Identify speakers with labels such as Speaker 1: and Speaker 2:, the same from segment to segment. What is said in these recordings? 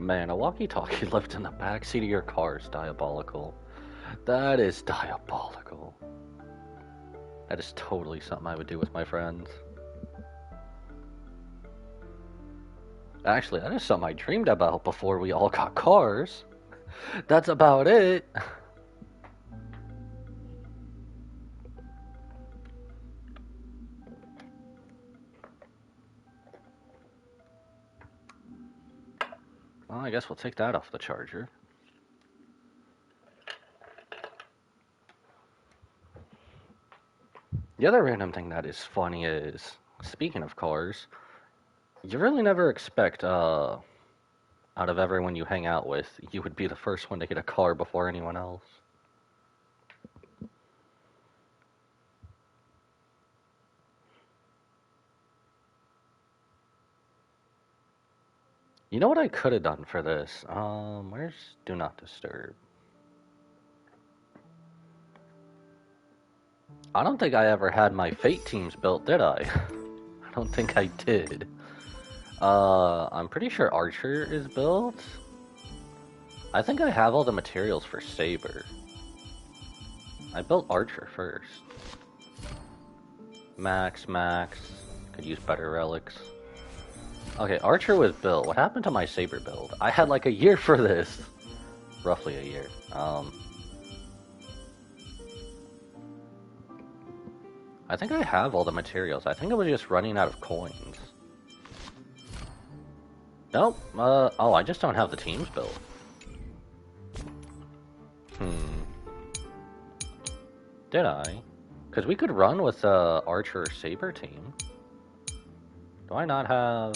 Speaker 1: Man, a walkie-talkie left in the backseat of your car is diabolical. That is diabolical. That is totally something I would do with my friends. Actually, that is something I dreamed about before we all got cars. That's about it. Well, I guess we'll take that off the charger. The other random thing that is funny is, speaking of cars, you really never expect, out of everyone you hang out with, you would be the first one to get a car before anyone else. You know what I could have done for this? Where's Do Not Disturb? I don't think I ever had my Fate teams built, did I? I don't think I did. I'm pretty sure Archer is built. I think I have all the materials for Saber. I built Archer first. Max. Could use better relics. Okay, Archer was built. What happened to my Saber build? I had like a year for this. Roughly a year. I think I have all the materials. I think I was just running out of coins. Nope. Oh, I just don't have the teams built. Did I? Because we could run with Archer Saber team. Do I not have...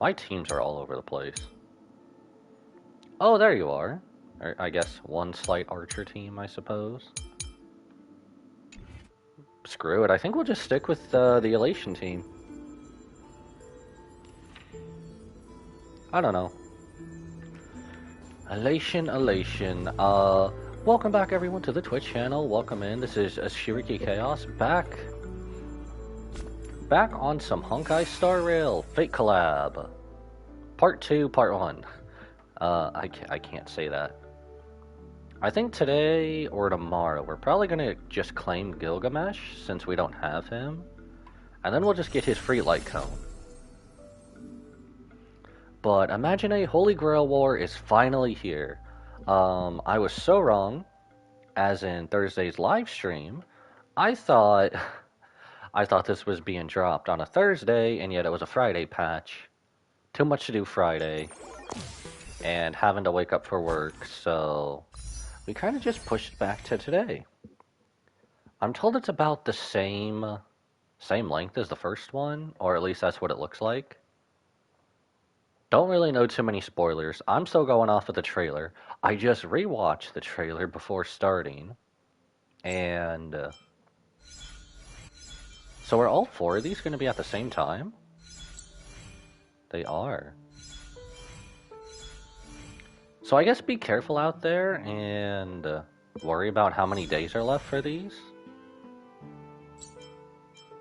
Speaker 1: My teams are all over the place. Oh, there you are. Or, I guess one slight Archer team, I suppose. Screw it, I think we'll just stick with the Elation team. I don't know. Elation. Welcome back everyone to the Twitch channel. Welcome in. This is Shiriki Chaos back on some Honkai Star Rail Fate Collab. Part 2, Part 1. I can't say that. I think today or tomorrow we're probably gonna just claim Gilgamesh since we don't have him. And then we'll just get his free light cone. But Imagenae Holy Grail War is finally here. I was so wrong, as in Thursday's live stream. I thought this was being dropped on a Thursday, and yet it was a Friday patch. Too much to do Friday, and having to wake up for work, so we kind of just pushed it back to today. I'm told it's about the same length as the first one, or at least that's what it looks like. Don't really know too many spoilers. I'm still going off of the trailer. I just rewatched the trailer before starting. And... so are all 4 of these going to be at the same time? They are. So I guess be careful out there and worry about how many days are left for these.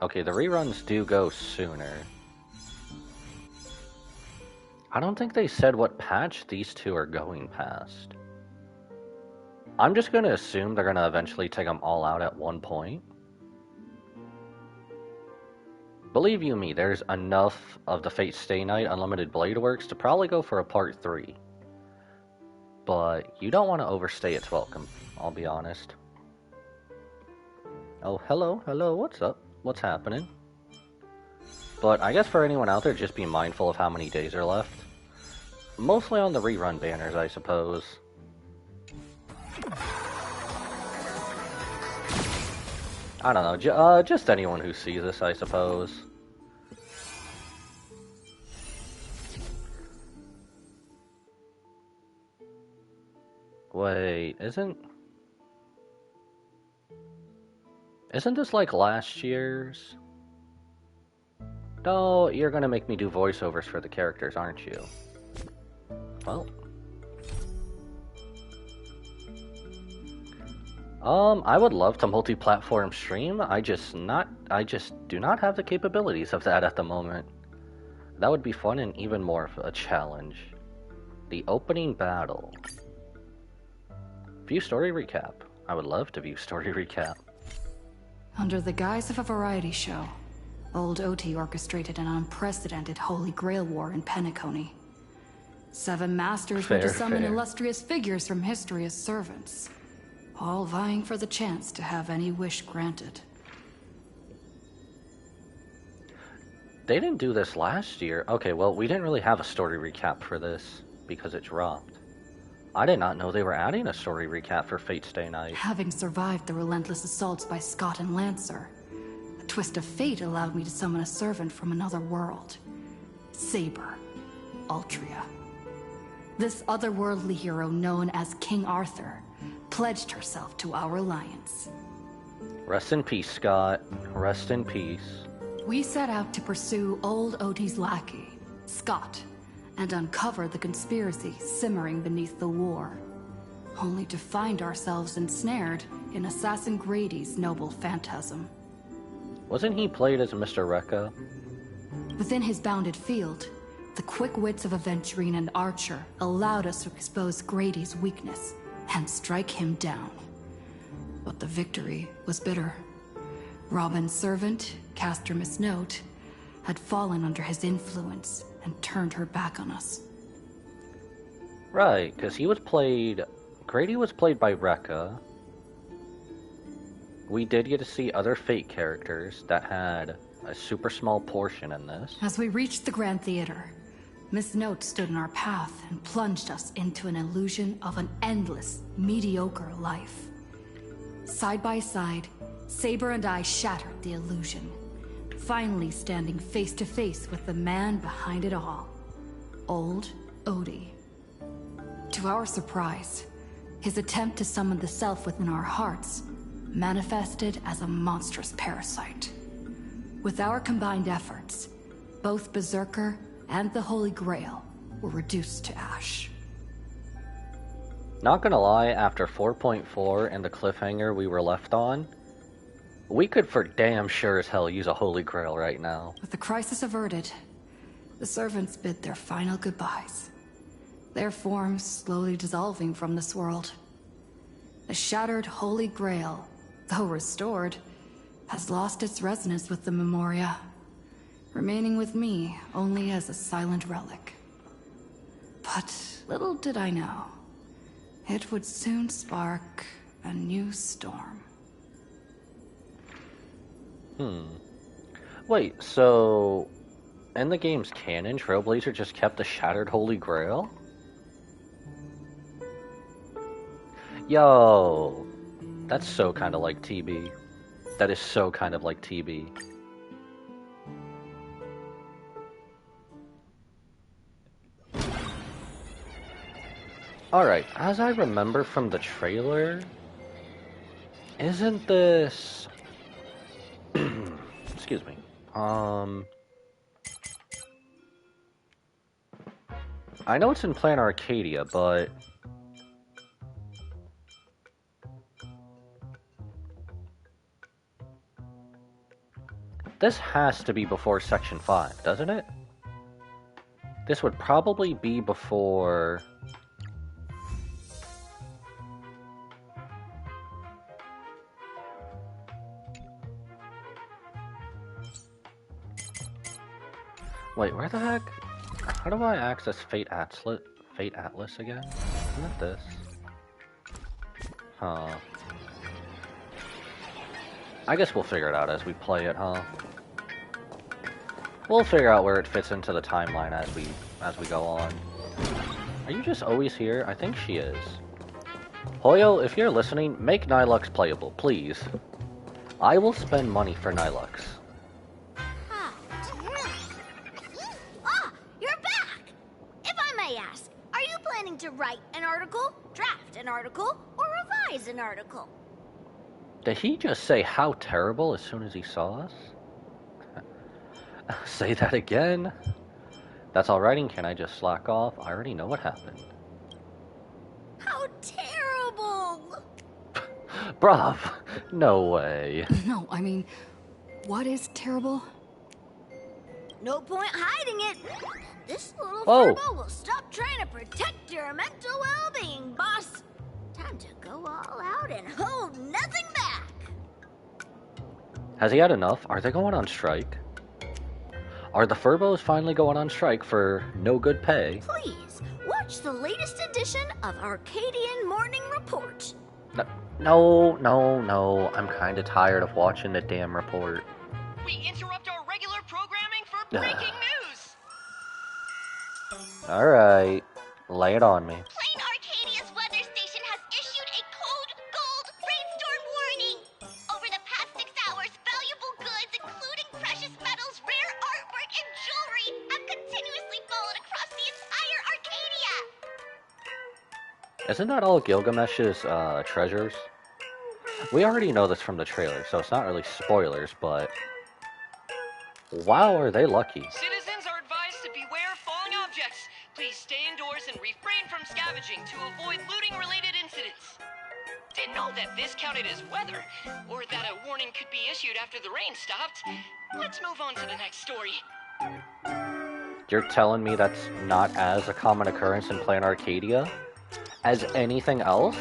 Speaker 1: Okay, the reruns do go sooner. I don't think they said what patch these 2 are going past. I'm just going to assume they're going to eventually take them all out at one point. Believe you me, there's enough of the Fate Stay Night Unlimited Blade Works to probably go for a Part 3. But you don't want to overstay its welcome, I'll be honest. Oh, hello, what's up? What's happening? But I guess for anyone out there, just be mindful of how many days are left. Mostly on the rerun banners, I suppose. I don't know, just anyone who sees this, I suppose. Wait, isn't this like last year's? No, you're gonna make me do voiceovers for the characters, aren't you? Well, I would love to multi-platform stream. I just do not have the capabilities of that at the moment. That would be fun and even more of a challenge. The opening battle. View story recap. I would love to view story recap.
Speaker 2: Under the guise of a variety show, Old Oti orchestrated an unprecedented Holy Grail war in Penacony. 7 masters were to summon illustrious figures from history as servants, all vying for the chance to have any wish granted.
Speaker 1: They didn't do this last year. Okay, well, we didn't really have a story recap for this because it dropped. I did not know they were adding a story recap for Fate Stay Night.
Speaker 2: Having survived the relentless assaults by Scott and Lancer, a twist of fate allowed me to summon a servant from another world. Saber, Altria. This otherworldly hero known as King Arthur pledged herself to our alliance.
Speaker 1: Rest in peace, Scott. Rest in peace.
Speaker 2: We set out to pursue Old Oti's lackey, Scott, and uncover the conspiracy simmering beneath the war, only to find ourselves ensnared in Assassin Grady's noble phantasm.
Speaker 1: Wasn't he played as Mr. Rekka?
Speaker 2: Within his bounded field, the quick wits of Aventurine and Archer allowed us to expose Grady's weakness and strike him down. But the victory was bitter. Robin's servant, Caster Miss Note, had fallen under his influence and turned her back on us.
Speaker 1: Right, because Grady was played by Rekka. We did get to see other Fate characters that had a super small portion in this.
Speaker 2: As we reached the Grand Theater, Miss Note stood in our path and plunged us into an illusion of an endless, mediocre life. Side by side, Saber and I shattered the illusion, finally standing face to face with the man behind it all, Old Oti. To our surprise, his attempt to summon the self within our hearts manifested as a monstrous parasite. With our combined efforts, both Berserker and the Holy Grail were reduced to ash.
Speaker 1: Not gonna lie, after 4.4 and the cliffhanger we were left on, we could for damn sure as hell use a Holy Grail right now.
Speaker 2: With the crisis averted, the servants bid their final goodbyes, their forms slowly dissolving from this world. The shattered Holy Grail, though restored, has lost its resonance with the Memoria, remaining with me only as a silent relic. But little did I know, it would soon spark a new storm.
Speaker 1: Wait, so in the game's canon, Trailblazer just kept the Shattered Holy Grail? Yo, that's so kind of like TB. That is so kind of like TB. Alright, as I remember from the trailer, isn't this... Excuse me. I know it's in Plan Arcadia, but... This has to be before Section 5, doesn't it? This would probably be before... Wait, where the heck? How do I access Fate Atlas again? Isn't it this? Huh. I guess we'll figure it out as we play it, huh? We'll figure out where it fits into the timeline as we go on. Are you just always here? I think she is. Hoyo, if you're listening, make Nilux playable, please. I will spend money for Nilux.
Speaker 3: To write an article, draft an article, or revise an article.
Speaker 1: Did he just say how terrible as soon as he saw us? Say that again? That's all writing, can I just slack off? I already know what happened.
Speaker 3: How terrible!
Speaker 1: Bruv, no way.
Speaker 2: No, I mean, what is terrible?
Speaker 3: No point hiding it. This little
Speaker 1: Whoa.
Speaker 3: furbo will stop trying to protect your mental well-being, boss. Time to go all out and hold nothing back.
Speaker 1: Has he had enough? Are they going on strike? Are the Furbos finally going on strike for no good pay?
Speaker 3: Please, watch the latest edition of Arcadian Morning Report.
Speaker 1: No. I'm kinda tired of watching the damn report.
Speaker 4: We interrupt our regular programming for breaking news!
Speaker 1: Alright, lay it on me.
Speaker 3: Plain Arcadia's weather station has issued a code gold rainstorm warning. Over the past 6 hours, valuable goods, including precious metals, rare artwork, and jewelry, have continuously fallen across the entire Arcadia.
Speaker 1: Isn't that all Gilgamesh's treasures? We already know this from the trailer, so it's not really spoilers, but wow, are they lucky.
Speaker 4: Citizens are advised to beware of falling objects. Please stay indoors and refrain from scavenging to avoid looting-related incidents. Didn't know that this counted as weather, or that a warning could be issued after the rain stopped. Let's move on to the next story.
Speaker 1: You're telling me that's not as a common occurrence in Planet Arcadia as anything else?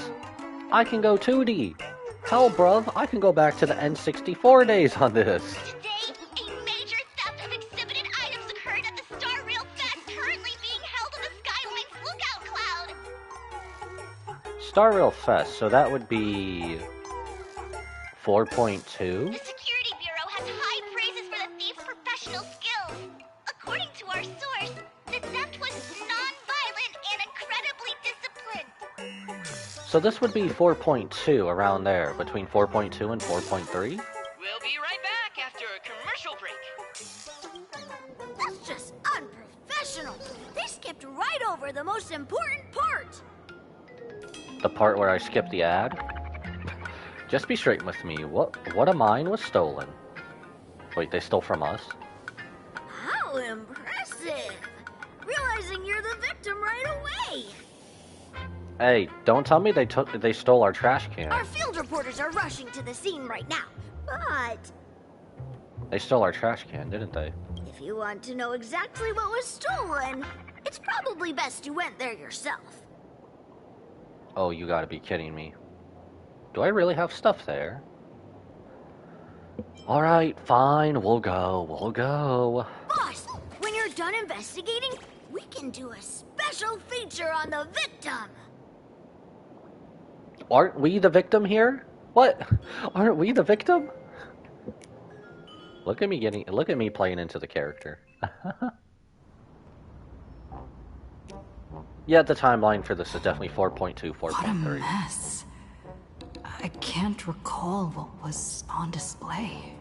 Speaker 1: I can go 2D. Hell, bruv, I can go back to the N64 days on this.
Speaker 3: Today, a major theft of exhibited items occurred at the Star Rail Fest currently being held in the Skyline's lookout cloud.
Speaker 1: Star Rail Fest, so that would be 4.2?
Speaker 3: The Security Bureau has high praises for the thief's professional skills. According to our source, the theft was non-violent and incredibly disciplined.
Speaker 1: So this would be 4.2, around there, between 4.2 and 4.3?
Speaker 4: We'll be right back after a commercial break.
Speaker 3: That's just unprofessional. They skipped right over the most important part.
Speaker 1: The part where I skipped the ad? Just be straight with me, what of mine was stolen? Wait, they stole from us?
Speaker 3: How impressive! Realizing you're the victim right away.
Speaker 1: Hey, don't tell me they stole our trash can.
Speaker 3: Our field reporters are rushing to the scene right now. But
Speaker 1: They stole our trash can, didn't they?
Speaker 3: if you want to know exactly what was stolen, it's probably best you went there yourself.
Speaker 1: Oh, you gotta be kidding me. Do I really have stuff there? Alright, fine, we'll go.
Speaker 3: Boss, when you're done investigating, we can do a special feature on the victim.
Speaker 1: Aren't we the victim here? What? Aren't we the victim? Look at me playing into the character. Yeah, the timeline for this is definitely 4.2,
Speaker 2: What a
Speaker 1: 4.3.
Speaker 2: mess. I can't recall what was on display.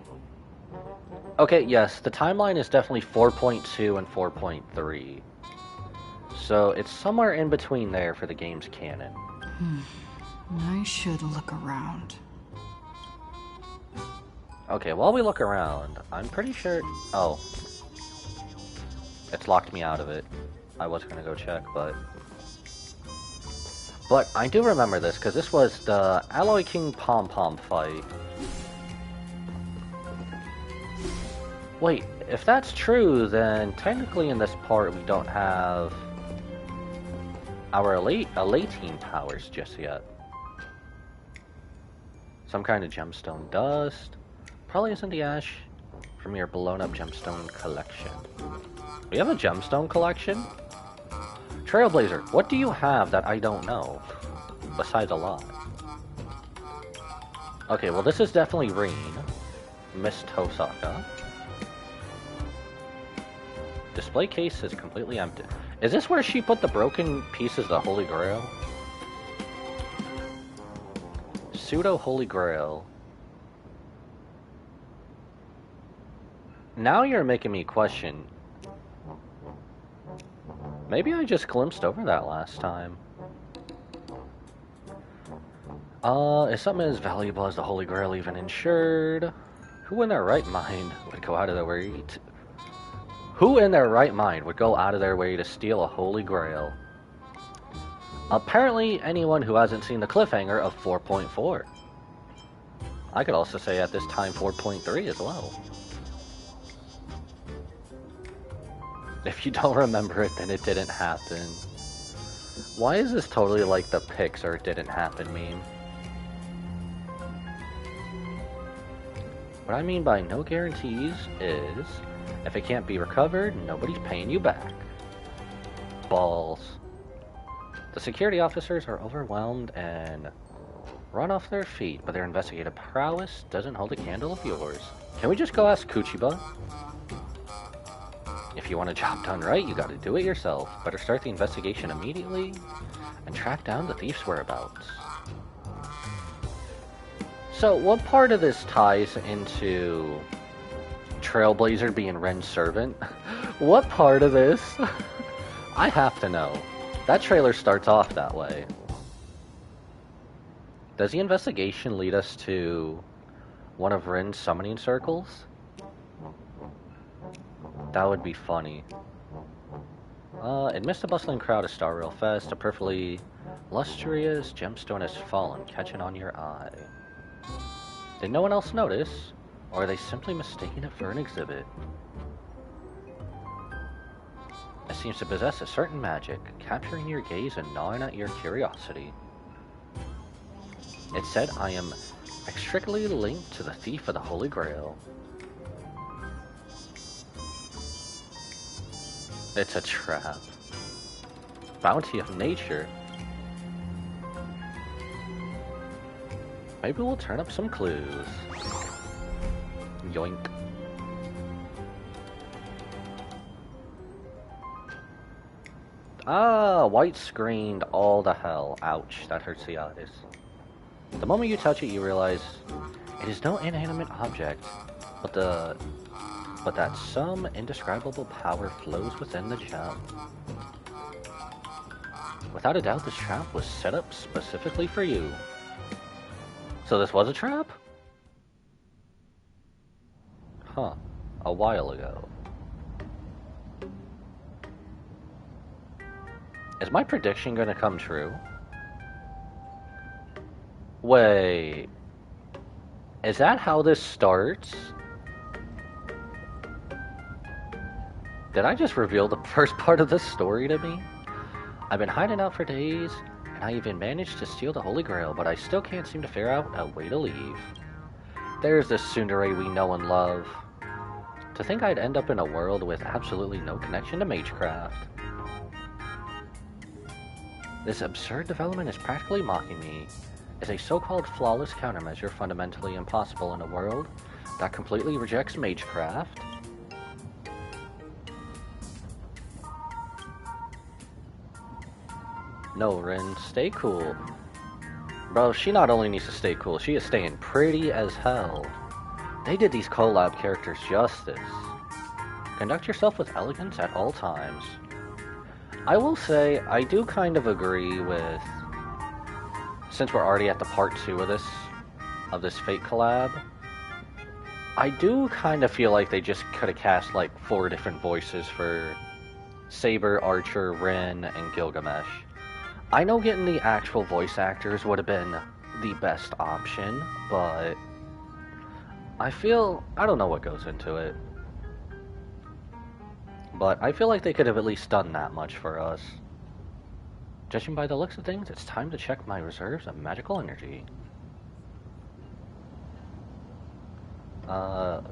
Speaker 1: Okay, yes, the timeline is definitely 4.2 and 4.3. So it's somewhere in between there for the game's canon.
Speaker 2: I should look around.
Speaker 1: Okay, while we look around, I'm pretty sure... Oh. It's locked me out of it. I was gonna go check, but... But I do remember this, because this was the Alloy King Pom-Pom fight. Wait, if that's true, then technically in this part we don't have our Elatean powers just yet. Some kind of gemstone dust. Probably isn't the ash from your blown up gemstone collection. We have a gemstone collection? Trailblazer, what do you have that I don't know? Besides a lot. Okay, well this is definitely Reen. Miss Tosaka. Display case is completely empty. Is this where she put the broken pieces of the Holy Grail? Pseudo Holy Grail. Now you're making me question. Maybe I just glimpsed over that last time. Is something as valuable as the Holy Grail even insured? Who in their right mind would go out of their way to... Who in their right mind would go out of their way to steal a Holy Grail? Apparently anyone who hasn't seen the cliffhanger of 4.4. I could also say at this time 4.3 as well. If you don't remember it, then it didn't happen. Why is this totally like the Pixar didn't happen meme? What I mean by no guarantees is, if it can't be recovered, nobody's paying you back. Balls. The security officers are overwhelmed and run off their feet, but their investigative prowess doesn't hold a candle of yours. Can we just go ask Kuchiba? If you want a job done right, you gotta do it yourself. Better start the investigation immediately and track down the thief's whereabouts. So, what part of this ties into Trailblazer being Ren's servant? What part of this? I have to know. That trailer starts off that way. Does the investigation lead us to one of Ren's summoning circles? That would be funny. Amidst the bustling crowd of Star Rail Fest, a perfectly lustrous gemstone has fallen, catching on your eye. Did no one else notice, or are they simply mistaking it for an exhibit? It seems to possess a certain magic, capturing your gaze and gnawing at your curiosity. It said, I am inextricably linked to the thief of the Holy Grail. It's a trap. Bounty of nature. Maybe we'll turn up some clues. Yoink. Ah, white screened all the hell. Ouch, that hurts the eyes. The moment you touch it, you realize it is no inanimate object, but that some indescribable power flows within the gem. Without a doubt, this trap was set up specifically for you. So this was a trap? Huh. A while ago. Is my prediction gonna come true? Wait. Is that how this starts? Did I just reveal the first part of this story to me? I've been hiding out for days, and I even managed to steal the Holy Grail, but I still can't seem to figure out a way to leave. There's this tsundere we know and love. To think I'd end up in a world with absolutely no connection to magecraft. This absurd development is practically mocking me. Is a so-called flawless countermeasure fundamentally impossible in a world that completely rejects magecraft? No, Rin, stay cool. Bro, she not only needs to stay cool, she is staying pretty as hell. They did these Collab characters justice. Conduct yourself with elegance at all times. I will say, I do kind of agree with, since we're already at the part 2 of this Fate collab, I do kind of feel like they just could have cast like 4 different voices for Saber, Archer, Rin, and Gilgamesh. I know getting the actual voice actors would have been the best option, but I don't know what goes into it. But I feel like they could have at least done that much for us. Judging by the looks of things, it's time to check my reserves of magical energy. The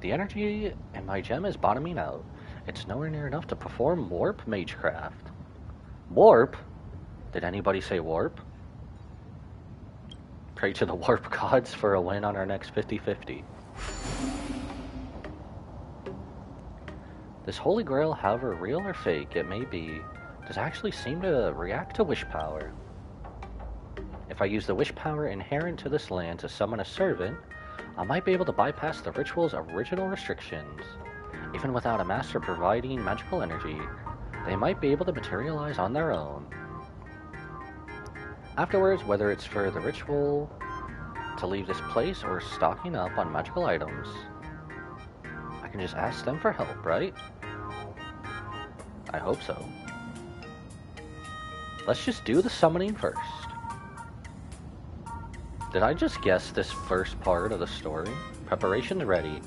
Speaker 1: energy in my gem is bottoming out. It's nowhere near enough to perform warp magecraft. Warp? Did anybody say warp? Pray to the warp gods for a win on our next 50-50. This Holy Grail, however real or fake it may be, does actually seem to react to wish power. If I use the wish power inherent to this land to summon a servant, I might be able to bypass the ritual's original restrictions. Even without a master providing magical energy, they might be able to materialize on their own. Afterwards, whether it's for the ritual to leave this place or stocking up on magical items, I can just ask them for help, right? I hope so. Let's just do the summoning first. Did I just guess this first part of the story? Preparations ready.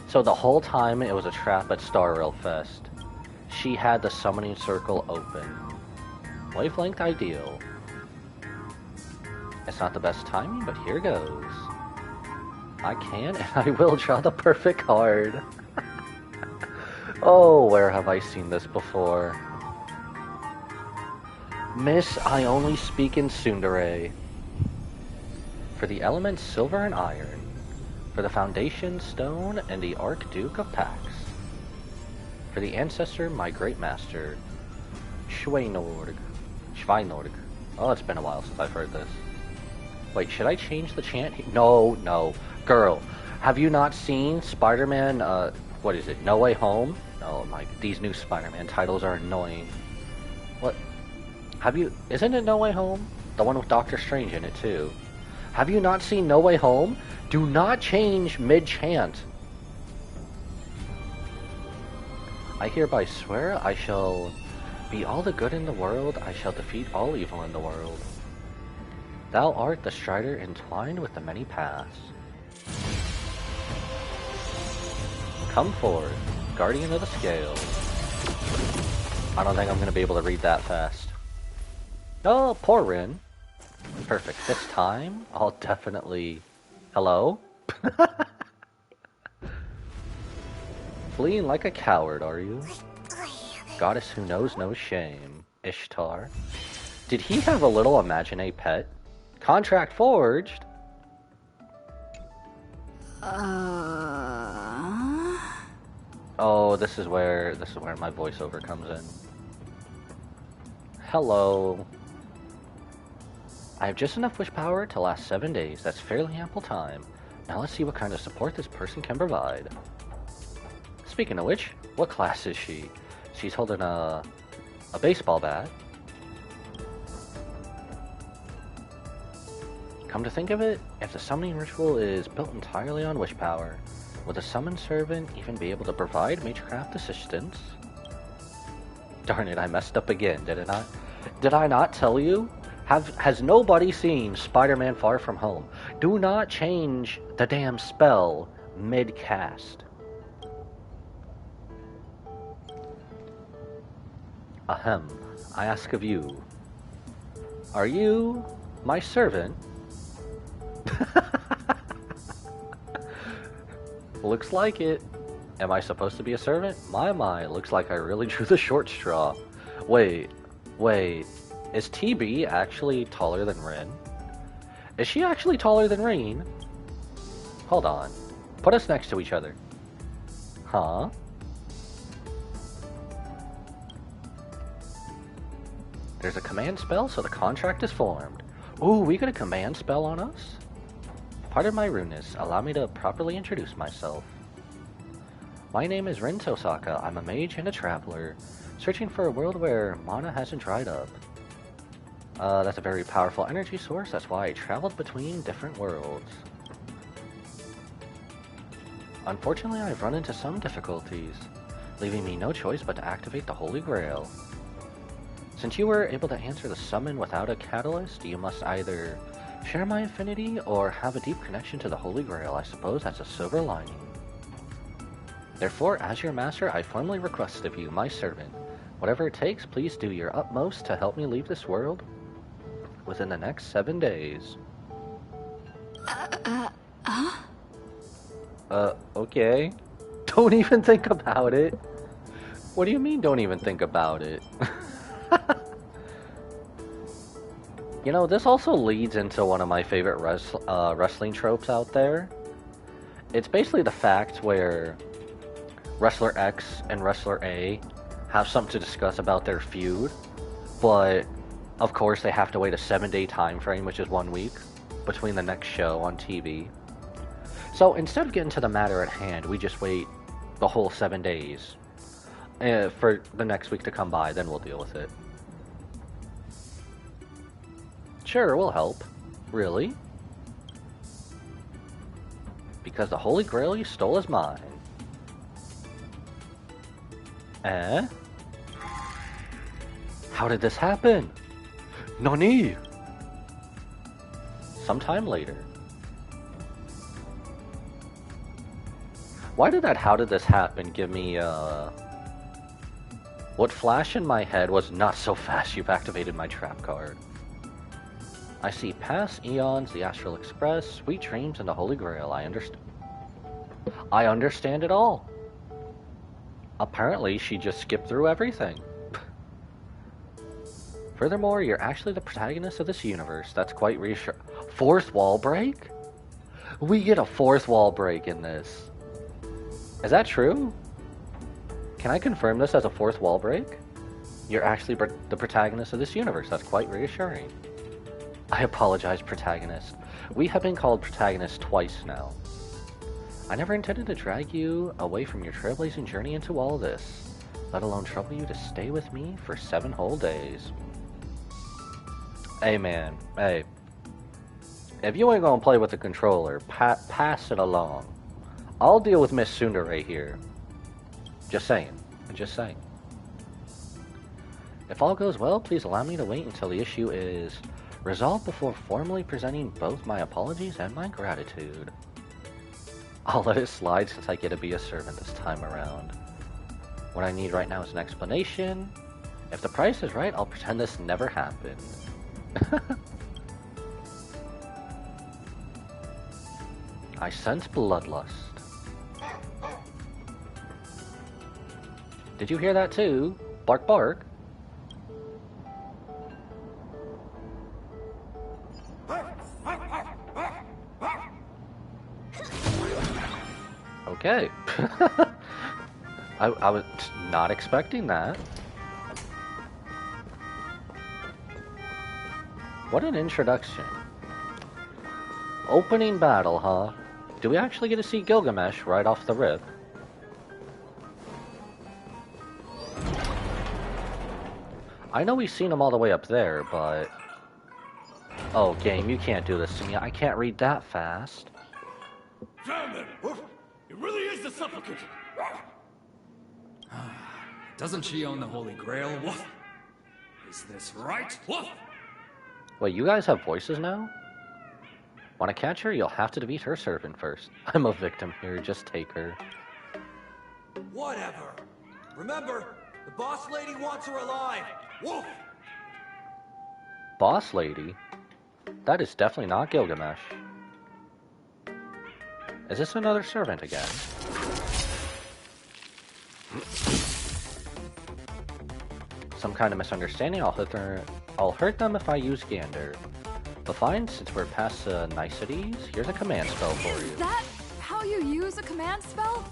Speaker 1: So the whole time it was a trap at Star Rail Fest. She had the summoning circle open. Wavelength ideal. It's not the best timing, but here goes. I can and I will draw the perfect card. Oh, where have I seen this before? Miss, I only speak in tsundere. For the elements silver and iron. For the foundation stone and the Archduke of Pax. For the ancestor, my great master, Schweinorg. Oh, it's been a while since I've heard this. Wait, should I change the chant? No, no. Girl, have you not seen Spider-Man, what is it, No Way Home? Oh my, these new Spider-Man titles are annoying. What? Isn't it No Way Home? The one with Doctor Strange in it too. Have you not seen No Way Home? Do not change mid-chant. I hereby swear I shall be all the good in the world, I shall defeat all evil in the world. Thou art the strider entwined with the many paths. Come forth, guardian of the scales. I don't think I'm going to be able to read that fast. Oh, poor Rin. Perfect. This time, I'll definitely... Hello? Fleeing like a coward, are you? Goddess who knows no shame. Ishtar. Did he have a little Imagenae pet? Contract forged? Oh, this is where my voiceover comes in. Hello. I have just enough wish power to last 7 days. That's fairly ample time. Now let's see what kind of support this person can provide. Speaking of which, what class is she? She's holding a baseball bat. Come to think of it, if the summoning ritual is built entirely on wish power, would the summoned servant even be able to provide Magecraft assistance? Darn it, I messed up again, did I not? Did I not tell you? Has nobody seen Spider-Man Far From Home? Do not change the damn spell mid-cast. Ahem, I ask of you. Are you my servant? Looks like it. Am I supposed to be a servant? My, looks like I really drew the short straw. Wait, is TB actually taller than Rin? Is she actually taller than Rin? Hold on. Put us next to each other. Huh? There's a command spell, so the contract is formed. Ooh, we got a command spell on us? Pardon my rudeness, allow me to properly introduce myself. My name is Rin Tosaka. I'm a mage and a traveler, searching for a world where mana hasn't dried up. That's a very powerful energy source, that's why I traveled between different worlds. Unfortunately, I've run into some difficulties, leaving me no choice but to activate the Holy Grail. Since you were able to answer the summon without a catalyst, you must either share my affinity or have a deep connection to the Holy Grail. I suppose that's a silver lining. Therefore, as your master, I formally request of you, my servant, whatever it takes, please do your utmost to help me leave this world within the next 7 days. Okay. Don't even think about it. What do you mean, don't even think about it? You know, this also leads into one of my favorite wrestling tropes out there. It's basically the fact where Wrestler X and Wrestler A have something to discuss about their feud, but of course they have to wait a 7-day time frame, which is 1 week, between the next show on TV. So instead of getting to the matter at hand, we just wait the whole 7 days for the next week to come by, then we'll deal with it. Sure, we'll help. Really? Because the Holy Grail you stole is mine. Eh? How did this happen? Nani? sometime later. Why did that "how did this happen" give me, what flashed in my head was "not so fast, you've activated my trap card." I see past eons, the Astral Express, sweet dreams, and the Holy Grail. I understand it all. Apparently, she just skipped through everything. Furthermore, you're actually the protagonist of this universe. That's quite reassuring. Fourth wall break? We get a fourth wall break in this. Is that true? Can I confirm this as a fourth wall break? You're actually the protagonist of this universe. That's quite reassuring. I apologize, protagonist. We have been called protagonist twice now. I never intended to drag you away from your trailblazing journey into all this, let alone trouble you to stay with me for 7 whole days. Hey man, hey. If you ain't gonna play with the controller, pass it along. I'll deal with Miss Tsundere here. Just saying. Just saying. If all goes well, please allow me to wait until the issue is resolved before formally presenting both my apologies and my gratitude. I'll let it slide since I get to be a servant this time around. What I need right now is an explanation. If the price is right, I'll pretend this never happened. I sense bloodlust. Did you hear that too? Bark bark. Okay. I was not expecting that. What an introduction. Opening battle, huh? Do we actually get to see Gilgamesh right off the rip? I know we've seen him all the way up there, but... Oh, game, you can't do this to me. I can't read that fast.
Speaker 5: Damn it! It really is the supplicant!
Speaker 6: Doesn't she own the Holy Grail? What? Is this right? What?
Speaker 1: Wait, you guys have voices now? Want to catch her? You'll have to defeat her servant first. I'm a victim here, just take her.
Speaker 5: Whatever. Remember, the boss lady wants her alive. Wolf!
Speaker 1: Boss lady? That is definitely not Gilgamesh. Is this another servant again? Some kind of misunderstanding. I'll hurt them if I use Gander. But fine, since we're past the niceties, here's a command spell for you.
Speaker 2: Is that how you use a command spell?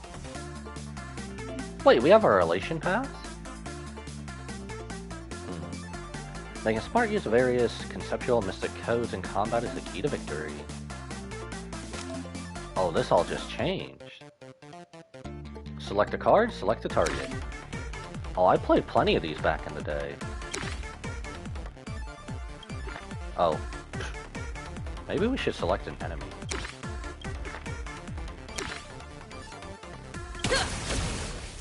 Speaker 1: Wait, we have a relation path? Making smart use of various conceptual mystic codes in combat is the key to victory. Oh, this all just changed. Select a card, select a target. Oh, I played plenty of these back in the day. Oh. Maybe we should select an enemy.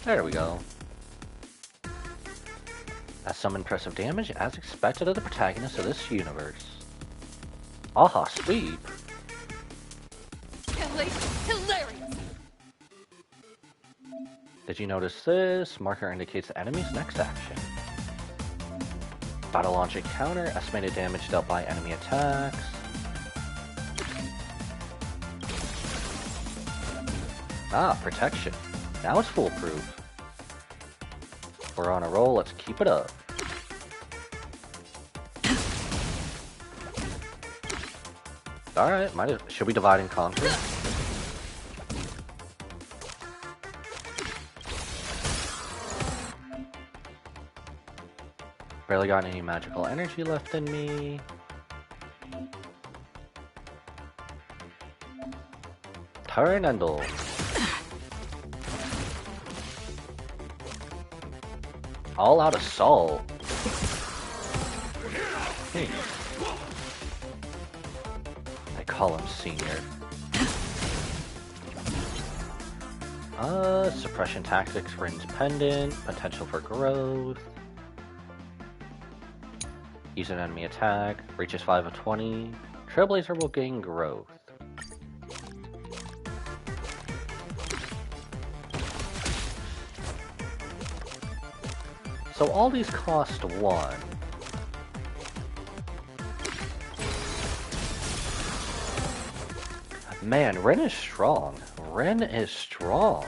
Speaker 1: There we go. That's some impressive damage, as expected of the protagonist of this universe. Aha, sweep!
Speaker 2: Hilarious!
Speaker 1: Did you notice this? Marker indicates the enemy's next action. Battle launch encounter, estimated damage dealt by enemy attacks. Ah, protection. Now it's foolproof. We're on a roll, let's keep it up. Alright, should we divide and conquer? Barely got any magical energy left in me. Tyrannendel. All out assault. Hey. I call him senior. Suppression tactics, Rin's pendant, potential for growth. Use an enemy attack, reaches 5 of 20. Trailblazer will gain growth. So all these cost 1. Man, Ren is strong. Ren is strong.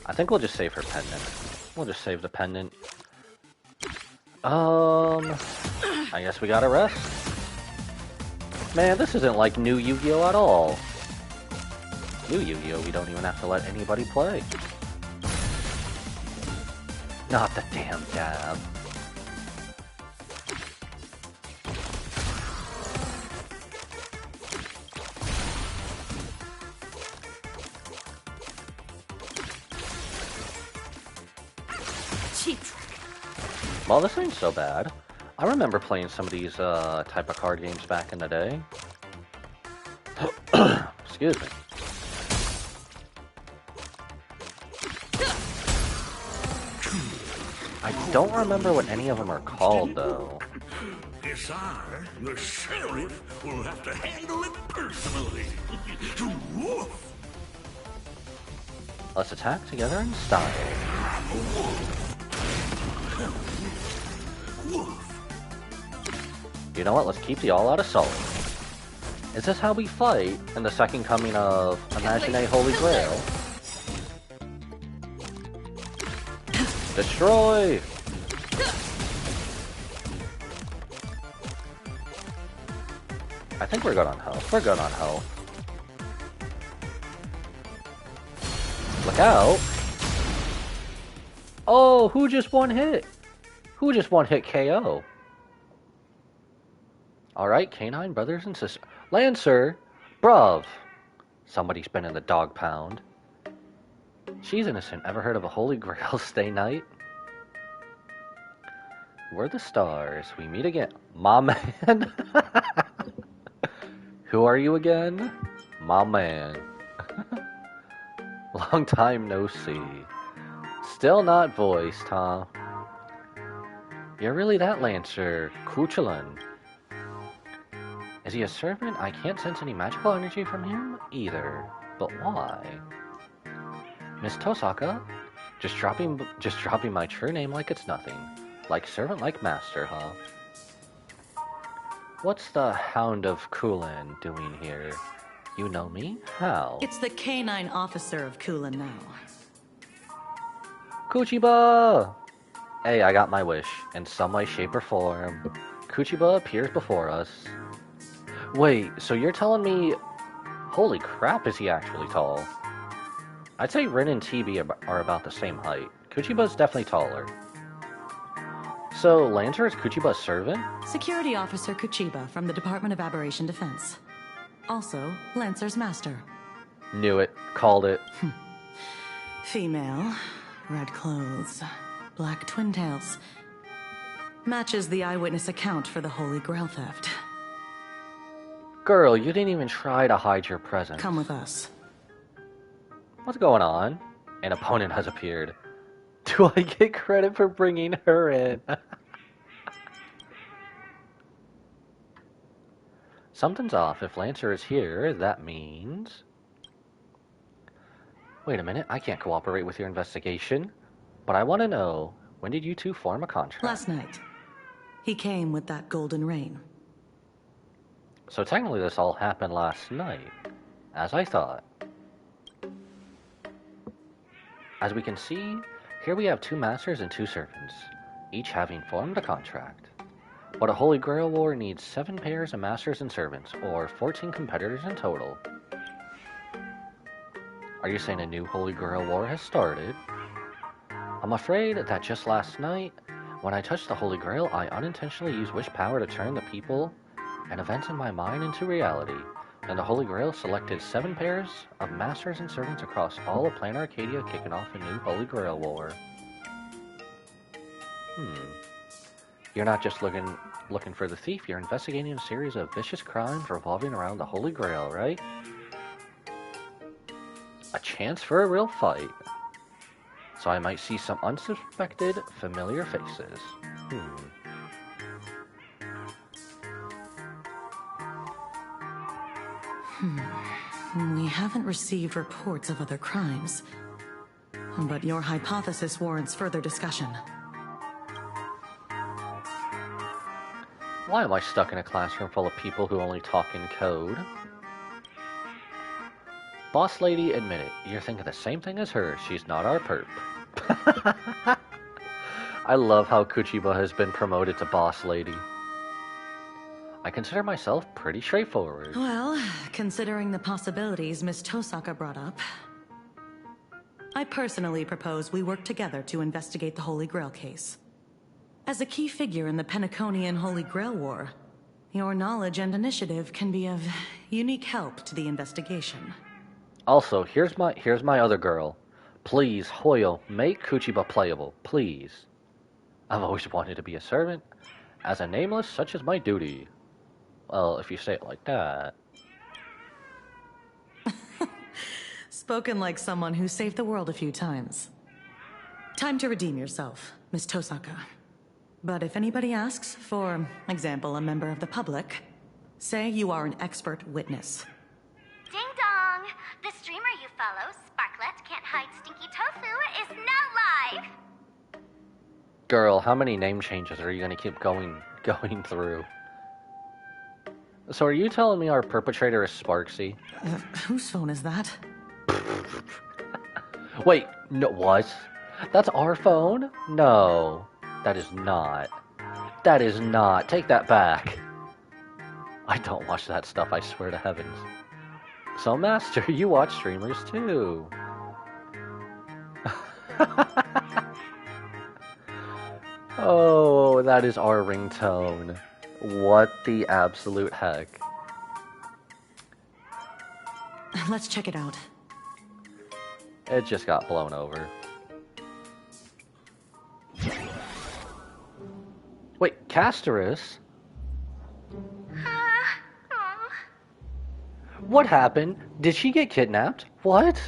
Speaker 1: I think we'll just save her pendant. We'll just save the pendant. I guess we gotta rest. Man, this isn't like new Yu-Gi-Oh! At all. New Yu-Gi-Oh! We don't even have to let anybody play. Not the damn dab.
Speaker 2: Cheap.
Speaker 1: Well, this ain't so bad. I remember playing some of these type of card games back in the day. Excuse me. I don't remember what any of them are called, though.
Speaker 7: Yes, I, the sheriff, will have to handle it personally. Woof.
Speaker 1: Let's attack together in style. You know what? Let's keep the all-out assault. Is this how we fight in the second coming of Imagenae Holy Grail? Destroy! I think we're good on health. We're good on health. Look out! Oh, who just one hit? Who just one hit KO? Alright, canine brothers and sisters. Lancer! Bruv! Somebody's been in the dog pound. She's innocent. Ever heard of a Holy Grail stay night? We're the stars. We meet again. My man! Who are you again? My man. Long time no see. Still not voiced, huh? You're really that Lancer. Kuchulin. Is he a servant? I can't sense any magical energy from him either. But why? Miss Tosaka? Just dropping my true name like it's nothing. Like servant, like master, huh? What's the Hound of Kulin doing here? You know me? How?
Speaker 8: It's the canine officer of Kulin now.
Speaker 1: Kuchiba! Hey, I got my wish. In some way, shape, or form. Kuchiba appears before us. Wait, so you're telling me... Holy crap, is he actually tall? I'd say Rin and TB are about the same height. Kuchiba's definitely taller. So, Lancer is Kuchiba's servant?
Speaker 8: Security Officer Kuchiba from the Department of Aberration Defense. Also, Lancer's master.
Speaker 1: Knew it. Called it.
Speaker 8: Female, red clothes, black twin tails. Matches the eyewitness account for the Holy Grail theft.
Speaker 1: Girl, you didn't even try to hide your presence.
Speaker 8: Come with us.
Speaker 1: What's going on? An opponent has appeared. Do I get credit for bringing her in? Something's off. If Lancer is here, that means... Wait a minute, I can't cooperate with your investigation. But I want to know, when did you two form a contract?
Speaker 8: Last night. He came with that golden rain.
Speaker 1: So technically this all happened last night, as I thought. As we can see, here we have 2 masters and 2 servants, each having formed a contract. But a Holy Grail War needs 7 pairs of masters and servants, or 14 competitors in total. Are you saying a new Holy Grail War has started? I'm afraid that just last night, when I touched the Holy Grail, I unintentionally used wish power to turn the people and events in my mind into reality, and the Holy Grail selected 7 pairs of masters and servants across all of Planet Arcadia, kicking off a new Holy Grail War. You're not just looking for the thief, you're investigating a series of vicious crimes revolving around the Holy Grail, right? A chance for a real fight. so I might see some unsuspected familiar faces.
Speaker 8: We haven't received reports of other crimes, but your hypothesis warrants further discussion.
Speaker 1: Why am I stuck in a classroom full of people who only talk in code? Boss lady admitted, you're thinking the same thing as her. She's not our perp. I love how Kuchiba has been promoted to boss lady. I consider myself pretty straightforward.
Speaker 8: Well, considering the possibilities Miss Tosaka brought up, I personally propose we work together to investigate the Holy Grail case. As a key figure in the Penaconian Holy Grail War, your knowledge and initiative can be of unique help to the investigation.
Speaker 1: Also, here's my other girl. Please, Hoyo, make Kuchiba playable, please. I've always wanted to be a servant. As a nameless, such is my duty. Well, if you say it like that.
Speaker 8: Spoken like someone who saved the world a few times. Time to redeem yourself, Miss Tosaka. But if anybody asks, for example, a member of the public, say you are an expert witness.
Speaker 3: Ding dong! The streamer you follow, Sparklet Can't Hide Stinky Tofu, is now live!
Speaker 1: Girl, how many name changes are you gonna keep going through? So are you telling me our perpetrator is Sparksy?
Speaker 8: Whose phone is that?
Speaker 1: Wait, no, what? That's our phone? No, that is not. That is not. Take that back. I don't watch that stuff, I swear to heavens. So, Master, you watch streamers too. Oh, that is our ringtone. What the absolute heck?
Speaker 8: Let's check it out.
Speaker 1: It just got blown over. Wait, Casterus? What happened? Did she get kidnapped? What?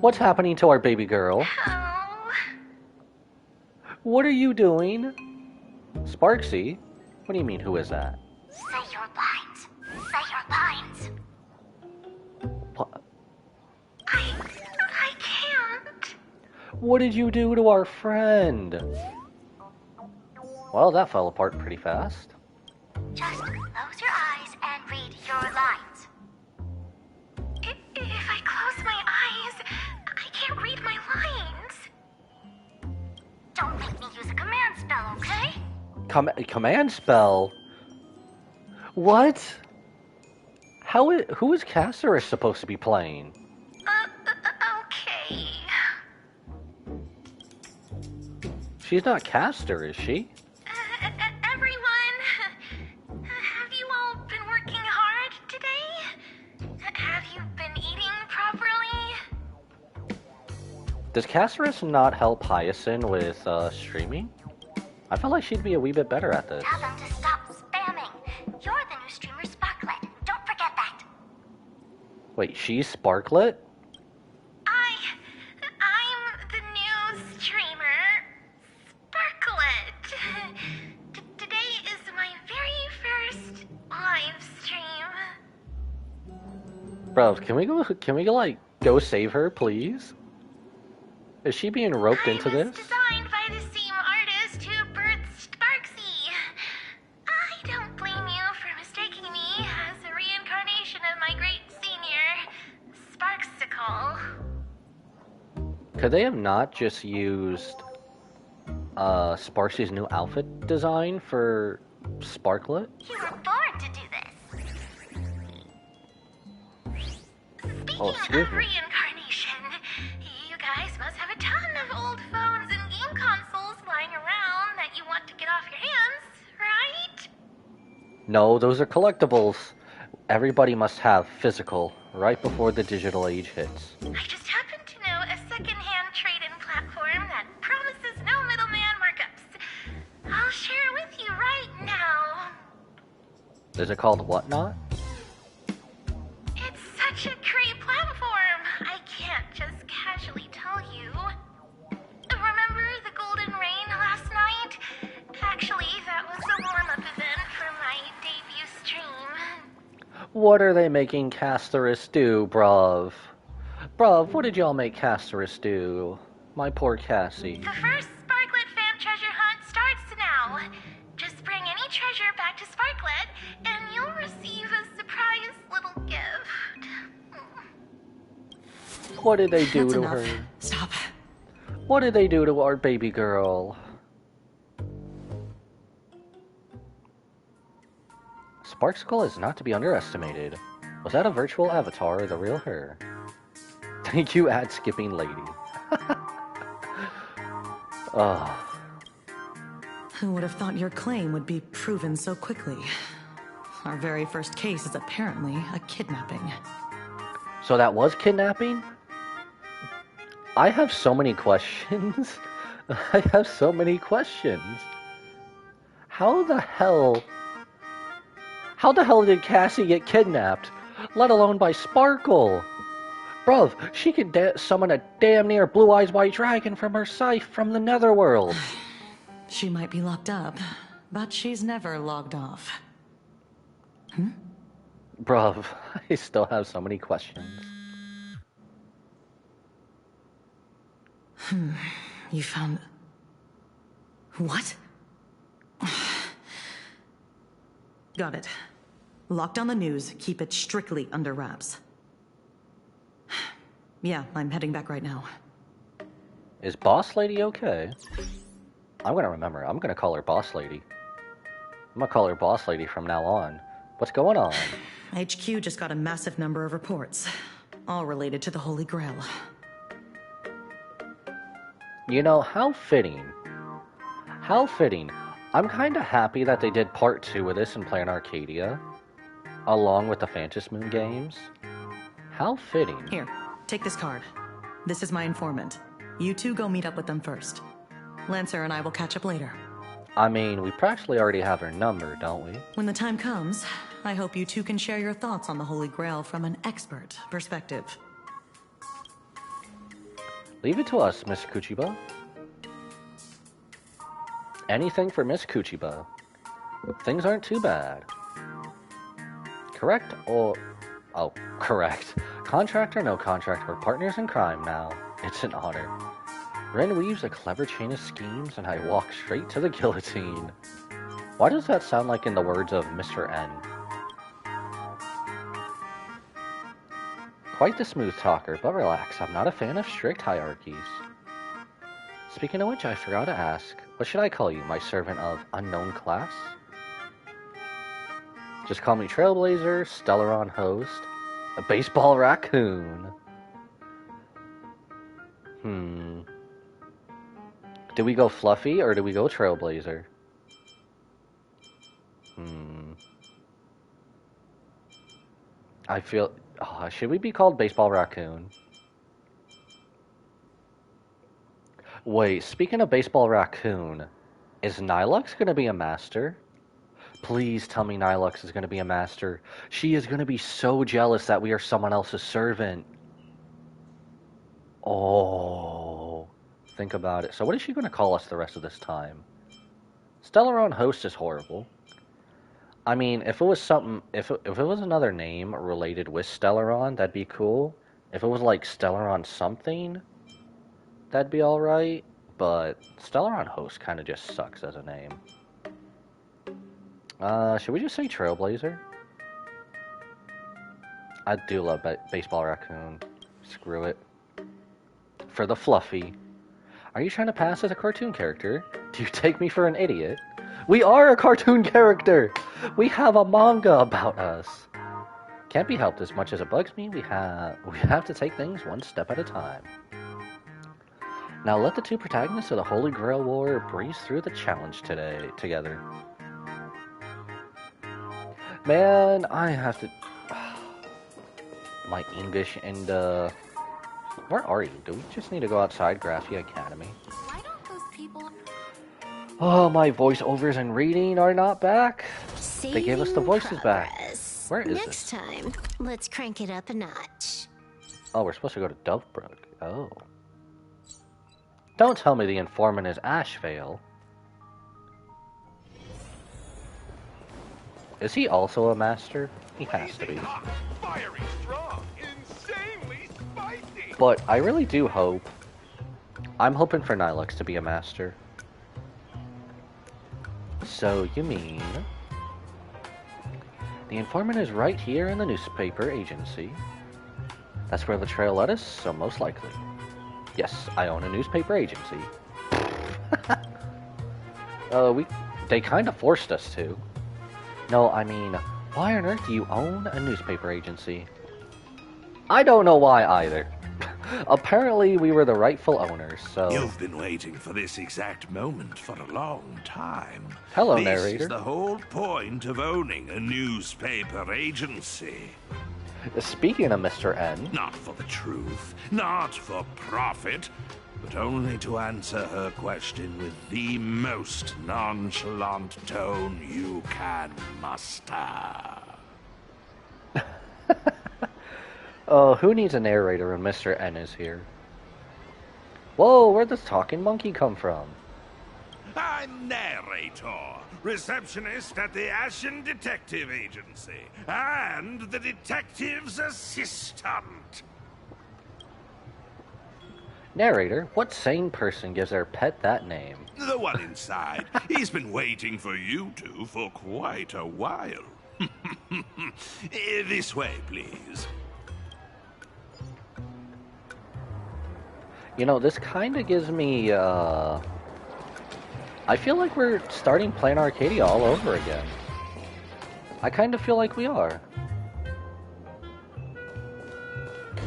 Speaker 1: What's happening to our baby girl? What are you doing? Sparksy? What do you mean, who is that?
Speaker 3: Say your lines. Say your lines.
Speaker 1: What?
Speaker 3: I can't.
Speaker 1: What did you do to our friend? Well, that fell apart pretty fast.
Speaker 3: Just close your eyes and read your lines. If I close my eyes, I can't read my lines. Don't make me use a command spell, okay?
Speaker 1: Command spell? What? Who is Casterus supposed to be playing?
Speaker 3: Okay.
Speaker 1: She's not Caster, is she?
Speaker 3: Everyone, have you all been working hard today? Have you been eating properly?
Speaker 1: Does Casterus not help Hyacinth with streaming? I feel like she'd be a wee bit better at this.
Speaker 3: Tell them to stop spamming. You're the new streamer Sparklet. Don't forget that.
Speaker 1: Wait, she's Sparklet?
Speaker 3: I'm the new streamer, Sparklet. Today is my very first live stream.
Speaker 1: Bro, can we like go save her, please? Is she being roped into this?
Speaker 3: Designed by the same artist who birthed Sparksy. I don't blame you for mistaking me as a reincarnation of my great senior, Sparksicle.
Speaker 1: Could they have not just used Sparksy's new outfit design for Sparklet?
Speaker 3: You were born to do this.
Speaker 1: Oh,
Speaker 3: Speaking
Speaker 1: excuse
Speaker 3: of
Speaker 1: me.
Speaker 3: reincarnation, you guys must have a ton of old phones and game consoles lying around that you want to get off your hands, right?
Speaker 1: No, those are collectibles. Everybody must have physical right before the digital age hits.
Speaker 3: I just happen to know a second-hand trade-in platform that promises no middleman markups. I'll share it with you right now.
Speaker 1: Is it called Whatnot?
Speaker 3: It's such a great platform. I can't just casually tell you.
Speaker 1: What are they making Casterus do, bruv? Bruv, what did y'all make Casterus do? My poor Cassie.
Speaker 3: The first Sparklet fan treasure hunt starts now. Just bring any treasure back to Sparklet, and you'll receive a surprise little gift.
Speaker 1: What did they do
Speaker 8: That's
Speaker 1: to
Speaker 8: enough.
Speaker 1: her?
Speaker 8: Stop.
Speaker 1: What did they do to our baby girl? Sparkle is not to be underestimated. Was that a virtual avatar or the real her? Thank you, ad skipping lady. Oh.
Speaker 8: Who would have thought your claim would be proven so quickly? Our very first case is apparently a kidnapping.
Speaker 1: So that was kidnapping? I have so many questions. I have so many questions. How the hell did Cassie get kidnapped? Let alone by Sparkle? Bruv, she could summon a damn near blue-eyes white dragon from her scythe from the netherworld.
Speaker 8: She might be locked up, but she's never logged off.
Speaker 1: Bruv, I still have so many questions.
Speaker 8: You found... What? Got it. Lock down the news, keep it strictly under wraps. Yeah, I'm heading back right now.
Speaker 1: Is Boss Lady okay? I'm gonna remember. I'm gonna call her Boss Lady. I'm gonna call her Boss Lady from now on. What's going on?
Speaker 8: HQ just got a massive number of reports, all related to the Holy Grail.
Speaker 1: You know, how fitting. How fitting. I'm kinda happy that they did part 2 of this in Plan Arcadia, along with the Phantom Moon games. How fitting.
Speaker 8: Here, take this card. This is my informant. You two go meet up with them first. Lancer and I will catch up later.
Speaker 1: I mean, we practically already have her number, don't we?
Speaker 8: When the time comes, I hope you two can share your thoughts on the Holy Grail from an expert perspective.
Speaker 1: Leave it to us, Miss Kuchiba. Anything for Miss Kuchiba. Things aren't too bad. Correct or... Oh, correct. Contract or no contract, we're partners in crime now. It's an honor. Ren weaves a clever chain of schemes, and I walk straight to the guillotine. Why does that sound like in the words of Mr. N? Quite the smooth talker, but relax, I'm not a fan of strict hierarchies. Speaking of which, I forgot to ask, what should I call you, my servant of unknown class? Just call me Trailblazer, Stellaron Host, a baseball raccoon. Do we go Fluffy, or do we go Trailblazer? I feel... Oh, should we be called Baseball Raccoon? Wait, speaking of Baseball Raccoon, is Nilux gonna be a master? Please tell me Nilux is gonna be a master. She is gonna be so jealous that we are someone else's servant. Oh... Think about it. So what is she going to call us the rest of this time? Stellaron Host is horrible. I mean, if it was something... If it was another name related with Stellaron, that'd be cool. If it was like Stellaron something, that'd be alright. But Stellaron Host kind of just sucks as a name. Should we just say Trailblazer? I do love Baseball Raccoon. Screw it. For the Fluffy. Are you trying to pass as a cartoon character? Do you take me for an idiot? We are a cartoon character! We have a manga about us. Can't be helped as much as it bugs me. We have to take things one step at a time. Now let the two protagonists of the Holy Grail War breeze through the challenge together. Man, I have to... My English and, Where are you? Do we just need to go outside Graphia Academy?
Speaker 3: Why don't those people...
Speaker 1: Oh, my voiceovers and reading are not back. They gave us the voices back. Where is
Speaker 3: Next
Speaker 1: this?
Speaker 3: time, let's crank it up a notch.
Speaker 1: Oh, we're supposed to go to Dovebrook. Oh. Don't tell me the informant is Ashvale. Is he also a master? He has to be.
Speaker 9: Hot, fiery, strong, insanely spicy.
Speaker 1: But I really do hope... I'm hoping for Nilux to be a master. So, you mean... The informant is right here in the newspaper agency. That's where the trail led us, so most likely. Yes, I own a newspaper agency. They kind of forced us to. No, I mean, why on earth do you own a newspaper agency? I don't know why either. Apparently, we were the rightful owners, so...
Speaker 7: You've been waiting for this exact moment for a long time.
Speaker 1: Hello,
Speaker 7: this
Speaker 1: narrator.
Speaker 7: This is the whole point of owning a newspaper agency.
Speaker 1: Speaking of Mr. N...
Speaker 7: Not for the truth, not for profit, but only to answer her question with the most nonchalant tone you can muster.
Speaker 1: Oh, who needs a narrator when Mr. N is here? Whoa, where'd this talking monkey come from?
Speaker 7: I'm narrator, receptionist at the Ashen Detective Agency, and the detective's assistant.
Speaker 1: Narrator, what sane person gives their pet that name?
Speaker 7: The one inside. He's been waiting for you two for quite a while. This way, please.
Speaker 1: You know, this kind of gives me, I feel like we're starting Plan Arcadia all over again. I kind of feel like we are.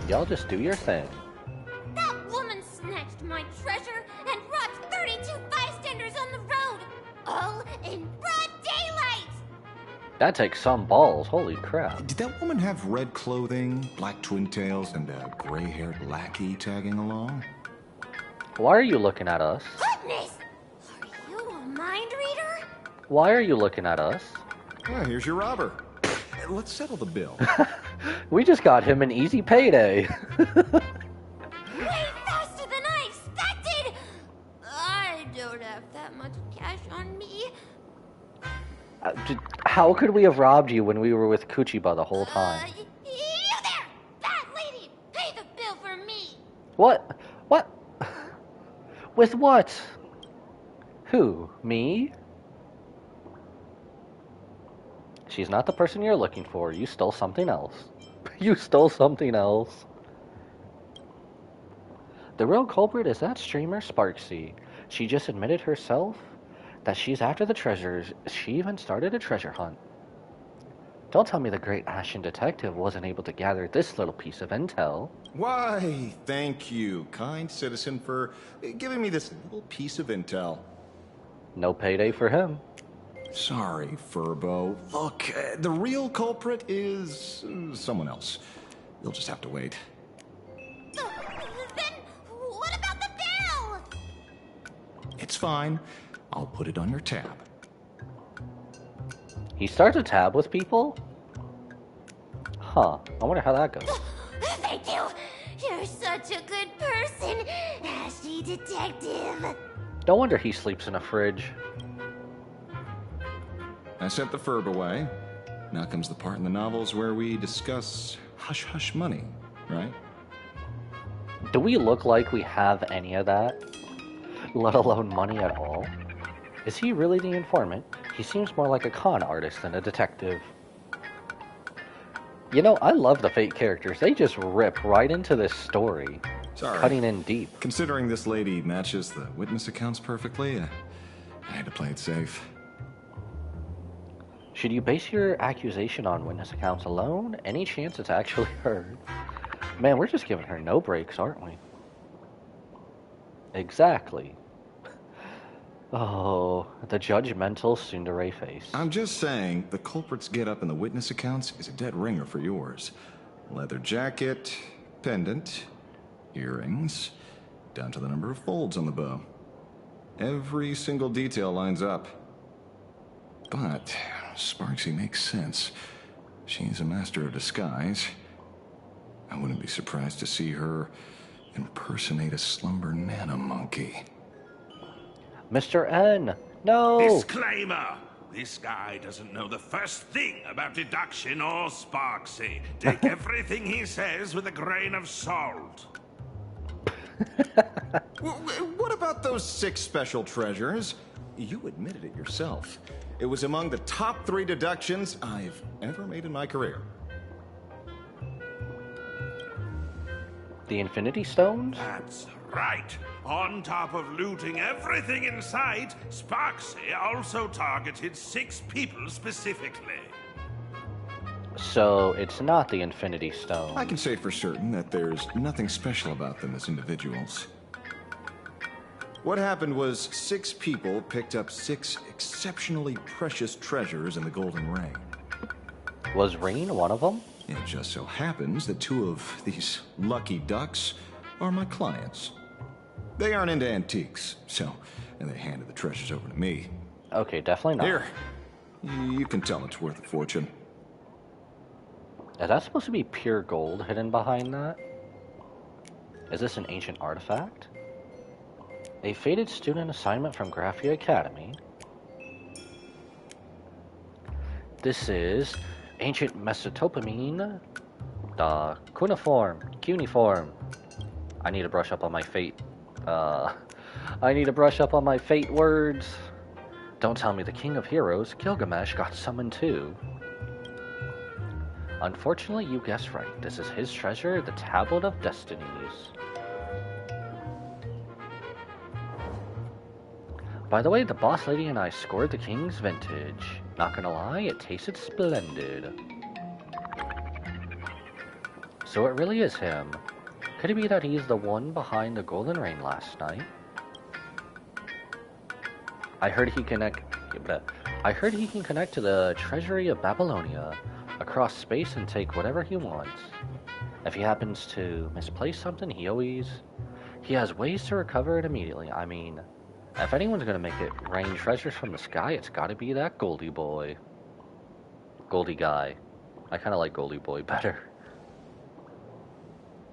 Speaker 1: Y'all just do your thing.
Speaker 3: That woman snatched my treasure and robbed 32 bystanders on the road, all in broad daylight!
Speaker 1: That takes some balls, holy crap.
Speaker 10: Did that woman have red clothing, black twin tails, and a gray-haired lackey tagging along?
Speaker 1: Why are you looking at us?
Speaker 3: Goodness! Are you a mind reader?
Speaker 1: Why are you looking at us?
Speaker 10: Ah, here's your robber. Let's settle the bill.
Speaker 1: We just got him an easy payday.
Speaker 3: Way faster than I expected! I don't have that much cash on me.
Speaker 1: How could we have robbed you when we were with Kuchiba the whole time?
Speaker 3: You there! Bad lady! Pay the bill for me!
Speaker 1: What? What? With what? Who? Me? She's not the person you're looking for. You stole something else. You stole something else. The real culprit is that streamer Sparksy. She just admitted herself that she's after the treasures. She even started a treasure hunt. Don't tell me the great Ashen Detective wasn't able to gather this little piece of intel.
Speaker 10: Why, thank you, kind citizen, for giving me this little piece of intel.
Speaker 1: No payday for him.
Speaker 10: Sorry, Furbo. Look, the real culprit is someone else. You'll just have to wait.
Speaker 3: Then what about the bill?
Speaker 10: It's fine. I'll put it on your tab.
Speaker 1: He starts a tab with people? Huh. I wonder how that goes.
Speaker 3: Thank you. You're such a good person, Ashy Detective.
Speaker 1: No wonder he sleeps in a fridge.
Speaker 10: I sent the Furb away. Now comes the part in the novels where we discuss hush-hush money, right?
Speaker 1: Do we look like we have any of that? Let alone money at all? Is he really the informant? He seems more like a con artist than a detective. You know, I love the Fate characters. They just rip right into this story.
Speaker 10: Sorry.
Speaker 1: Cutting in deep.
Speaker 10: Considering this lady matches the witness accounts perfectly, I had to play it safe.
Speaker 1: Should you base your accusation on witness accounts alone? Any chance it's actually her? Man, we're just giving her no breaks, aren't we? Exactly. Oh, the judgmental tsundere face.
Speaker 10: I'm just saying, the culprit's get-up in the witness accounts is a dead ringer for yours. Leather jacket, pendant, earrings, down to the number of folds on the bow. Every single detail lines up. But Sparksy makes sense. She's a master of disguise. I wouldn't be surprised to see her impersonate a slumber nana monkey.
Speaker 1: Mr. N, no!
Speaker 7: Disclaimer! This guy doesn't know the first thing about deduction or Sparksy. Take everything he says with a grain of salt.
Speaker 10: What about those 6 special treasures? You admitted it yourself. It was among the top 3 deductions I've ever made in my career.
Speaker 1: The Infinity Stones?
Speaker 7: That's right. On top of looting everything in sight, Sparksy also targeted 6 people specifically.
Speaker 1: So it's not the Infinity Stone.
Speaker 10: I can say for certain that there's nothing special about them as individuals. What happened was 6 people picked up 6 exceptionally precious treasures in the Golden Ring.
Speaker 1: Was Reen one of them?
Speaker 10: It just so happens that 2 of these lucky ducks are my clients. They aren't into antiques, and they handed the treasures over to me.
Speaker 1: Okay, definitely not.
Speaker 10: Here, you can tell it's worth a fortune.
Speaker 1: Is that supposed to be pure gold hidden behind that? Is this an ancient artifact? A fated student assignment from Graphia Academy. This is ancient Mesopotamian, the cuneiform. I need to brush up on my fate. I need to brush up on my fate words. Don't tell me the king of heroes, Gilgamesh, got summoned too. Unfortunately, you guessed right. This is his treasure, the Tablet of Destinies. By the way, the boss lady and I scored the king's vintage. Not gonna lie, it tasted splendid. So it really is him. Could it be that he's the one behind the Golden Rain last night? I heard he can connect to the treasury of Babylonia across space and take whatever he wants. If he happens to misplace something, he has ways to recover it immediately. I mean, if anyone's gonna make it rain treasures from the sky, it's gotta be that Goldie boy. Goldie guy. I kinda like Goldie boy better.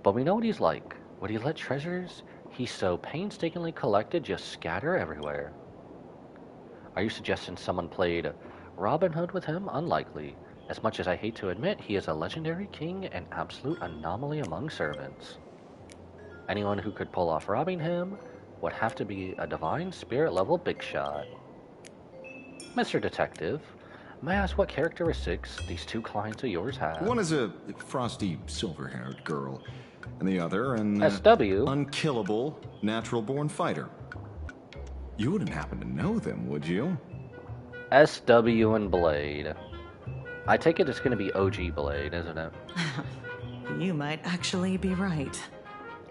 Speaker 1: But we know what he's like. Would he let treasures he's so painstakingly collected just scatter everywhere? Are you suggesting someone played Robin Hood with him? Unlikely. As much as I hate to admit, he is a legendary king and absolute anomaly among servants. Anyone who could pull off robbing him would have to be a divine spirit level big shot. Mr. Detective, may I ask what characteristics these 2 clients of yours have?
Speaker 10: One is a frosty, silver-haired girl, and the other an
Speaker 1: SW.
Speaker 10: Unkillable, natural-born fighter. You wouldn't happen to know them, would you?
Speaker 1: SW and Blade. I take it it's going to be OG Blade, isn't it?
Speaker 8: You might actually be right.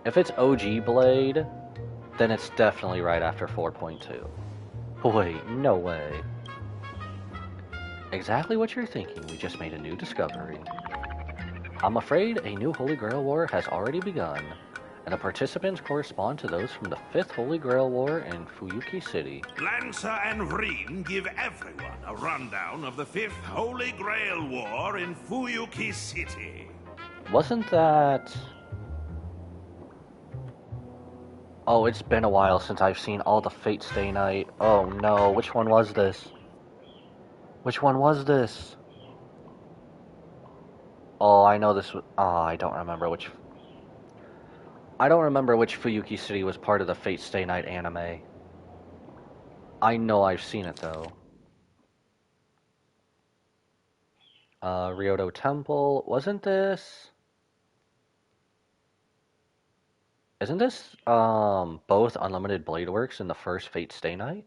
Speaker 1: If it's OG Blade, then it's definitely right after 4.2. Wait, no way. Exactly what you're thinking. We just made a new discovery. I'm afraid a new Holy Grail War has already begun, and the participants correspond to those from the 5th Holy Grail War in Fuyuki City.
Speaker 7: Lancer and Vreen give everyone a rundown of the 5th Holy Grail War in Fuyuki City.
Speaker 1: Wasn't that... Oh, it's been a while since I've seen all the Fate Stay Night. Oh no, which one was this? Which one was this? Oh, I know this was... Oh, I don't remember which Fuyuki City was part of the Fate Stay Night anime. I know I've seen it, though. Ryoto Temple. Wasn't this... Isn't this, both Unlimited Blade Works and the first Fate Stay Night?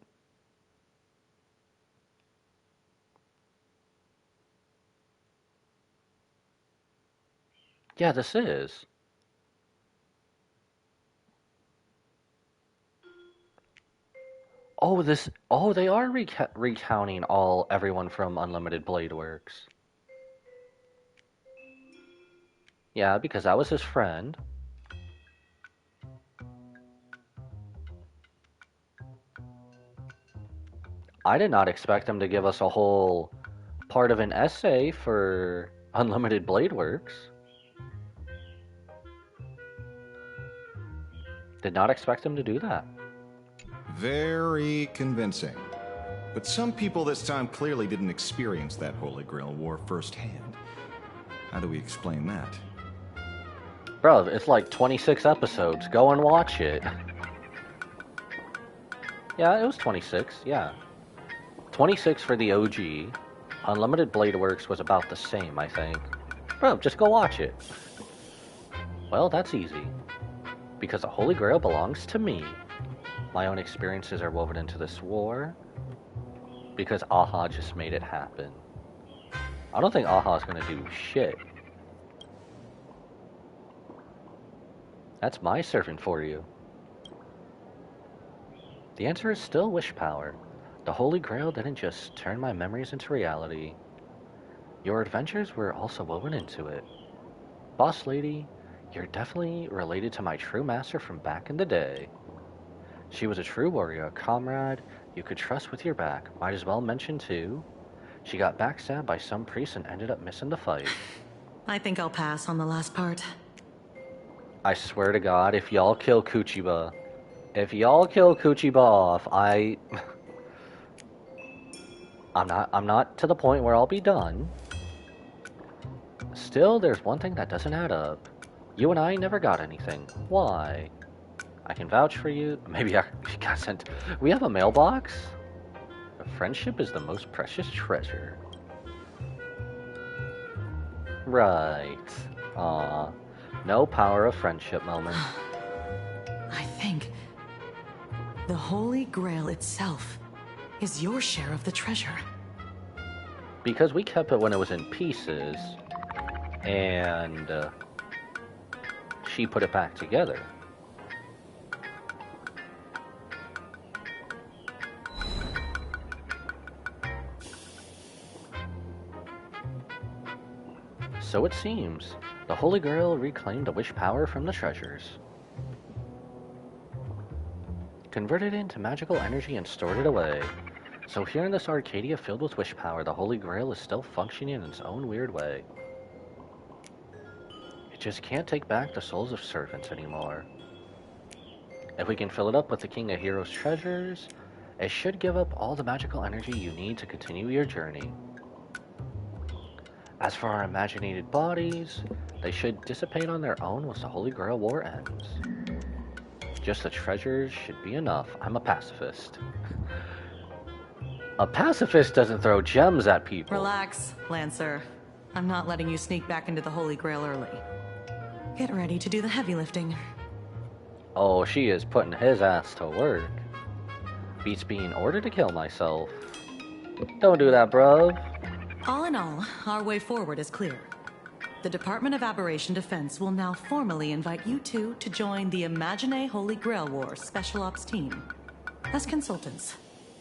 Speaker 1: Yeah, this is. Oh, they are recounting everyone from Unlimited Blade Works. Yeah, because that was his friend. I did not expect them to give us a whole part of an essay for Unlimited Blade Works. Did not expect them to do that.
Speaker 10: Very convincing. But some people this time clearly didn't experience that Holy Grail war firsthand. How do we explain that?
Speaker 1: Bro, it's like 26 episodes. Go and watch it. Yeah, it was 26, yeah. 26 for the OG. Unlimited Blade Works was about the same, I think. Bro, just go watch it. Well, that's easy. Because the Holy Grail belongs to me. My own experiences are woven into this war. Because Aha just made it happen. I don't think Aha's gonna do shit. That's my servant for you. The answer is still wish power. The Holy Grail didn't just turn my memories into reality. Your adventures were also woven into it. Boss Lady, you're definitely related to my true master from back in the day. She was a true warrior, a comrade you could trust with your back. Might as well mention too, she got backstabbed by some priest and ended up missing the fight.
Speaker 8: I think I'll pass on the last part.
Speaker 1: I swear to God, if y'all kill Kuchiba off, I'm not to the point where I'll be done. Still, there's one thing that doesn't add up. You and I never got anything. Why? I can vouch for you. Maybe I got sent. We have a mailbox? Friendship is the most precious treasure. Right. Aw. No power of friendship moment.
Speaker 8: I think the Holy Grail itself is your share of the treasure.
Speaker 1: Because we kept it when it was in pieces, and she put it back together. So it seems, the Holy Grail reclaimed the wish power from the treasures. Converted it into magical energy and stored it away. So here in this Arcadia filled with wish power, the Holy Grail is still functioning in its own weird way. It just can't take back the souls of servants anymore. If we can fill it up with the King of Heroes treasures, it should give up all the magical energy you need to continue your journey. As for our imaginated bodies, they should dissipate on their own once the Holy Grail War ends. Just the treasures should be enough. I'm a pacifist. A pacifist doesn't throw gems at people.
Speaker 8: Relax, Lancer. I'm not letting you sneak back into the Holy Grail early. Get ready to do the heavy lifting.
Speaker 1: Oh, she is putting his ass to work. Beats being ordered to kill myself. Don't do that, bruv.
Speaker 8: All in all, our way forward is clear. The Department of Aberration Defense will now formally invite you two to join the Imagenae Holy Grail War Special Ops team as consultants.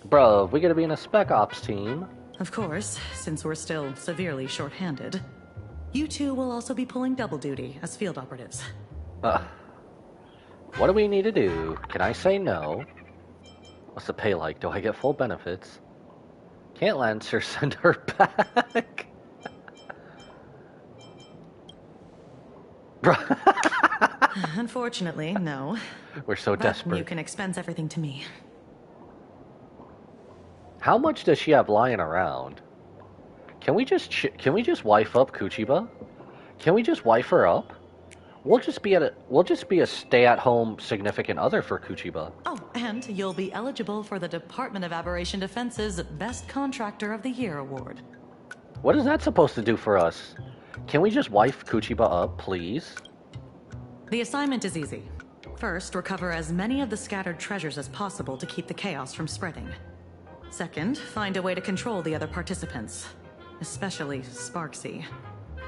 Speaker 1: Bro, we gotta be in a Spec Ops team.
Speaker 8: Of course, since we're still severely short-handed, you two will also be pulling double duty as field operatives.
Speaker 1: What do we need to do? Can I say no? What's the pay like? Do I get full benefits? Can't Lancer send her back?
Speaker 8: Unfortunately, no.
Speaker 1: We're so desperate.
Speaker 8: You can expense everything to me.
Speaker 1: How much does she have lying around? Can we just wife up Kuchiba? Can we just wife her up? We'll just be a stay-at-home significant other for Kuchiba.
Speaker 8: Oh, and you'll be eligible for the Department of Aberration Defense's Best Contractor of the Year award.
Speaker 1: What is that supposed to do for us? Can we just wife Kuchiba up, please?
Speaker 8: The assignment is easy. First, recover as many of the scattered treasures as possible to keep the chaos from spreading. Second, find a way to control the other participants, especially Sparksy.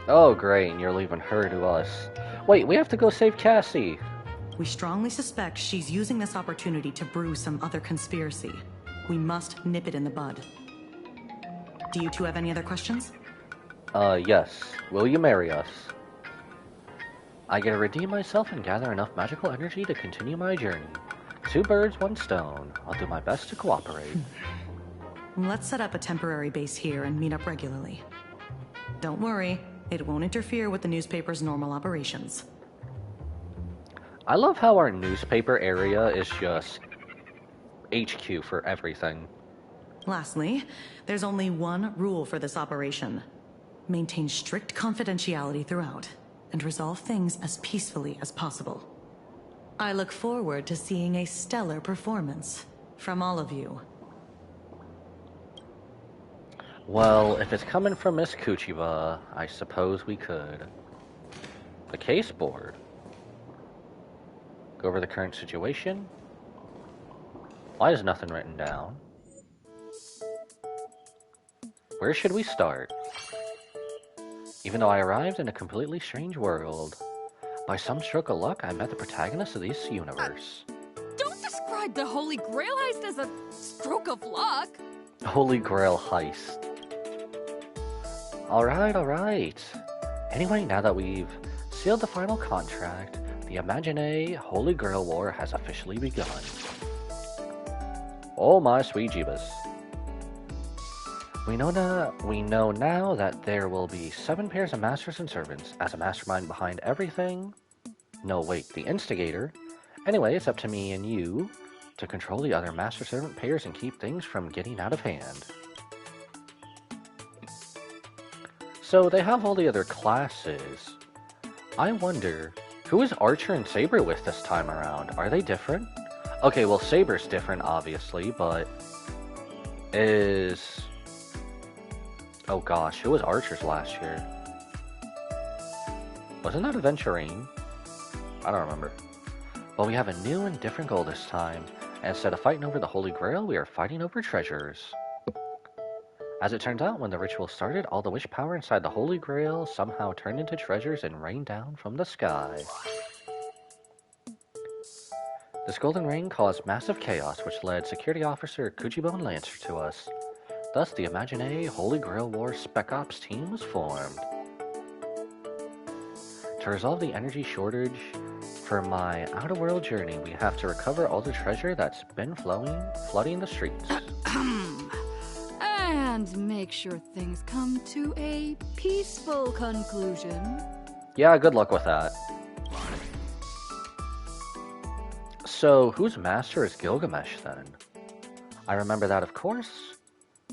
Speaker 1: Oh, great, and you're leaving her to us. Wait, we have to go save Cassie.
Speaker 8: We strongly suspect she's using this opportunity to brew some other conspiracy. We must nip it in the bud. Do you two have any other questions?
Speaker 1: Yes. Will you marry us? I gotta redeem myself and gather enough magical energy to continue my journey. 2 birds, 1 stone. I'll do my best to cooperate.
Speaker 8: Let's set up a temporary base here and meet up regularly. Don't worry, it won't interfere with the newspaper's normal operations.
Speaker 1: I love how our newspaper area is just HQ for everything.
Speaker 8: Lastly, there's only one rule for this operation. Maintain strict confidentiality throughout, and resolve things as peacefully as possible. I look forward to seeing a stellar performance from all of you.
Speaker 1: Well, if it's coming from Miss Kuchiba, I suppose we could. The case board. Go over the current situation. Why is nothing written down? Where should we start? Even though I arrived in a completely strange world, by some stroke of luck, I met the protagonist of this universe.
Speaker 11: Don't describe the Holy Grail heist as a stroke of luck.
Speaker 1: Holy Grail heist. Alright. Anyway, now that we've sealed the final contract, the Imagenae Holy Grail War has officially begun. Oh my sweet jeebus. We know now that there will be 7 pairs of masters and servants as a mastermind behind everything. No, wait, the instigator. Anyway, it's up to me and you to control the other master-servant pairs and keep things from getting out of hand. So they have all the other classes. I wonder, who is Archer and Saber with this time around? Are they different? Okay, well, Saber's different, obviously, but is... Oh gosh, who was Archer's last year? Wasn't that Aventurine? I don't remember. But we have a new and different goal this time, and instead of fighting over the Holy Grail, we are fighting over treasures. As it turns out, when the ritual started, all the wish power inside the Holy Grail somehow turned into treasures and rained down from the sky. This golden rain caused massive chaos, which led Security Officer Kuchibone Lancer to us. Thus, the Imagenae Holy Grail War Spec Ops team was formed. To resolve the energy shortage for my out-of-world journey, we have to recover all the treasure that's been flooding the streets.
Speaker 2: And make sure things come to a peaceful conclusion.
Speaker 1: Yeah, good luck with that. So, whose master is Gilgamesh, then? I remember that, of course.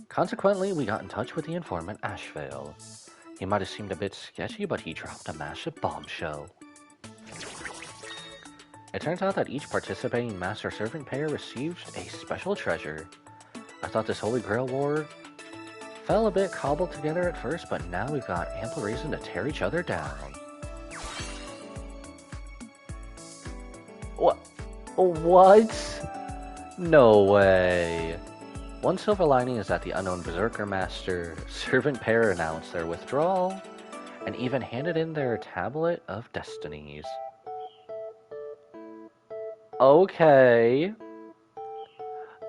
Speaker 1: Consequently, we got in touch with the informant Ashvale. He might have seemed a bit sketchy, but he dropped a massive bombshell. It turns out that each participating master-servant pair received a special treasure. I thought this Holy Grail War fell a bit cobbled together at first, but now we've got ample reason to tear each other down. What? No way. One silver lining is that the unknown Berserker Master servant pair announced their withdrawal and even handed in their Tablet of Destinies. Okay.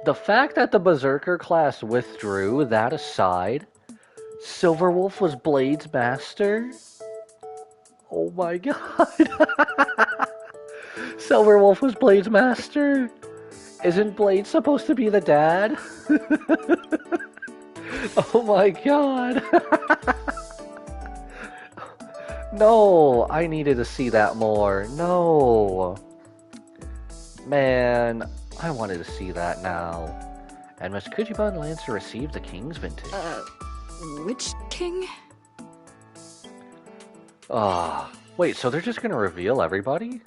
Speaker 1: The fact that the Berserker class withdrew, that aside, Silverwolf was Blade's master? Oh my god. Silverwolf was Blade's master? Isn't Blade supposed to be the dad? Oh my god. No, I needed to see that more. No. Man, I wanted to see that now. And Miss Kujiban Lancer received the King's Vintage.
Speaker 2: Which king?
Speaker 1: Wait, so they're just gonna reveal everybody?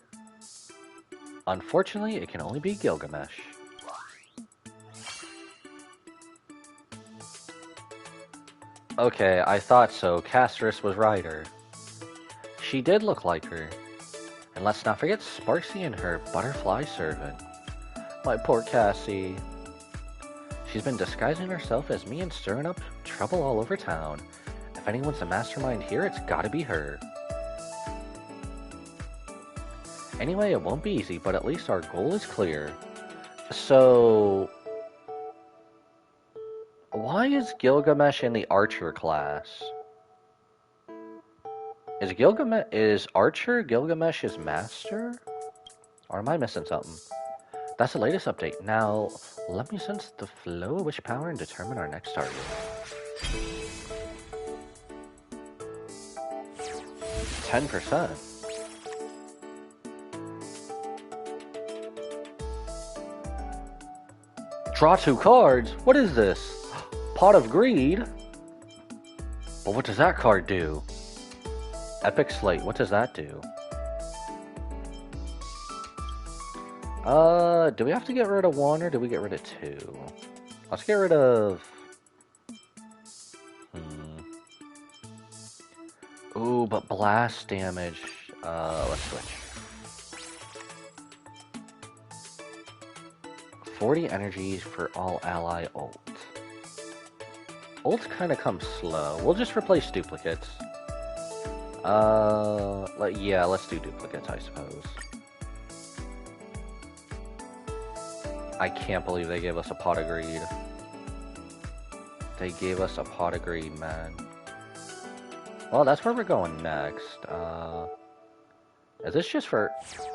Speaker 1: Unfortunately, it can only be Gilgamesh. Okay, I thought so. Castris was right. She did look like her. And let's not forget Sparksy and her butterfly servant. My poor Cassie. She's been disguising herself as me and stirring up trouble all over town. If anyone's the mastermind here, it's gotta be her. Anyway, it won't be easy, but at least our goal is clear. So... why is Gilgamesh in the Archer class? Is Archer Gilgamesh's master? Or am I missing something? That's the latest update. Now, let me sense the flow of wish power and determine our next target. 10%. Draw 2 cards? What is this? Pot of Greed? But what does that card do? Epic Slate, what does that do? Do we have to get rid of 1 or do we get rid of 2? Let's get rid of... Ooh, but blast damage. Let's switch. 40 energies for all ally ult. Ult kind of comes slow. We'll just replace duplicates. Yeah, let's do duplicates, I suppose. I can't believe they gave us a Pot of Greed. They gave us a Pot of Greed, man. Well, that's where we're going next. Is this just for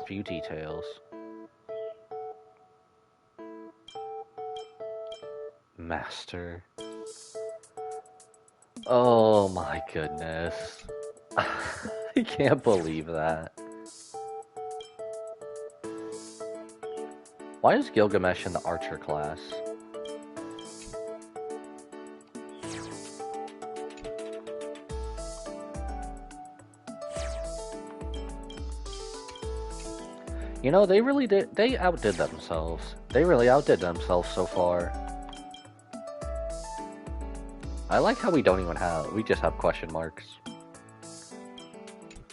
Speaker 1: view details? Master. Oh my goodness. I can't believe that. Why is Gilgamesh in the archer class? You know, they really did. They outdid themselves. They really outdid themselves so far. I like how we don't even have. We just have question marks.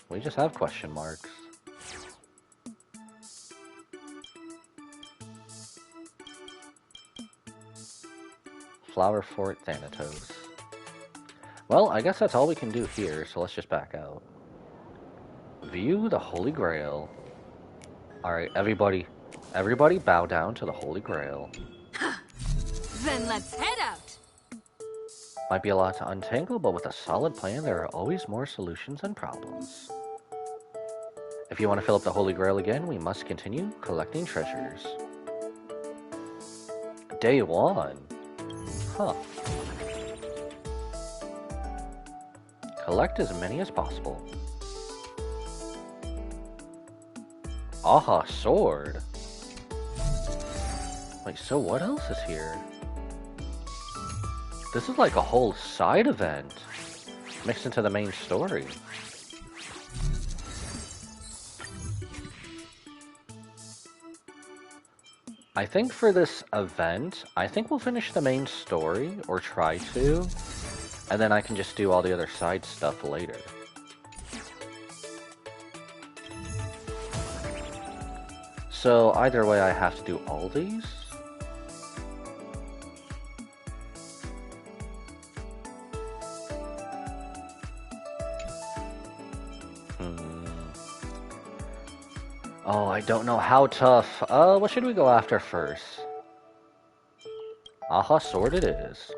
Speaker 1: We just have question marks. Flower Fort Thanatos. Well, I guess that's all we can do here, so let's just back out. View the Holy Grail. Alright, everybody bow down to the Holy Grail.
Speaker 11: Then let's head out!
Speaker 1: Might be a lot to untangle, but with a solid plan, there are always more solutions than problems. If you want to fill up the Holy Grail again, we must continue collecting treasures. Day 1. Huh. Collect as many as possible. Aha, sword. Wait, so what else is here? This is like a whole side event mixed into the main story. I think for this event, I think we'll finish the main story, or try to, and then I can just do all the other side stuff later. So either way, I have to do all these. Oh, I don't know how tough. What should we go after first? Aha, sword it is.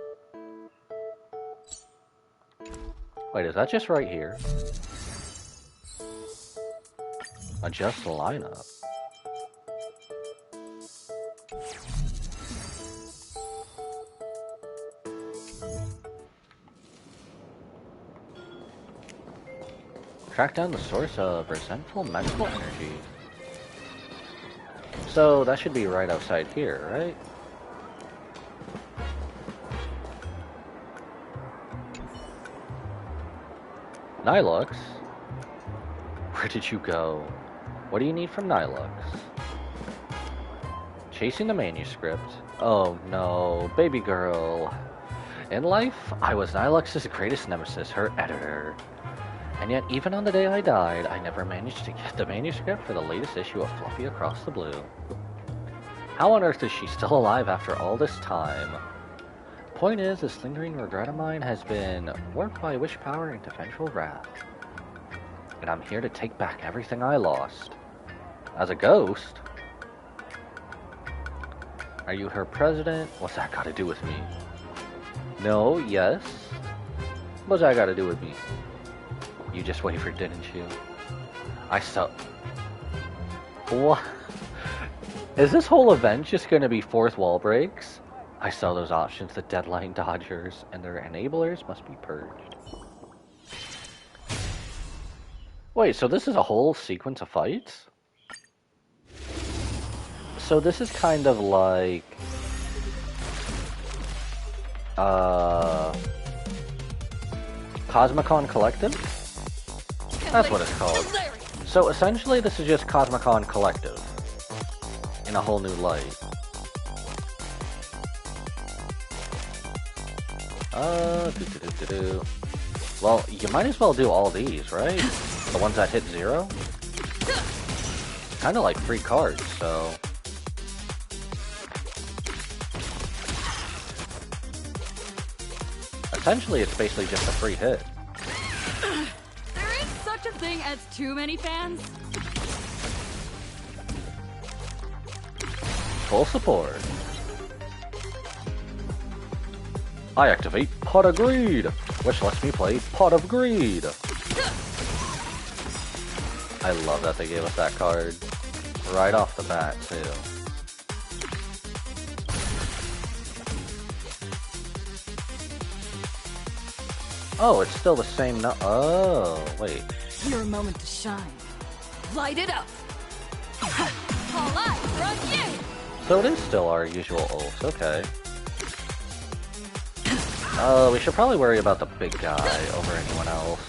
Speaker 1: Wait, is that just right here? Adjust the lineup. Track down the source of resentful magical energy. So that should be right outside here, right? Nilux? Where did you go? What do you need from Nilux? Chasing the manuscript. Oh no, baby girl. In life, I was Nilux's greatest nemesis, her editor. And yet, even on the day I died, I never managed to get the manuscript for the latest issue of Fluffy Across the Blue. How on earth is she still alive after all this time? Point is, this lingering regret of mine has been warped by wish power into vengeful wrath. And I'm here to take back everything I lost. As a ghost? Are you her president? What's that got to do with me? No, yes. What's that got to do with me? You just wavered, didn't you? I saw... What? Is this whole event just going to be fourth wall breaks? I saw those options, the deadline dodgers, and their enablers must be purged. Wait, so this is a whole sequence of fights? So this is kind of like... Cosmicon Collective? That's what it's called. So essentially this is just Cosmicon Collective in a whole new light. Well, you might as well do all these, right? The ones that hit 0? Kinda like free cards, so... Essentially, it's basically just a free hit.
Speaker 11: There is such a thing as too many fans.
Speaker 1: Full support. I activate Pot of Greed, which lets me play Pot of Greed. I love that they gave us that card right off the bat, too. Oh, it's still the same oh, wait.
Speaker 11: Your moment to shine. Light it up. All eyes are on you.
Speaker 1: So it is still our usual ults, okay. We should probably worry about the big guy over anyone else.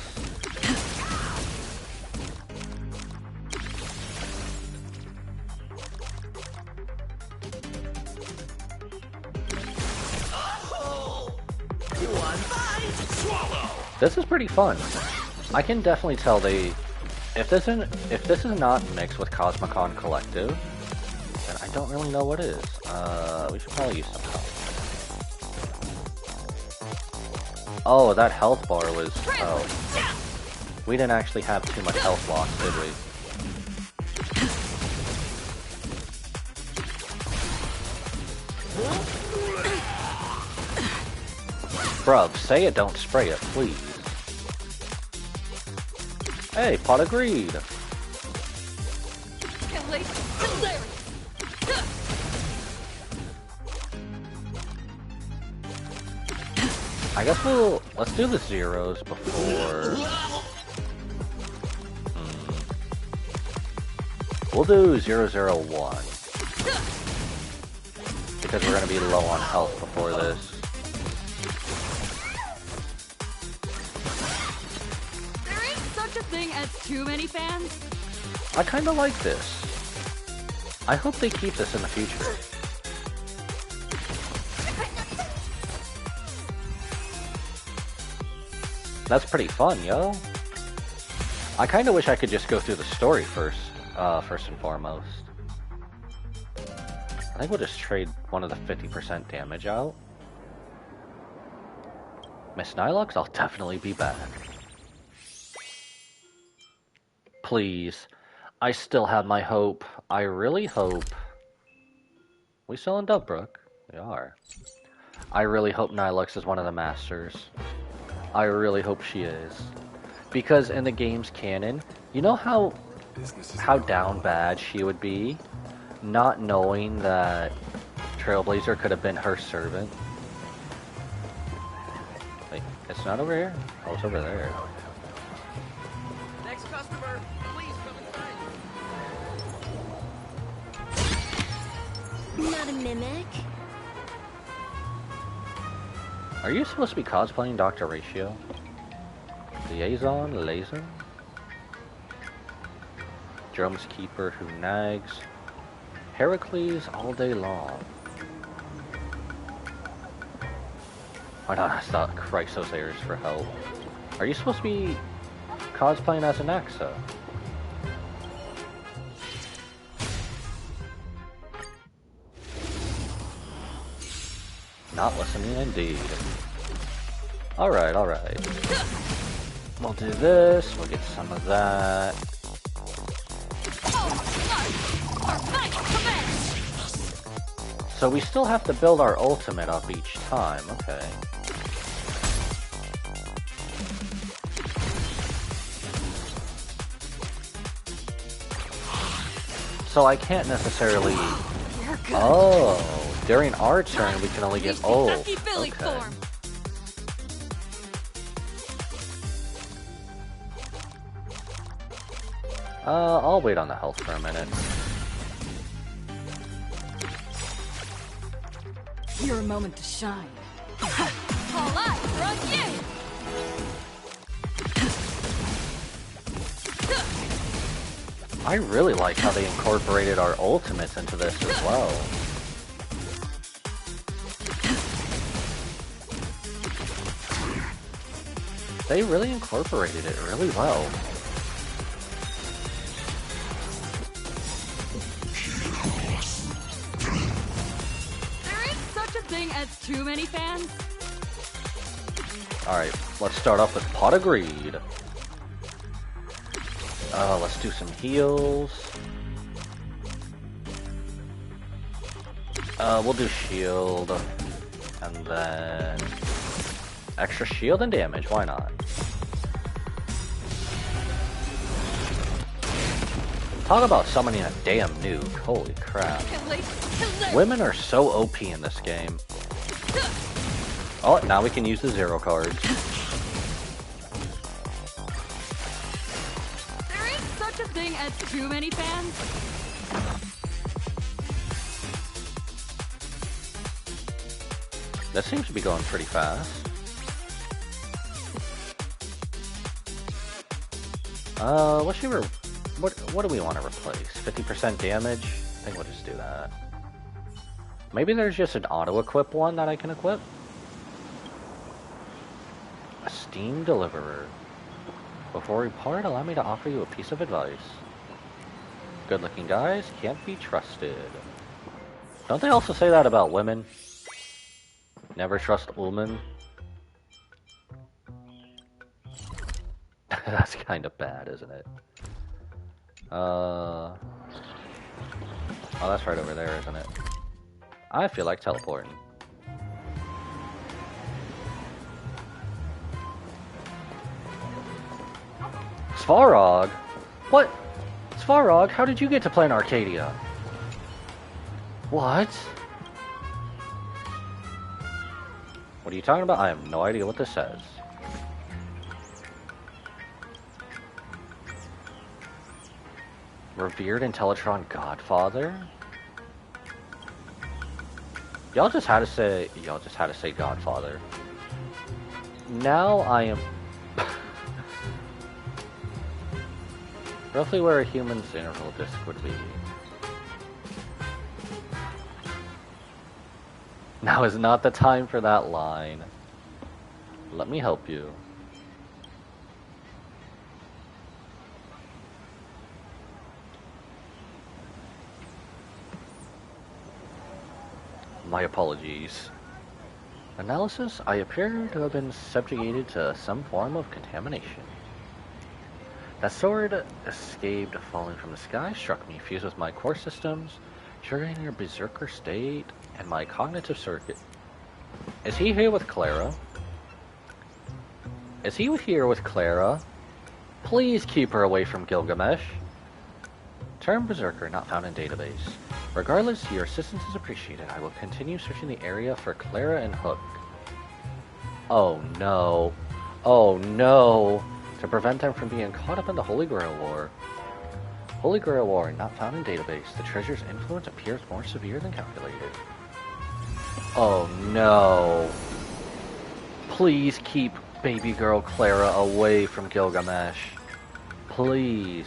Speaker 1: This is pretty fun. I can definitely tell they... If this is not mixed with Cosmicon Collective, then I don't really know what is. We should probably use some help. Oh, that health bar was... Oh. We didn't actually have too much health loss, did we? Bruv, say it, don't spray it, please. Hey, Pot of Greed! I guess let's do the zeros before... We'll do 001. Because we're gonna be low on health before this.
Speaker 11: Thing as too many fans?
Speaker 1: I kinda like this. I hope they keep this in the future. That's pretty fun, yo. I kinda wish I could just go through the story first and foremost. I think we'll just trade one of the 50% damage out. Miss Nylux, I'll definitely be back. Please. I still have my hope. I really hope... We still in Dubbrook? We are. I really hope Nylux is one of the masters. I really hope she is. Because in the game's canon, you know how down bad she would be? Not knowing that Trailblazer could have been her servant. Wait, it's not over here? Oh, it's over there.
Speaker 4: Next customer, please come inside.
Speaker 3: Not a mimic.
Speaker 1: Are you supposed to be cosplaying Dr. Ratio? Liaison? Laser? Drum's Keeper who nags. Heracles all day long. Why not ask the Chrysosairs for help? Are you supposed to be cosplaying as an Axa? Not listening indeed. Alright, alright. We'll do this, we'll get some of that. So we still have to build our ultimate up each time, okay. So I can't necessarily... Oh, during our turn we can only get ult. Okay. I'll wait on the health for a minute.
Speaker 11: Your moment to shine. All eyes are on you!
Speaker 1: I really like how they incorporated our ultimates into this as well. They really incorporated it really well.
Speaker 11: There is such a thing as too many fans.
Speaker 1: Alright, let's start off with Pot of Greed. Let's do some heals. We'll do shield. And then extra shield and damage, why not? Talk about summoning a damn nuke, holy crap. Women are so OP in this game. Oh, now we can use the zero cards.
Speaker 11: There is such a thing as too many fans.
Speaker 1: That seems to be going pretty fast. What do we want to replace? 50% damage? I think we'll just do that. Maybe there's just an auto-equip one that I can equip? A Steam Deliverer. Before we part, allow me to offer you a piece of advice. Good-looking guys can't be trusted. Don't they also say that about women? Never trust women. That's kind of bad, isn't it? Oh, that's right over there, isn't it? I feel like teleporting. Svarog? What? Svarog, how did you get to play in Arcadia? What? What are you talking about? I have no idea what this says. Revered Intellitron Godfather? Y'all just had to say Godfather. Now I am roughly where a human's interval disc would be. Now is not the time for that line. Let me help you. My apologies. Analysis, I appear to have been subjugated to some form of contamination. That sword escaped falling from the sky, struck me, fused with my core systems, triggering your berserker state, and my cognitive circuit. Is he here with Clara? Is he here with Clara? Please keep her away from Gilgamesh. Term berserker not found in database. Regardless, your assistance is appreciated. I will continue searching the area for Clara and Hook. Oh no. Oh no. To prevent them from being caught up in the Holy Grail War. Holy Grail War not found in database. The treasure's influence appears more severe than calculated. Oh no. Please keep baby girl Clara away from Gilgamesh. Please.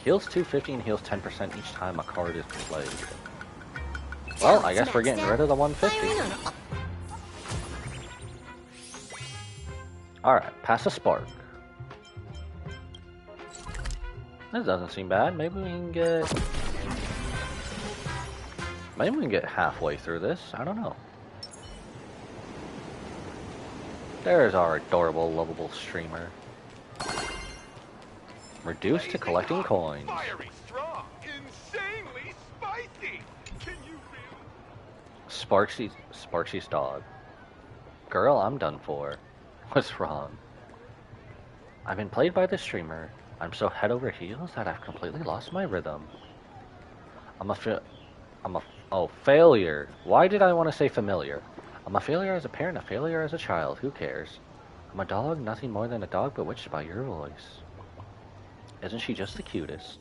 Speaker 1: Heals 250 and heals 10% each time a card is played. Well, I guess we're getting rid of the 150. Alright, pass a spark. This doesn't seem bad. Maybe we can get halfway through this. I don't know. There's our adorable, lovable streamer. Reduced to collecting coins.
Speaker 9: Fiery strong, insanely spicy. Can you
Speaker 1: Sparksy's dog. Girl, I'm done for. What's wrong? I've been played by the streamer. I'm so head over heels that I've completely lost my rhythm. Failure. Why did I want to say familiar? I'm a failure as a parent, a failure as a child. Who cares? I'm a dog, nothing more than a dog bewitched by your voice. Isn't she just the cutest?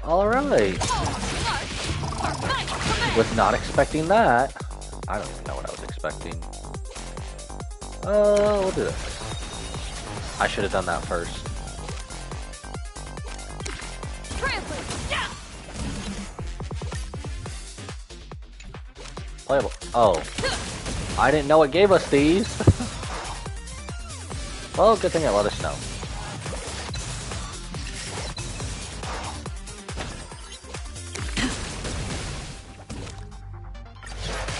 Speaker 1: Alright. Was not expecting that. I don't even know what I was expecting. We'll do this. I should have done that first. Playable. Oh. I didn't know it gave us these. Well, good thing it let us know.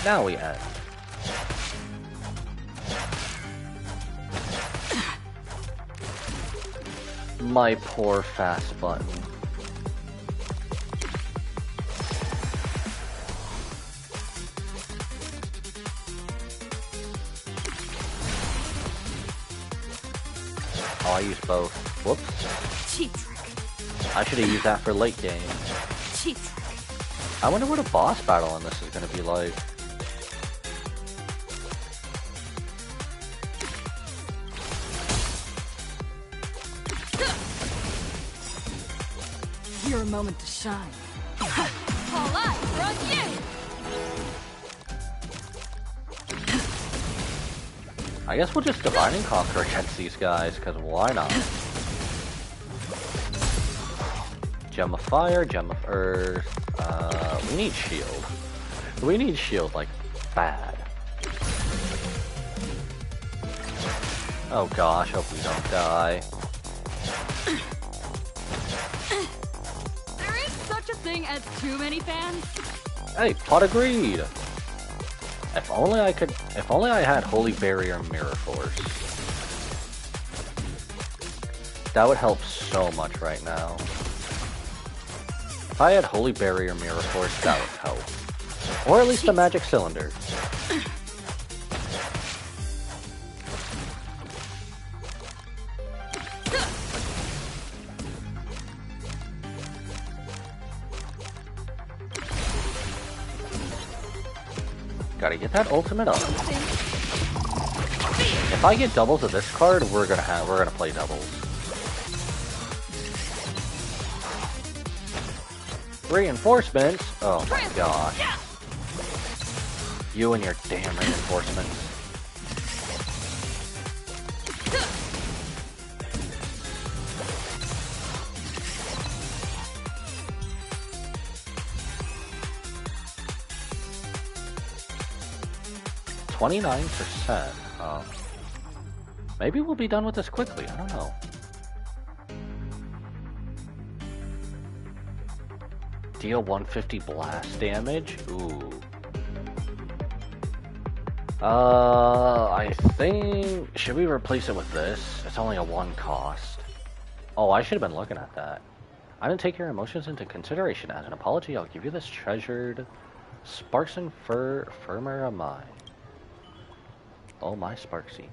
Speaker 1: Now we end. My poor fast button. Oh, I used both. Whoops.
Speaker 11: Cheap trick.
Speaker 1: I should have used that for late game.
Speaker 11: Cheap trick.
Speaker 1: I wonder what a boss battle in this is going to be like.
Speaker 11: Your moment to shine. All eyes are on you!
Speaker 1: I guess we'll just divide and conquer against these guys, because why not? Gem of Fire, Gem of Earth. We need shield. We need shield, like, bad. Oh gosh, hope we don't die.
Speaker 11: There is such a thing as too many fans.
Speaker 1: Hey, pot agreed! If only I had Holy Barrier Mirror Force. That would help so much right now. If I had Holy Barrier Mirror Force, that would help. Or at least a magic cylinder. Gotta get that ultimate up. If I get doubles of this card, we're gonna play doubles. Reinforcements? Oh my gosh. You and your damn reinforcements. %. Maybe we'll be done with this quickly. I don't know. Deal 150 blast damage? Ooh. I think... Should we replace it with this? It's only a 1 cost. Oh, I should have been looking at that. I didn't take your emotions into consideration. As an apology, I'll give you this treasured Sparks and Firmer of mine. Oh my Sparksy.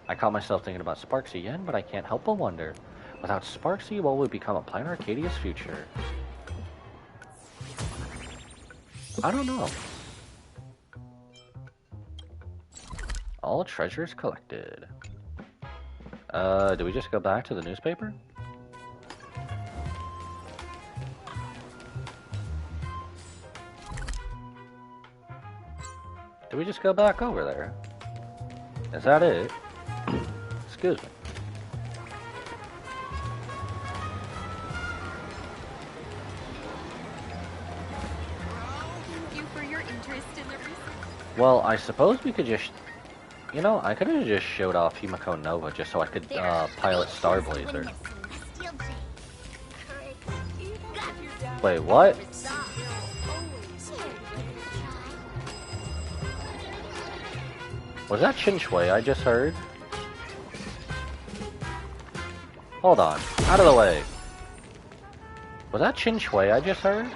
Speaker 1: I caught myself thinking about Sparksy again, but I can't help but wonder. Without Sparksy, what would become of Planet Arcadia's future? I don't know. All treasures collected. Do we just go back to the newspaper? Do we just go back over there? Is that it? Excuse me.
Speaker 3: Thank you for your interest in the research.
Speaker 1: Well, I suppose we could just... You know, I could have just showed off Himiko Nova just so I could pilot Star Blazer. Wait, what? Was that Chin Shui I just heard? Hold on. Out of the way. Was that Chin Shui I just heard?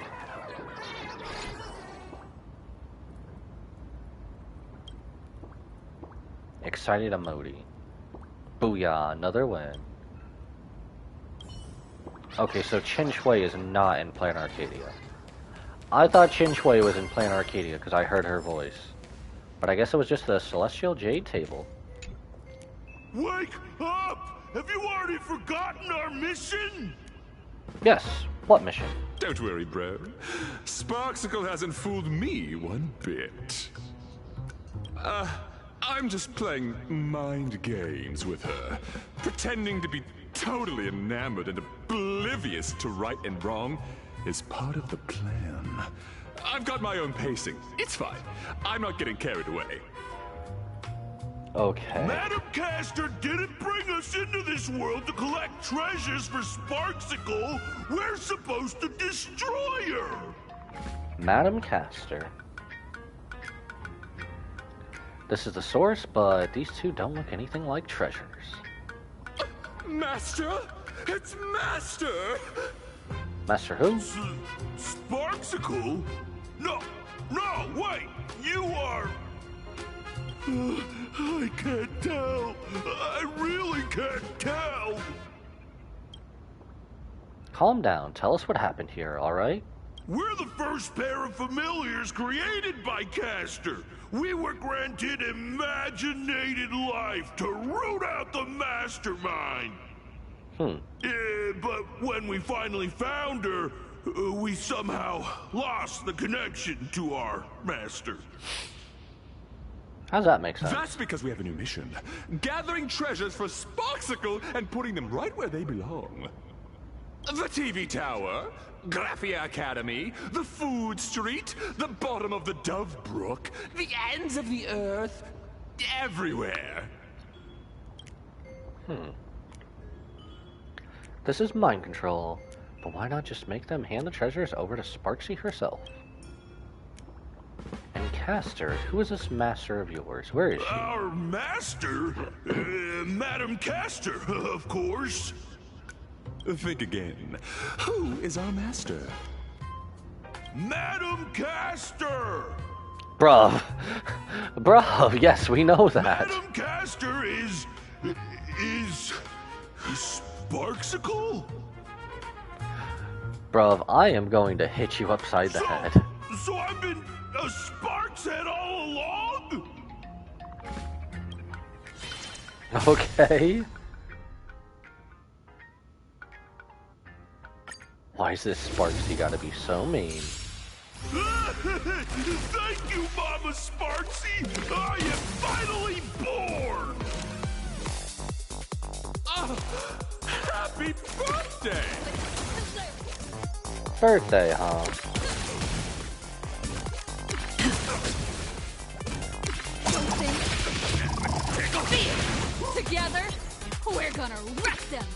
Speaker 1: Excited emoji. Booyah, another win. Okay, so Chin Shui is not in Planet Arcadia. I thought Chin Shui was in Planet Arcadia because I heard her voice. But I guess it was just the Celestial Jade table.
Speaker 7: Wake up! Have you already forgotten our mission?
Speaker 1: Yes. What mission?
Speaker 12: Don't worry, bro. Sparksicle hasn't fooled me one bit. I'm just playing mind games with her, pretending to be totally enamored and oblivious to right and wrong is part of the plan. I've got my own pacing. It's fine. I'm not getting carried away.
Speaker 1: Okay.
Speaker 7: Madam Castor didn't bring us into this world to collect treasures for Sparksicle. We're supposed to destroy her.
Speaker 1: Madam Castor. This is the source, but these two don't look anything like treasures.
Speaker 12: Master? It's Master!
Speaker 1: Master who?
Speaker 7: Sparksicle? No, wait! You are... I can't tell. I really can't tell.
Speaker 1: Calm down. Tell us what happened here, alright?
Speaker 7: We're the first pair of familiars created by Castor. We were granted imaginated life to root out the mastermind. But when we finally found her, we somehow lost the connection to our master.
Speaker 1: How's that make sense?
Speaker 12: That's because we have a new mission. Gathering treasures for Sparksicle and putting them right where they belong. The TV tower, Graphia Academy, the food street, the bottom of the Dove Brook, the ends of the earth, everywhere.
Speaker 1: This is mind control, but why not just make them hand the treasures over to Sparksy herself? And Castor, who is this master of yours? Where is she?
Speaker 7: Our master? Madam Castor, of course.
Speaker 12: Think again. Who is our master?
Speaker 7: Madam Castor!
Speaker 1: Bruh. Bruh, yes, we know that.
Speaker 7: Madam Castor is Sparksicle?
Speaker 1: Bruv, I am going to hit you upside the head.
Speaker 7: So I've been a Sparks head all along?
Speaker 1: Okay. Why is this Sparksy gotta be so mean?
Speaker 7: Thank you, Mama Sparksy! I am finally born!
Speaker 12: Happy birthday!
Speaker 1: Birthday, huh?
Speaker 11: Together, we're gonna wreck them.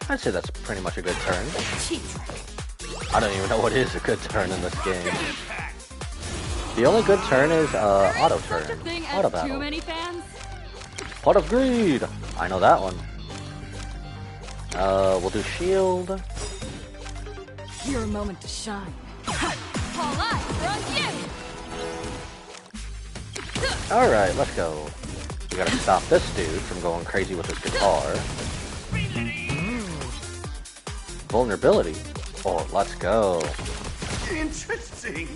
Speaker 1: I'd say that's pretty much a good turn.
Speaker 11: Cheat.
Speaker 1: I don't even know what is a good turn in this game. The only good turn is auto turn. Auto battle.
Speaker 11: Too many fans?
Speaker 1: Pot of Greed! I know that one. We'll do shield.
Speaker 11: Your moment to shine. All eyes on you!
Speaker 1: Alright, let's go. We gotta stop this dude from going crazy with his guitar. Vulnerability. Oh, let's go.
Speaker 7: Interesting.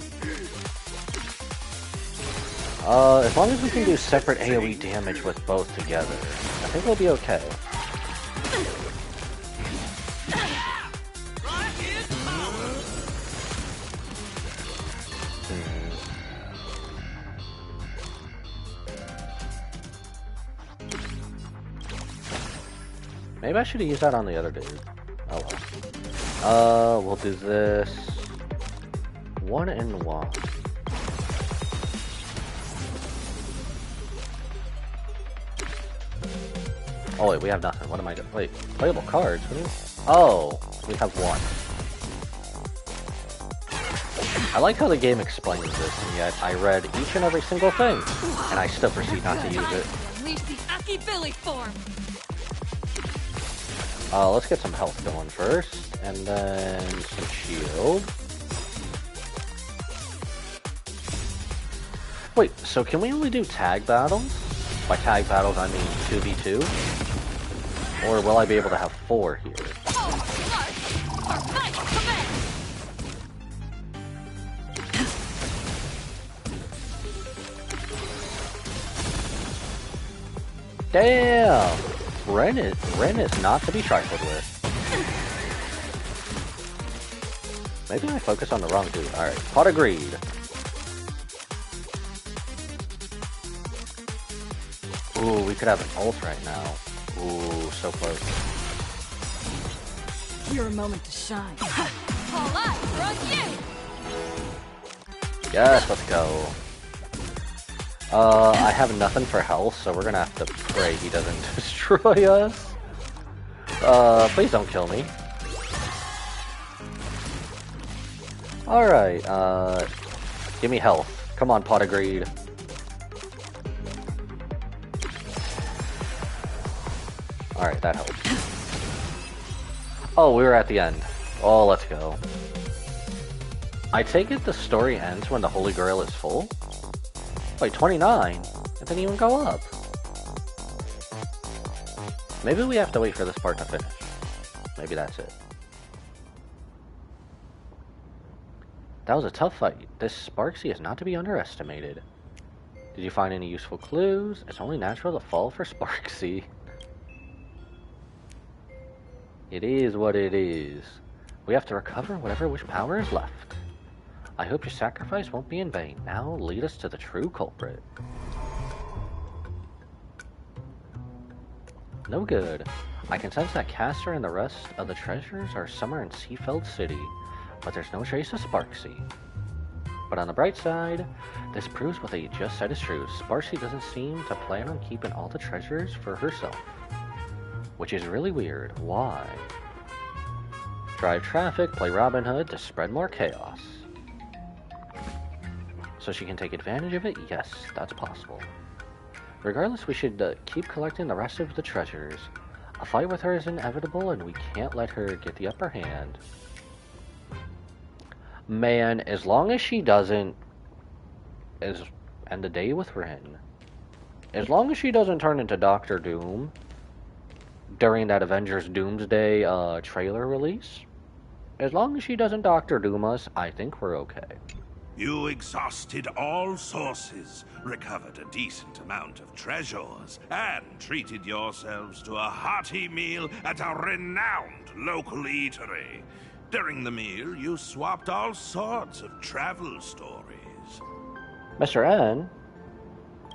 Speaker 1: As long as we can do separate AoE damage with both together, I think we'll be okay. Maybe I should have used that on the other dude. Oh well. We'll do this 1 and 1. Oh wait, we have nothing. What am I doing? Wait, playable cards? Oh, we have 1. I like how the game explains this, and yet I read each and every single thing, and I still proceed not to use it.
Speaker 11: Unleash the Aki Billy form.
Speaker 1: Let's get some health going first, and then some shield. Wait, so can we only do tag battles? By tag battles, I mean 2v2? Or will I be able to have 4 here? Damn! Ren is not to be trifled with. Maybe I focus on the wrong dude. Alright, Pot of Greed. Ooh, we could have an ult right now. Ooh, so close.
Speaker 11: Your moment to shine. All eyes are on you!
Speaker 1: Yes, let's go. I have nothing for health, so we're gonna have to pray he doesn't destroy us. Please don't kill me. Alright, give me health. Come on, Pot of Greed. Alright, that helps. Oh, we were at the end. Oh, let's go. I take it the story ends when the Holy Grail is full? Wait, 29? It didn't even go up. Maybe we have to wait for this part to finish. Maybe that's it. That was a tough fight. This Sparksy is not to be underestimated. Did you find any useful clues? It's only natural to fall for Sparksy. It is what it is. We have to recover whatever wish power is left. I hope your sacrifice won't be in vain. Now lead us to the true culprit. No good. I can sense that Castor and the rest of the treasures are somewhere in Seafeld City, but there's no trace of Sparksy. But on the bright side, this proves what they just said is true. Sparksy doesn't seem to plan on keeping all the treasures for herself. Which is really weird. Why? Drive traffic, play Robin Hood to spread more chaos. So she can take advantage of it? Yes, that's possible. Regardless, we should keep collecting the rest of the treasures. A fight with her is inevitable, and we can't let her get the upper hand. Man, as long as she doesn't... end the day with Rin. As long as she doesn't turn into Doctor Doom during that Avengers Doomsday trailer release. As long as she doesn't Doctor Doom us, I think we're okay.
Speaker 7: You exhausted all sources, recovered a decent amount of treasures, and treated yourselves to a hearty meal at a renowned local eatery. During the meal, you swapped all sorts of travel stories.
Speaker 1: Mr. N?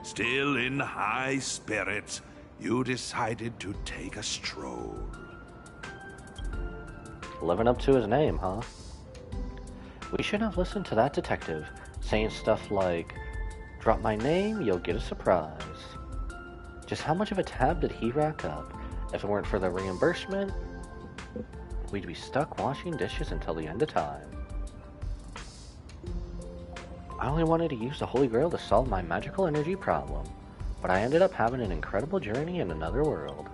Speaker 7: Still in high spirits, you decided to take a stroll.
Speaker 1: Living up to his name, huh? We shouldn't have listened to that detective, saying stuff like, drop my name, you'll get a surprise. Just how much of a tab did he rack up? If it weren't for the reimbursement, we'd be stuck washing dishes until the end of time. I only wanted to use the Holy Grail to solve my magical energy problem, but I ended up having an incredible journey in another world.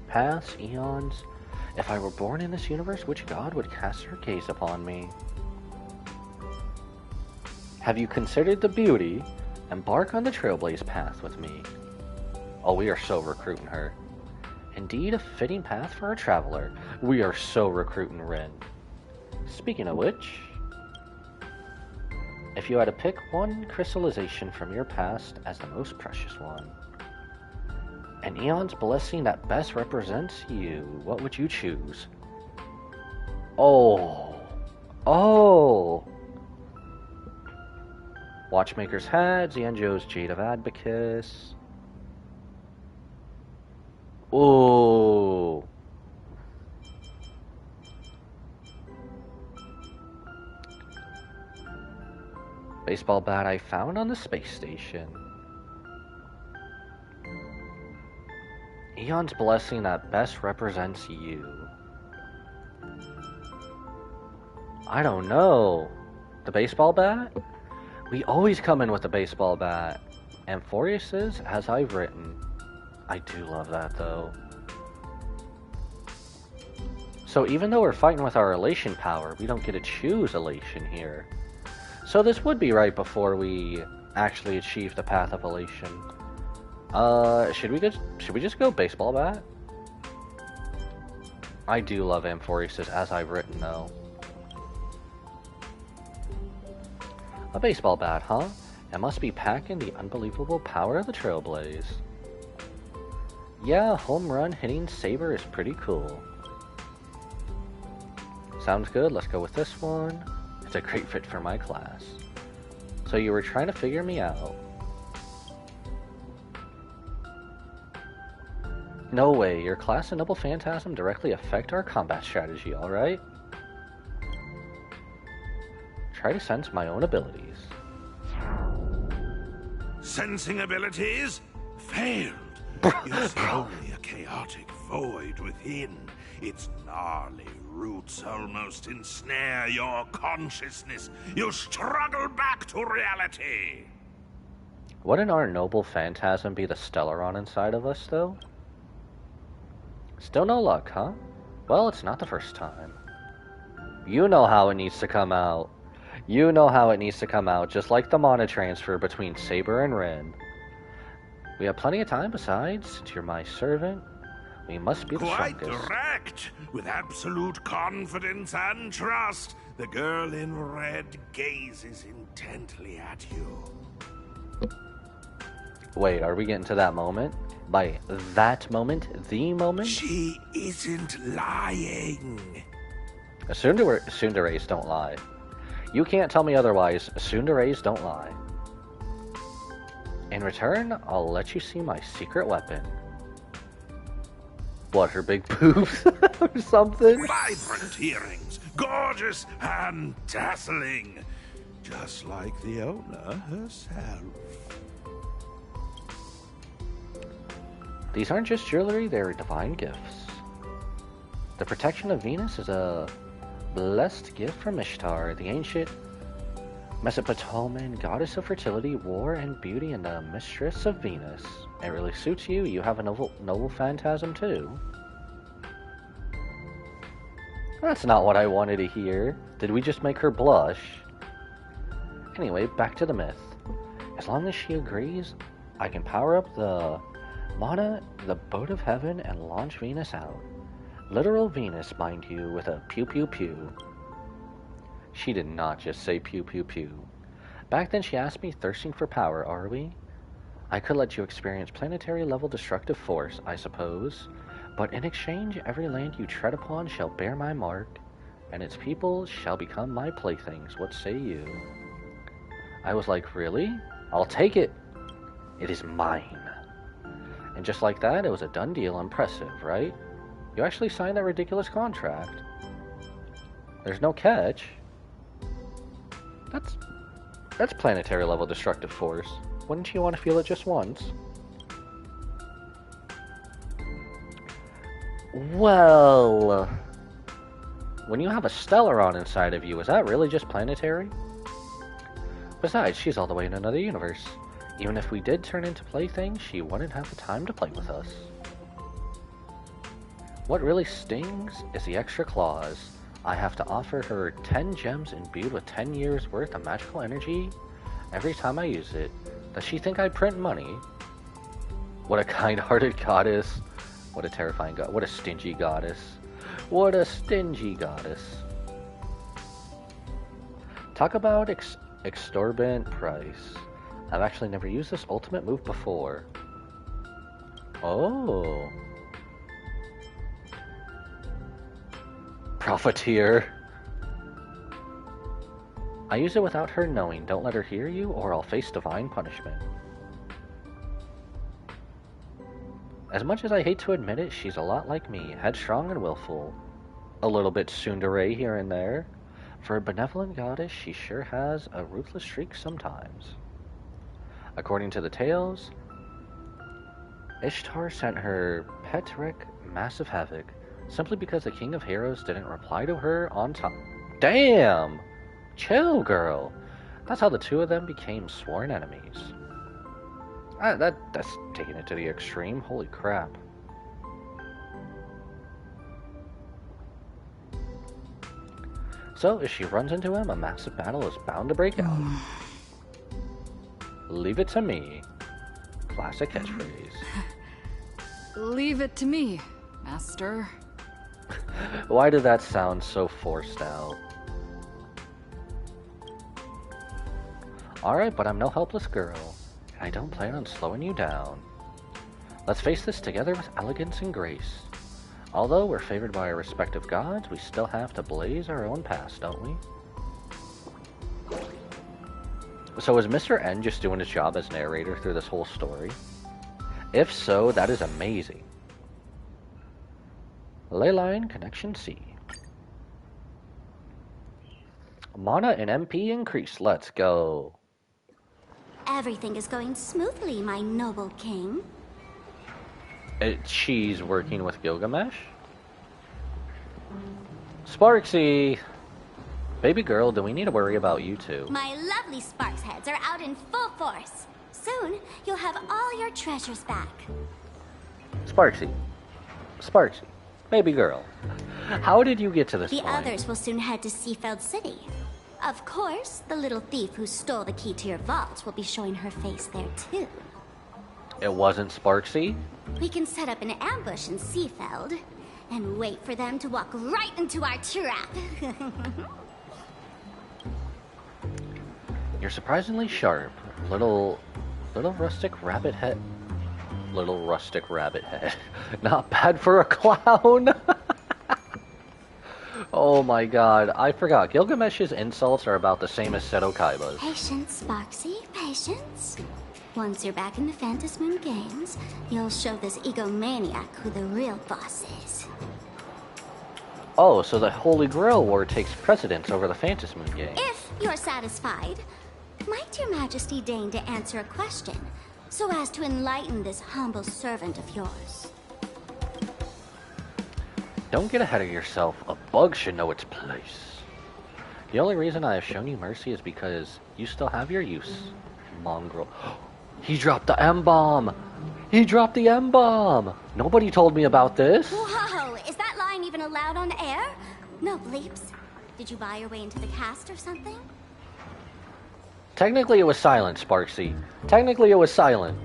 Speaker 1: Paths, eons. If I were born in this universe, which god would cast her gaze upon me? Have you considered the beauty? Embark on the Trailblaze path with me. Oh, we are so recruiting her. Indeed, a fitting path for a traveler. We are so recruiting Rin. Speaking of which, if you had to pick one crystallization from your past as the most precious one, an eon's blessing that best represents you, what would you choose? Oh. Watchmaker's Hat, Xianzhou's Jade of Adbacus. Ooh. Baseball bat I found on the space station. Eon's blessing that best represents you. I don't know. The baseball bat? We always come in with the baseball bat. Amphorius's, as I've written. I do love that, though. So even though we're fighting with our elation power, we don't get to choose elation here. So this would be right before we actually achieve the path of elation. Should we just go baseball bat? I do love Amphorius's, as I've written, though. A baseball bat, huh? It must be packing the unbelievable power of the Trailblaze. Yeah, home run hitting saber is pretty cool. Sounds good, let's go with this one. It's a great fit for my class. So you were trying to figure me out. No way, your class and Noble Phantasm directly affect our combat strategy, alright? Try to sense my own abilities.
Speaker 7: Sensing abilities? Failed. You see only a chaotic void within. Its gnarly roots almost ensnare your consciousness. You struggle back to reality.
Speaker 1: Wouldn't our Noble Phantasm be the Stellaron inside of us, though? Still no luck, huh? Well, it's not the first time. You know how it needs to come out. You know how it needs to come out, just like the mana transfer between Saber and Ren. We have plenty of time besides, since you're my servant. We must be the strongest.
Speaker 7: Quite direct, with absolute confidence and trust. The girl in red gazes intently at you.
Speaker 1: Wait, are we getting to that moment? By that moment, the moment?
Speaker 7: She isn't lying.
Speaker 1: Tsunderes don't lie. You can't tell me otherwise. Tsunderes don't lie. In return, I'll let you see my secret weapon. What, her big boobs? Or something?
Speaker 7: Vibrant earrings, gorgeous and dazzling. Just like the owner herself.
Speaker 1: These aren't just jewelry, they're divine gifts. The protection of Venus is a blessed gift from Ishtar, the ancient Mesopotamian goddess of fertility, war, and beauty, and the mistress of Venus. It really suits you. You have a noble phantasm too. That's not what I wanted to hear. Did we just make her blush? Anyway, back to the myth. As long as she agrees, I can power up the mana, the boat of heaven, and launch Venus out. Literal Venus, mind you, with a pew pew pew. She did not just say pew pew pew. Back then she asked me, thirsting for power, are we? I could let you experience planetary level destructive force, I suppose, but in exchange every land you tread upon shall bear my mark, and its people shall become my playthings. What say you? I was like, really? I'll take it. It is mine. And just like that, it was a done deal. Impressive, right? You actually signed that ridiculous contract. There's no catch. That's planetary level destructive force. Wouldn't you want to feel it just once? Well, when you have a Stellaron inside of you, is that really just planetary? Besides, she's all the way in another universe. Even if we did turn into playthings, she wouldn't have the time to play with us. What really stings is the extra clause. I have to offer her 10 gems imbued with 10 years worth of magical energy every time I use it. Does she think I print money? What a kind-hearted goddess. What a terrifying god. What a stingy goddess. What a stingy goddess. Talk about exorbitant price. I've actually never used this ultimate move before. Oh. Profiteer. I use it without her knowing. Don't let her hear you, or I'll face divine punishment. As much as I hate to admit it, she's a lot like me, headstrong and willful. A little bit tsundere here and there. For a benevolent goddess, she sure has a ruthless streak sometimes. According to the tales, Ishtar sent her Petrek massive havoc simply because the King of Heroes didn't reply to her on time. Damn! Chill, girl. That's how the two of them became sworn enemies. That's taking it to the extreme. Holy crap. So, if she runs into him, a massive battle is bound to break out. Leave it to me. Classic catchphrase.
Speaker 11: Leave it to me, master.
Speaker 1: Why did that sound so forced out? Alright, but I'm no helpless girl, and I don't plan on slowing you down. Let's face this together with elegance and grace. Although we're favored by our respective gods, we still have to blaze our own paths, don't we? So is Mr. N just doing his job as narrator through this whole story? If so, that is amazing. Leyline Connection C. Mana and MP increase. Let's go.
Speaker 3: Everything is going smoothly, my noble king.
Speaker 1: She's working with Gilgamesh? Sparksy! Baby girl, do we need to worry about you too?
Speaker 3: My lovely Sparks heads are out in full force. Soon, you'll have all your treasures back.
Speaker 1: Sparksy. Sparksy. Baby girl. How did you get to this
Speaker 3: The
Speaker 1: point?
Speaker 3: others will soon head to Seafeld City. Of course, the little thief who stole the key to your vault will be showing her face there too.
Speaker 1: It wasn't Sparksy?
Speaker 3: We can set up an ambush in Seafeld and wait for them to walk right into our trap.
Speaker 1: You're surprisingly sharp. Little rustic rabbit head. Little rustic rabbit head. Not bad for a clown. Oh my god, I forgot. Gilgamesh's insults are about the same as Seto Kaiba's.
Speaker 3: Patience, Sparksy, patience. Once you're back in the Phantasmoon Games, you'll show this egomaniac who the real boss is.
Speaker 1: Oh, so the Holy Grail War takes precedence over the Phantasmoon game.
Speaker 3: If you're satisfied, might your majesty deign to answer a question, so as to enlighten this humble servant of yours?
Speaker 1: Don't get ahead of yourself. A bug should know its place. The only reason I have shown you mercy is because you still have your use, mongrel. He dropped the M-bomb! He dropped the M-bomb! Nobody told me about this!
Speaker 3: Whoa! Is that line even allowed on air? No bleeps. Did you buy your way into the cast or something?
Speaker 1: Technically it was silent, Sparksy. Technically it was silent.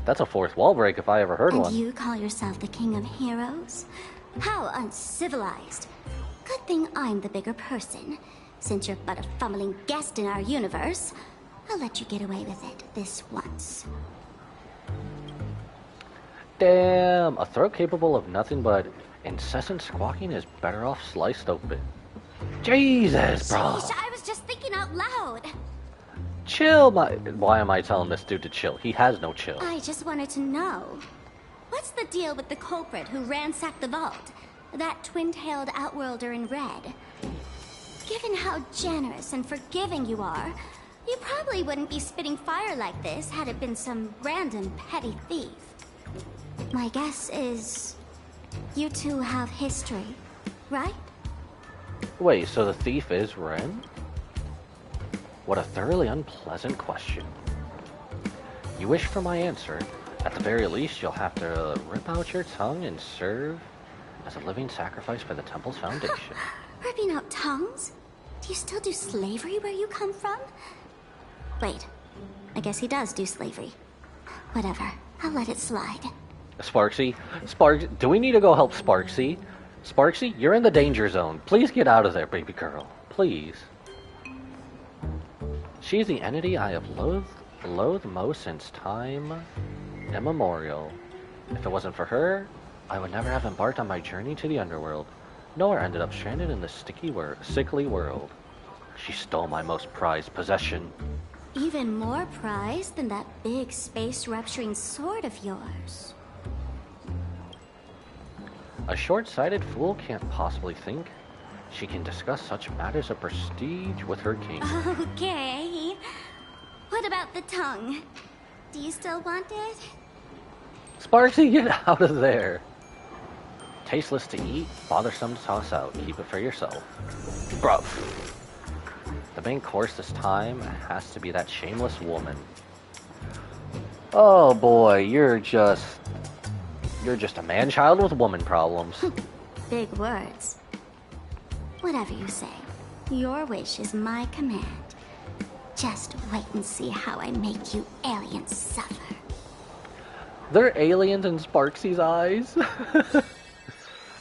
Speaker 1: That's a fourth wall break if I ever heard one.
Speaker 3: And you call yourself the king of heroes? How uncivilized. Good thing I'm the bigger person. Since you're but a fumbling guest in our universe, I'll let you get away with it this once.
Speaker 1: Damn, a throat capable of nothing but incessant squawking is better off sliced open. Jesus, bro.
Speaker 3: Sheesh, I was just thinking out loud.
Speaker 1: Chill, Why am I telling this dude to chill? He has no chill.
Speaker 3: I just wanted to know. What's the deal with the culprit who ransacked the vault? That twin-tailed outworlder in red. Given how generous and forgiving you are, you probably wouldn't be spitting fire like this had it been some random petty thief. My guess is you two have history, right?
Speaker 1: Wait, so the thief is Ren? What a thoroughly unpleasant question. You wish for my answer? At the very least, you'll have to rip out your tongue and serve as a living sacrifice for the temple's foundation.
Speaker 3: Ripping out tongues? Do you still do slavery where you come from? Wait, I guess he does do slavery. Whatever, I'll let it slide.
Speaker 1: Sparksy? Do we need to go help Sparksy? Sparksy, you're in the danger zone. Please get out of there, baby girl. Please. She's the entity I have loathed most since time immemorial. If it wasn't for her, I would never have embarked on my journey to the underworld, nor ended up stranded in this sickly world. She stole my most prized possession.
Speaker 3: Even more prized than that big space-rupturing sword of yours.
Speaker 1: A short-sighted fool can't possibly think she can discuss such matters of prestige with her king.
Speaker 3: Okay. What about the tongue? Do you still want it?
Speaker 1: Sparksy, get out of there! Tasteless to eat, bothersome to toss out. Keep it for yourself. Bruv. The main course this time has to be that shameless woman. Oh boy, you're just a man-child with woman problems.
Speaker 3: Big words. Whatever you say. Your wish is my command. Just wait and see how I make you aliens suffer.
Speaker 1: They're aliens in Sparksy's eyes?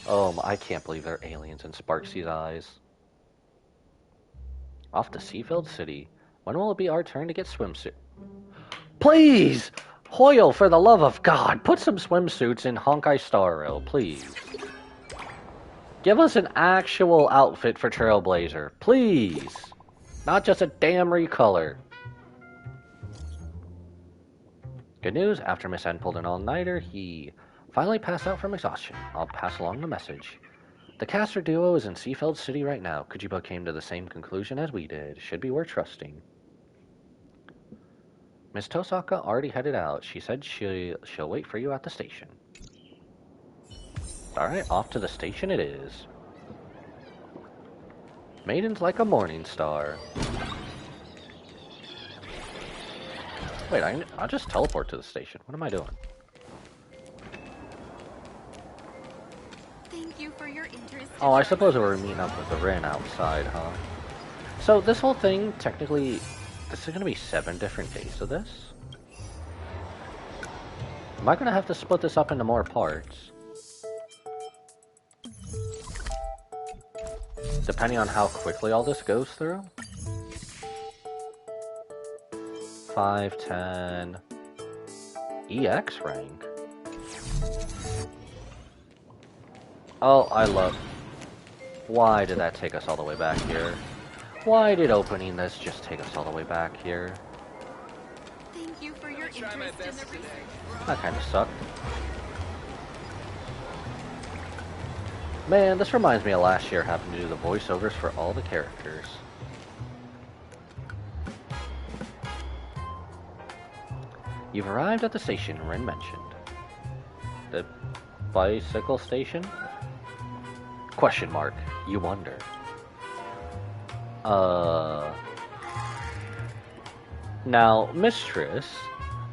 Speaker 1: I can't believe they're aliens in Sparksy's eyes. Off to Seafeld City. When will it be our turn to get swimsuit? Please! Hoyle, for the love of God, put some swimsuits in Honkai Star Rail, please. Give us an actual outfit for Trailblazer, please. Not just a damn recolor. Good news, after Miss N pulled an all-nighter, he finally passed out from exhaustion. I'll pass along the message. The caster duo is in Seafeld City right now. Kujiba came to the same conclusion as we did. Should be worth trusting. Miss Tosaka already headed out. She said she'll wait for you at the station. Alright, off to the station it is. Maiden's like a morning star. Wait, I'll just teleport to the station. What am I doing?
Speaker 3: Thank you for your interest.
Speaker 1: Oh, I suppose we're meeting up with the Rin outside, huh? So this whole thing, technically, this is going to be 7 different days of this? Am I going to have to split this up into more parts? Depending on how quickly all this goes through? 5, 10... EX rank? Oh, I love... Why did that take us all the way back here? Why did opening this just take us all the way back here?
Speaker 3: Thank you for your interest in the research.
Speaker 1: That kind of sucked. Man, this reminds me of last year having to do the voiceovers for all the characters. You've arrived at the station Rin mentioned. The bicycle station? Question mark. You wonder. Now, Mistress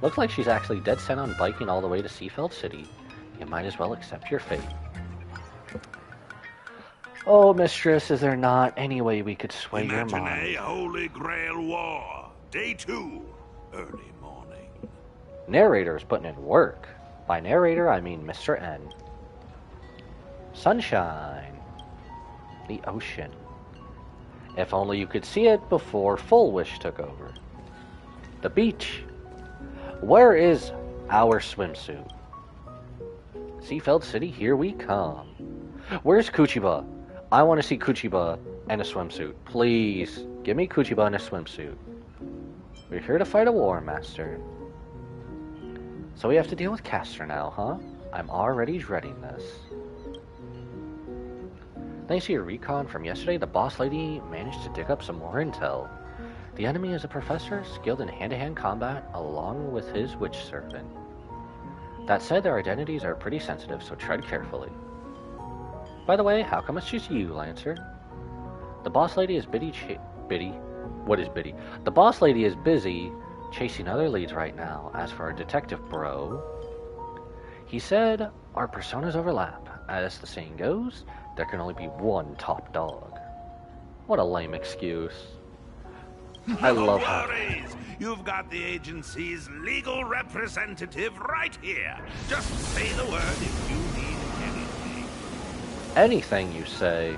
Speaker 1: looks like she's actually dead set on biking all the way to Seafeld City. You might as well accept your fate. Oh, Mistress, is there not any way we could sway your mind?
Speaker 7: Imagenae Holy Grail War, Day 2, early morning.
Speaker 1: Narrator's putting in work. By narrator, I mean Mr. N. Sunshine. The ocean. If only you could see it before Full Wish took over. The beach. Where is our swimsuit? Seafeld City, here we come. Where's Kuchiba? I want to see Kuchiba and a swimsuit. Please, give me Kuchiba and a swimsuit. We're here to fight a war, Master. So we have to deal with Caster now, huh? I'm already dreading this. Thanks to your recon from yesterday, the boss lady managed to dig up some more intel. The enemy is a professor skilled in hand-to-hand combat along with his witch servant. That said, their identities are pretty sensitive, so tread carefully. By the way, how come it's just you, Lancer? The boss lady is Biddy? What is Biddy? The boss lady is busy chasing other leads right now. As for our detective bro, he said our personas overlap. As the saying goes, there can only be one top dog. What a lame excuse. I love
Speaker 7: No worries. You've got the agency's legal representative right here. Just say the word if you need anything.
Speaker 1: Anything you say.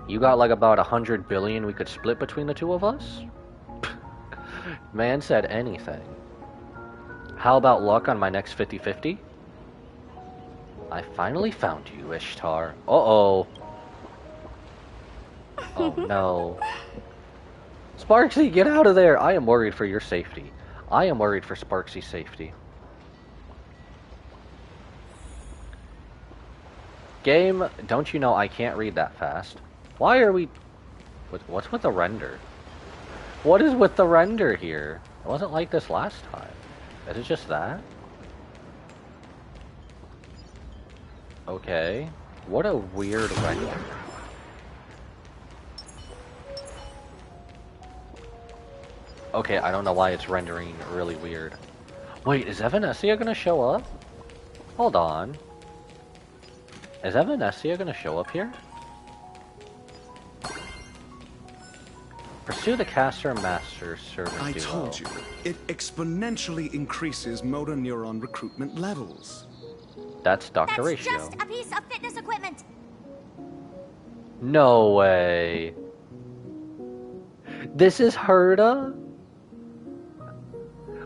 Speaker 1: You got like about 100 billion we could split between the two of us? Man said anything. How about luck on my next 50-50? I finally found you, Ishtar. Uh-oh. Oh no. Sparksy, get out of there! I am worried for your safety. I am worried for Sparksy's safety. Game, don't you know I can't read that fast? Why are we... What's with the render? What is with the render here? It wasn't like this last time. Is it just that? Okay. What a weird render. Okay, I don't know why it's rendering really weird. Wait, is Evanescia gonna show up? Hold on. Is Evanescia gonna show up here? Pursue the caster master servant
Speaker 13: I
Speaker 1: duo.
Speaker 13: told you, it exponentially increases motor neuron recruitment levels.
Speaker 1: That's Dr.
Speaker 3: That's
Speaker 1: Ratio.
Speaker 3: just a piece of fitness equipment.
Speaker 1: No way. This is Herda?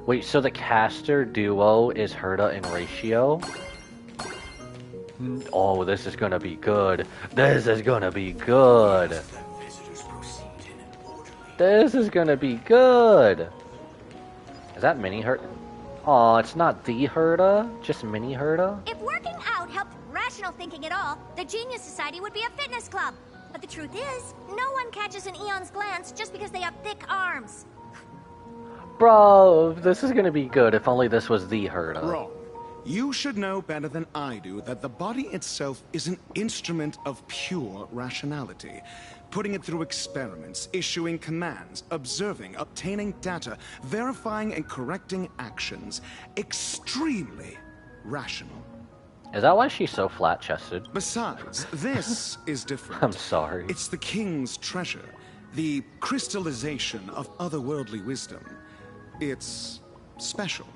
Speaker 1: Wait, so the caster duo is Herda and Ratio? Oh, this is gonna be good. This is gonna be good. This is gonna be good. Is that Mini Herta? Oh, it's not the Herta, just Mini Herta.
Speaker 3: If working out helped rational thinking at all, the Genius Society would be a fitness club. But the truth is, no one catches an Eon's glance just because they have thick arms.
Speaker 1: Bro, this is gonna be good if only this was the Herta.
Speaker 13: Wrong. You should know better than I do that the body itself is an instrument of pure rationality. Putting it through experiments, issuing commands, observing, obtaining data, verifying and correcting actions. Extremely rational.
Speaker 1: Is that why she's so flat-chested?
Speaker 13: Besides, this is different.
Speaker 1: I'm sorry.
Speaker 13: It's the king's treasure, the crystallization of otherworldly wisdom. It's special.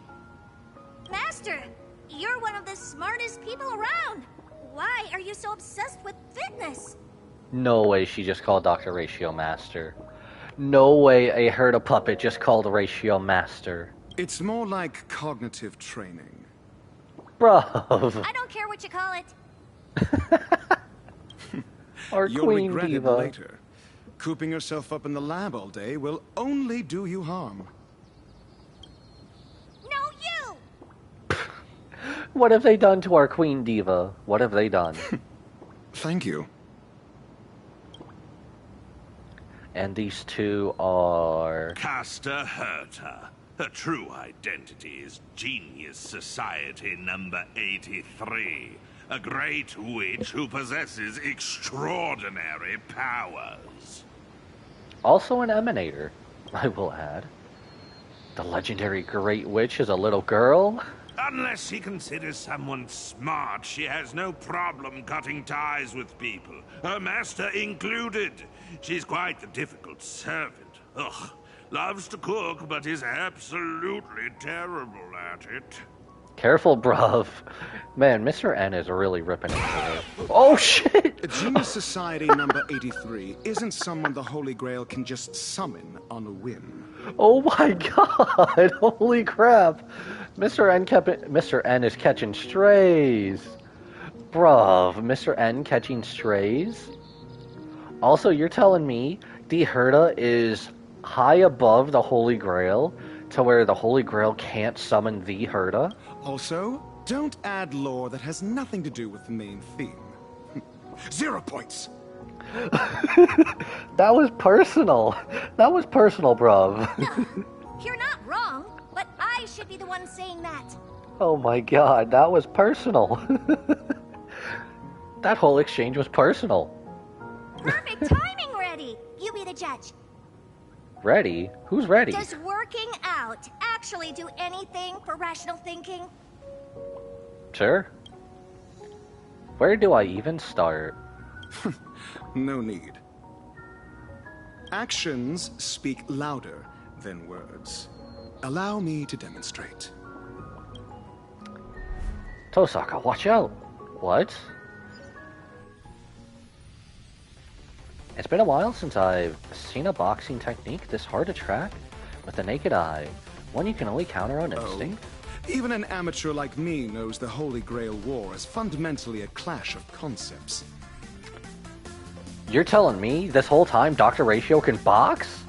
Speaker 3: Master, you're one of the smartest people around. Why are you so obsessed with fitness?
Speaker 1: No way she just called Dr. Ratio Master. No way a Herta puppet just called Ratio Master.
Speaker 13: It's more like cognitive training.
Speaker 1: Bro.
Speaker 3: I don't care what you call it.
Speaker 1: Our
Speaker 13: You'll
Speaker 1: Queen
Speaker 13: regret
Speaker 1: Diva.
Speaker 13: it later. Cooping yourself up in the lab all day will only do you harm.
Speaker 3: No, you!
Speaker 1: What have they done to our Queen Diva? What have they done?
Speaker 13: Thank you.
Speaker 1: And these two are...
Speaker 7: Caster Herta. Her true identity is Genius Society number 83. A great witch who possesses extraordinary powers.
Speaker 1: Also an emanator, I will add. The legendary Great Witch is a little girl?
Speaker 7: Unless she considers someone smart, she has no problem cutting ties with people, her master included. She's quite the difficult servant. Ugh, loves to cook, but is absolutely terrible at it.
Speaker 1: Careful, bruv. Man, Mr. N is really ripping into her. Oh, shit!
Speaker 13: Genius Society number 83 isn't someone the Holy Grail can just summon on a whim.
Speaker 1: Oh my god! Holy crap! Mr. N is catching strays. Bruv, Mr. N catching strays? Also, you're telling me the Herta is high above the Holy Grail to where the Holy Grail can't summon the Herta?
Speaker 13: Also, don't add lore that has nothing to do with the main theme. 0 points!
Speaker 1: That was personal. That was personal, bruv.
Speaker 3: You're not wrong, but I should be the one saying that.
Speaker 1: Oh my god, that was personal. That whole exchange was personal.
Speaker 3: Perfect timing, Ready. You be the judge.
Speaker 1: Ready? Who's ready?
Speaker 3: Does working out actually do anything for rational thinking?
Speaker 1: Sure. Where do I even start?
Speaker 13: No need. Actions speak louder than words. Allow me to demonstrate.
Speaker 1: Tosaka, watch out! What? It's been a while since I've seen a boxing technique this hard to track with the naked eye. One you can only counter on instinct.
Speaker 13: Even an amateur like me knows the Holy Grail War is fundamentally a clash of concepts.
Speaker 1: You're telling me this whole time Dr. Ratio can box?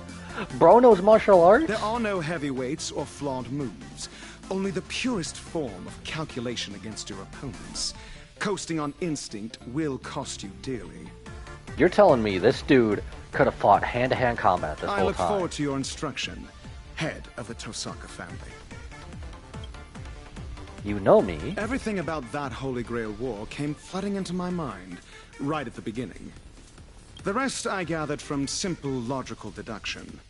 Speaker 1: Bro knows martial arts?
Speaker 13: There are no heavyweights or flawed moves. Only the purest form of calculation against your opponents. Coasting on instinct will cost you dearly.
Speaker 1: You're telling me this dude could have fought hand-to-hand combat this
Speaker 13: I
Speaker 1: whole
Speaker 13: look
Speaker 1: time?
Speaker 13: forward to your instruction, head of the Tosaka family.
Speaker 1: You know me.
Speaker 13: Everything about that Holy Grail War came flooding into my mind, right at the beginning. The rest I gathered from simple logical deduction.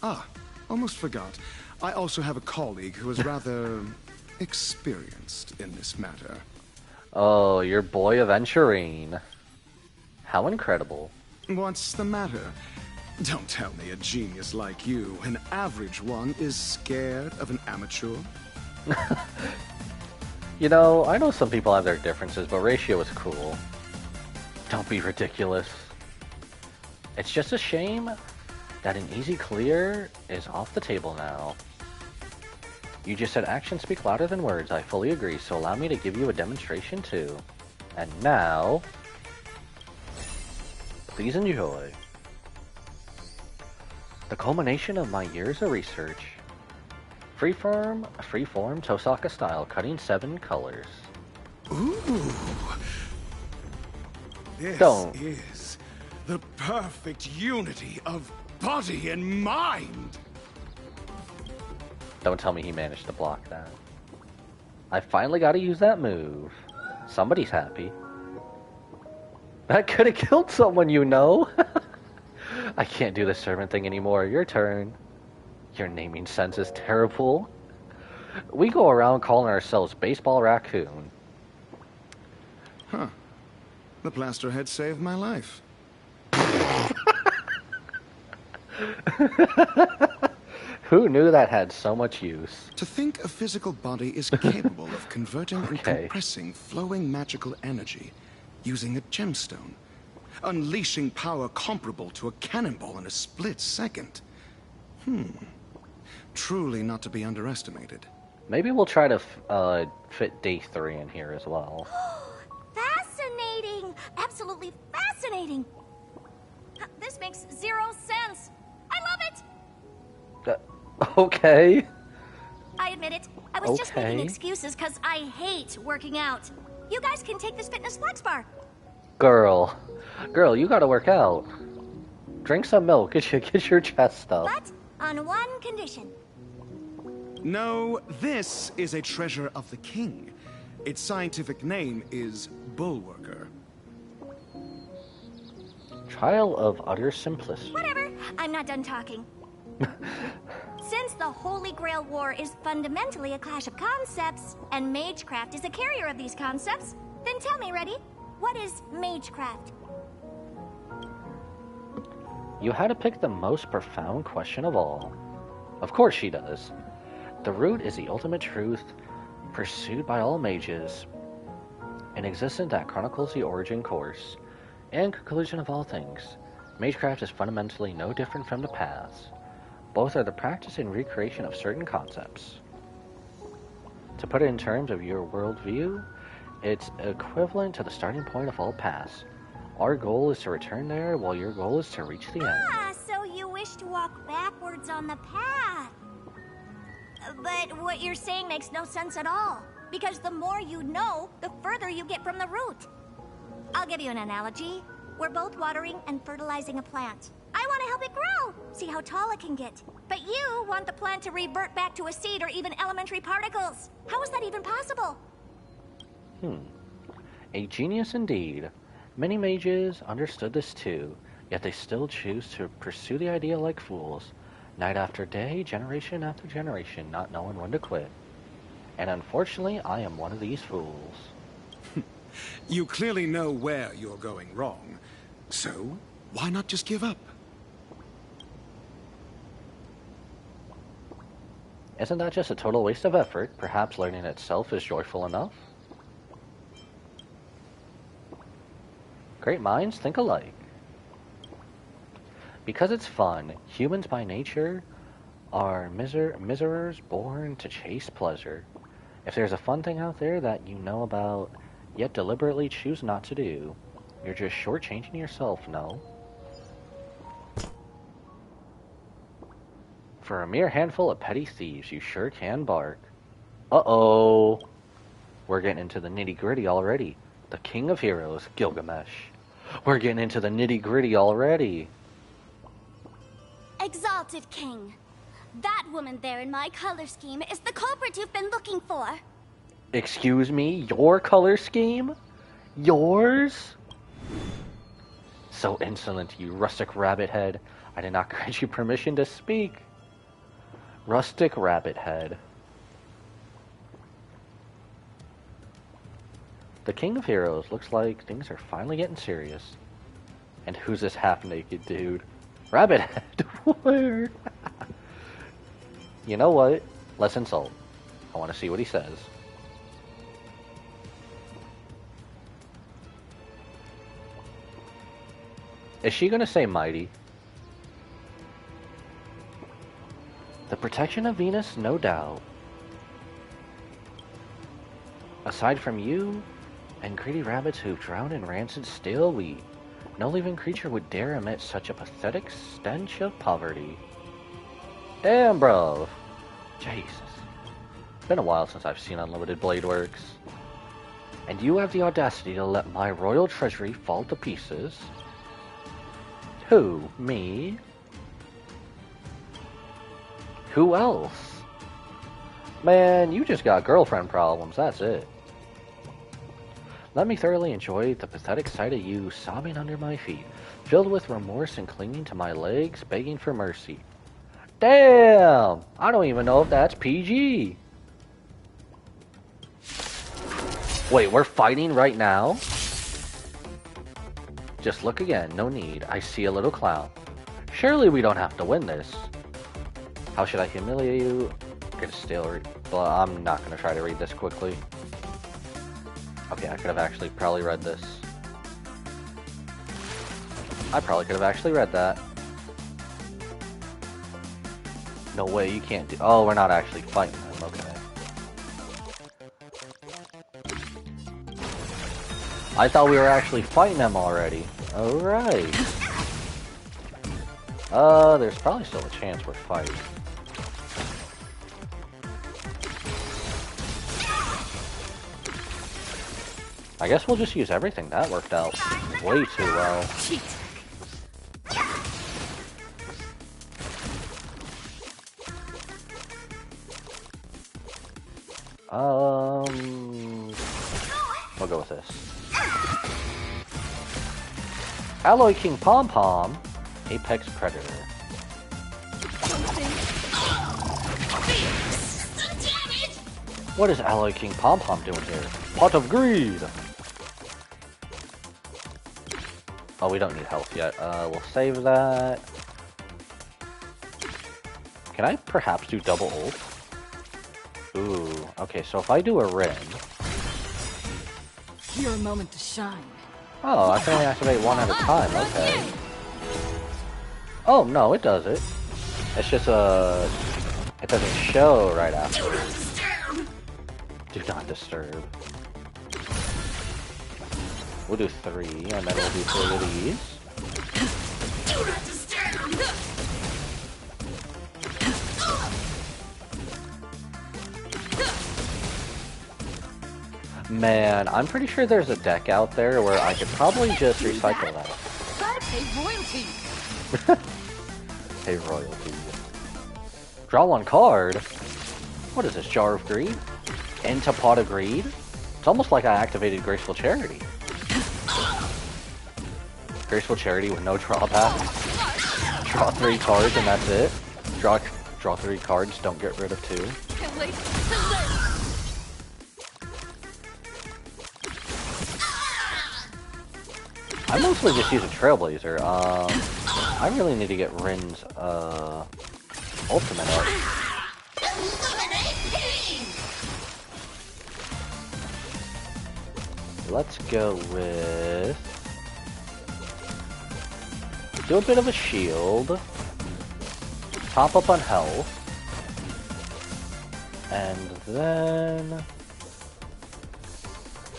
Speaker 13: Ah, almost forgot. I also have a colleague who is rather experienced in this matter.
Speaker 1: Oh, your boy Aventurine. How incredible.
Speaker 13: What's the matter? Don't tell me a genius like you, an average one, is scared of an amateur.
Speaker 1: You know, I know some people have their differences, but Ratio is cool. Don't be ridiculous. It's just a shame that an easy clear is off the table now. You just said actions speak louder than words. I fully agree, so allow me to give you a demonstration too. And now, please enjoy the culmination of my years of research. Freeform Tosaka style, cutting 7 colors.
Speaker 13: Ooh. This is the perfect unity of body and mind.
Speaker 1: Don't tell me he managed to block that. I finally got to use that move. Somebody's happy. That could have killed someone, you know. I can't do the servant thing anymore. Your turn. Your naming sense is terrible. We go around calling ourselves Baseball Raccoon.
Speaker 13: Huh. The plaster head saved my life.
Speaker 1: Who knew that had so much use?
Speaker 13: To think a physical body is capable of converting and compressing flowing magical energy using a gemstone, unleashing power comparable to a cannonball in a split second. Truly not to be underestimated.
Speaker 1: Maybe we'll try to fit day 3 in here as well.
Speaker 3: Fascinating! Absolutely fascinating! This makes 0 sense. I love it!
Speaker 1: Okay.
Speaker 3: I admit it. I was just making excuses because I hate working out. You guys can take this fitness flex bar.
Speaker 1: Girl, you gotta work out. Drink some milk, get your chest up.
Speaker 3: But on one condition.
Speaker 13: No, this is a treasure of the king. Its scientific name is Bullworker.
Speaker 1: Trial of utter simplicity.
Speaker 3: Whatever. I'm not done talking. Since the Holy Grail War is fundamentally a clash of concepts, and Magecraft is a carrier of these concepts, then tell me, Reddy, what is Magecraft?
Speaker 1: You had to pick the most profound question of all. Of course she does. The root is the ultimate truth, pursued by all mages, an existence that chronicles the origin, course, and conclusion of all things. Magecraft is fundamentally no different from the paths. Both are the practice and recreation of certain concepts. To put it in terms of your worldview, it's equivalent to the starting point of all paths. Our goal is to return there, while your goal is to reach the end.
Speaker 3: Ah, so you wish to walk backwards on the path. But what you're saying makes no sense at all. Because the more you know, the further you get from the root. I'll give you an analogy. We're both watering and fertilizing a plant. I want to help it grow, see how tall it can get. But you want the plant to revert back to a seed or even elementary particles. How is that even possible?
Speaker 1: A genius indeed. Many mages understood this too, yet they still choose to pursue the idea like fools, night after day, generation after generation, not knowing when to quit. And unfortunately, I am one of these fools.
Speaker 13: You clearly know where you're going wrong. So, why not just give up?
Speaker 1: Isn't that just a total waste of effort? Perhaps learning itself is joyful enough? Great minds think alike. Because it's fun, humans by nature are miserers born to chase pleasure. If there's a fun thing out there that you know about, yet deliberately choose not to do, you're just shortchanging yourself, no? For a mere handful of petty thieves, you sure can bark. Uh-oh. We're getting into the nitty-gritty already. The King of Heroes, Gilgamesh. We're getting into the nitty-gritty already.
Speaker 3: Exalted King. That woman there in my color scheme is the culprit you've been looking for.
Speaker 1: Excuse me? Your color scheme? Yours? So insolent, you rustic rabbit head. I did not grant you permission to speak. Rustic rabbit head. The King of Heroes looks like things are finally getting serious. And who's this half-naked dude? Rabbit head? Where? You know what? Let's insult. I want to see what he says. Is she gonna say mighty? The protection of Venus, no doubt. Aside from you, and greedy rabbits who drown in rancid stale wheat. No living creature would dare emit such a pathetic stench of poverty. Damn, bro. Jesus. Been a while since I've seen Unlimited Blade Works. And you have the audacity to let my royal treasury fall to pieces? Who? Me? Who else? Man, you just got girlfriend problems, that's it. Let me thoroughly enjoy the pathetic sight of you sobbing under my feet, filled with remorse and clinging to my legs, begging for mercy. Damn! I don't even know if that's PG. Wait, we're fighting right now? Just look again, no need. I see a little clown. Surely we don't have to win this. How should I humiliate you? Gonna still read. Well, I'm not gonna try to read this quickly. Okay, I could have actually probably read this. I probably could have actually read that. No way, you can't do. Oh, we're not actually fighting them. Okay. I thought we were actually fighting them already. Alright. There's probably still a chance we're fighting. I guess we'll just use everything. That worked out way too well. We'll go with this. Alloy King Pom Pom, Apex Predator. What is Alloy King Pom Pom doing here? Pot of Greed! Oh, we don't need health yet. We'll save that. Can I perhaps do double ult? Ooh, okay, so if I do a Rin...
Speaker 11: Your moment to shine.
Speaker 1: Oh, I can only activate one at a time, okay. Oh, no, it does it. It's just it doesn't show right after. Do not disturb. We'll do 3, and then we'll do 3 of these.
Speaker 11: Do not disturb.
Speaker 1: Man, I'm pretty sure there's a deck out there where I could probably just recycle that.
Speaker 11: Gotta pay royalty.
Speaker 1: Pay royalty. Draw 1 card? What is this, Jar of Greed? Into Pot of Greed? It's almost like I activated Graceful Charity. Graceful Charity with no drawback. Draw 3 cards and that's it. Draw 3 cards, don't get rid of 2. I mostly just use a Trailblazer. I really need to get Rin's ultimate up. Let's go with... do a bit of a shield. Top up on health. And then...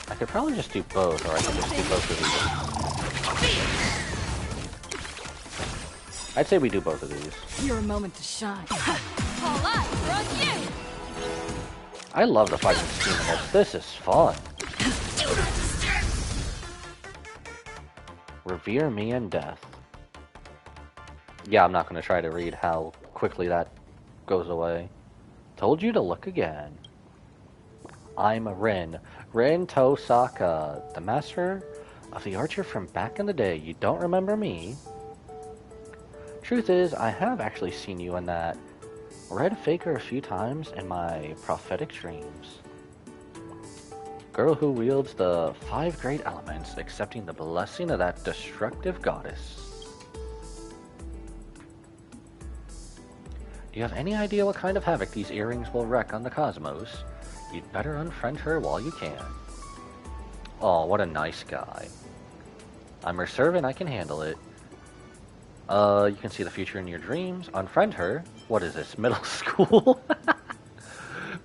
Speaker 1: I could probably just do both, or I could just do both of these. I'd say we do both of these.
Speaker 11: Your moment to shine. All eyes are on you.
Speaker 1: I love the fighting scheme in this. This is fun. Revere me in death. Yeah, I'm not going to try to read how quickly that goes away. Told you to look again. I'm Rin. Rin Tosaka, the master of the archer from back in the day. You don't remember me? Truth is, I have actually seen you in that red faker a few times in my prophetic dreams. Girl who wields the 5 great elements, accepting the blessing of that destructive goddess. Do you have any idea what kind of havoc these earrings will wreak on the cosmos? You'd better unfriend her while you can. Oh, what a nice guy. I'm her servant, I can handle it. You can see the future in your dreams. Unfriend her? What is this, middle school?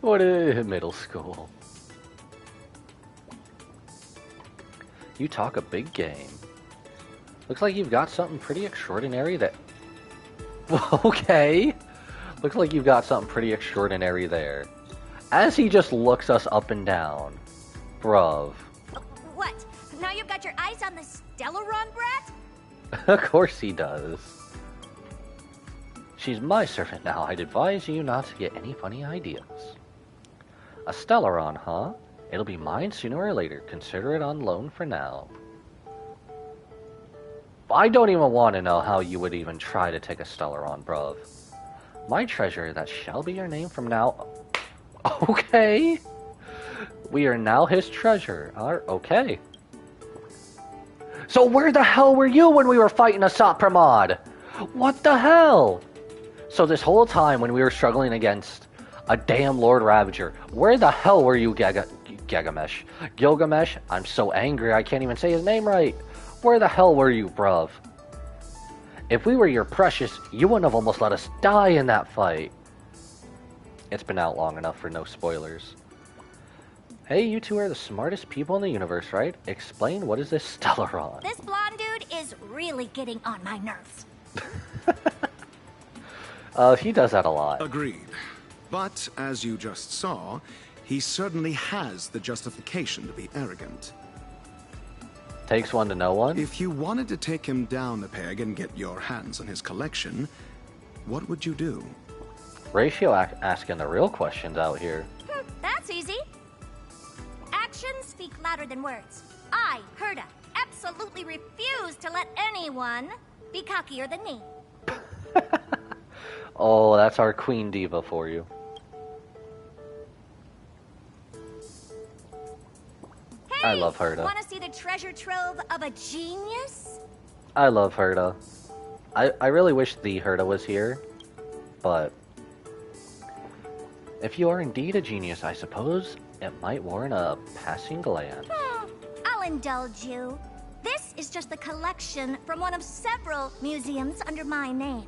Speaker 1: What is middle school? You talk a big game. Looks like you've got something pretty extraordinary that... Okay. Looks like you've got something pretty extraordinary there. As he just looks us up and down. Bruv.
Speaker 3: What? Now you've got your eyes on the Stellaron brat?
Speaker 1: Of course he does. She's my servant now. I'd advise you not to get any funny ideas. A Stellaron, huh? It'll be mine sooner or later. Consider it on loan for now. I don't even want to know how you would even try to take a Stellaron, bruv. My treasure, that shall be your name from now... Okay. We are now his treasure. Okay. So where the hell were you when we were fighting a Sopramod? What the hell? So this whole time when we were struggling against a damn Lord Ravager, where the hell were you, Gilgamesh? I'm so angry I can't even say his name right. Where the hell were you, bruv? If we were your precious, you wouldn't have almost let us die in that fight. It's been out long enough for no spoilers. Hey, you two are the smartest people in the universe, right? Explain, what is this Stellaron?
Speaker 3: This blonde dude is really getting on my nerves.
Speaker 1: He does that a lot.
Speaker 13: Agreed. But, as you just saw, he certainly has the justification to be arrogant.
Speaker 1: Takes one to know one?
Speaker 13: If you wanted to take him down a peg and get your hands on his collection, what would you do?
Speaker 1: Ratio asking the real questions out here.
Speaker 3: That's easy. Actions speak louder than words. I, Herda, absolutely refuse to let anyone be cockier than me.
Speaker 1: Oh, that's our Queen Diva for you.
Speaker 3: Hey,
Speaker 1: I love Herda.
Speaker 3: Want to see the treasure trove of a genius?
Speaker 1: I love Herda. I really wish the Herda was here, but if you are indeed a genius, I suppose it might warrant a passing glance.
Speaker 3: I'll indulge you. This is just a collection from one of several museums under my name.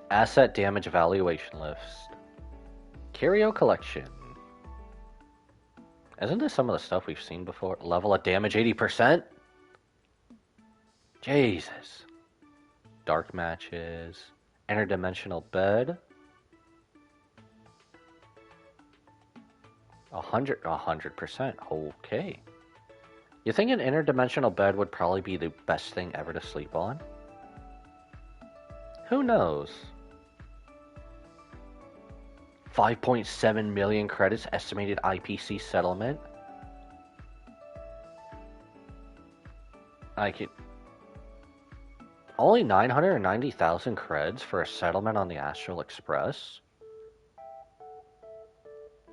Speaker 1: Asset damage evaluation list. Curio collection. Isn't this some of the stuff we've seen before? Level of damage 80%? Jesus. Dark matches. Interdimensional bed. 100%. Okay. You think an interdimensional bed would probably be the best thing ever to sleep on? Who knows? 5.7 million credits estimated IPC settlement. I could... Only 990,000 creds for a settlement on the Astral Express?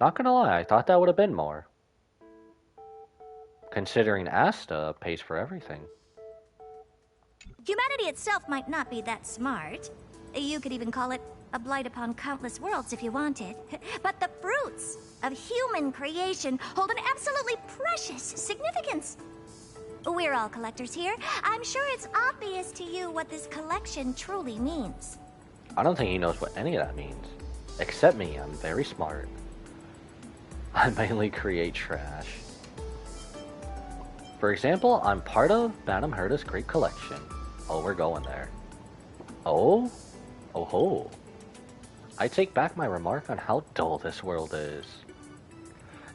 Speaker 1: Not gonna lie, I thought that would have been more. Considering Asta pays for everything.
Speaker 3: Humanity itself might not be that smart. You could even call it a blight upon countless worlds if you wanted. But the fruits of human creation hold an absolutely precious significance. We're all collectors here. I'm sure it's obvious to you what this collection truly means.
Speaker 1: I don't think he knows what any of that means. Except me, I'm very smart. I mainly create trash. For example, I'm part of Madame Herda's great collection. Oh, we're going there. Oh? Oh ho. I take back my remark on how dull this world is.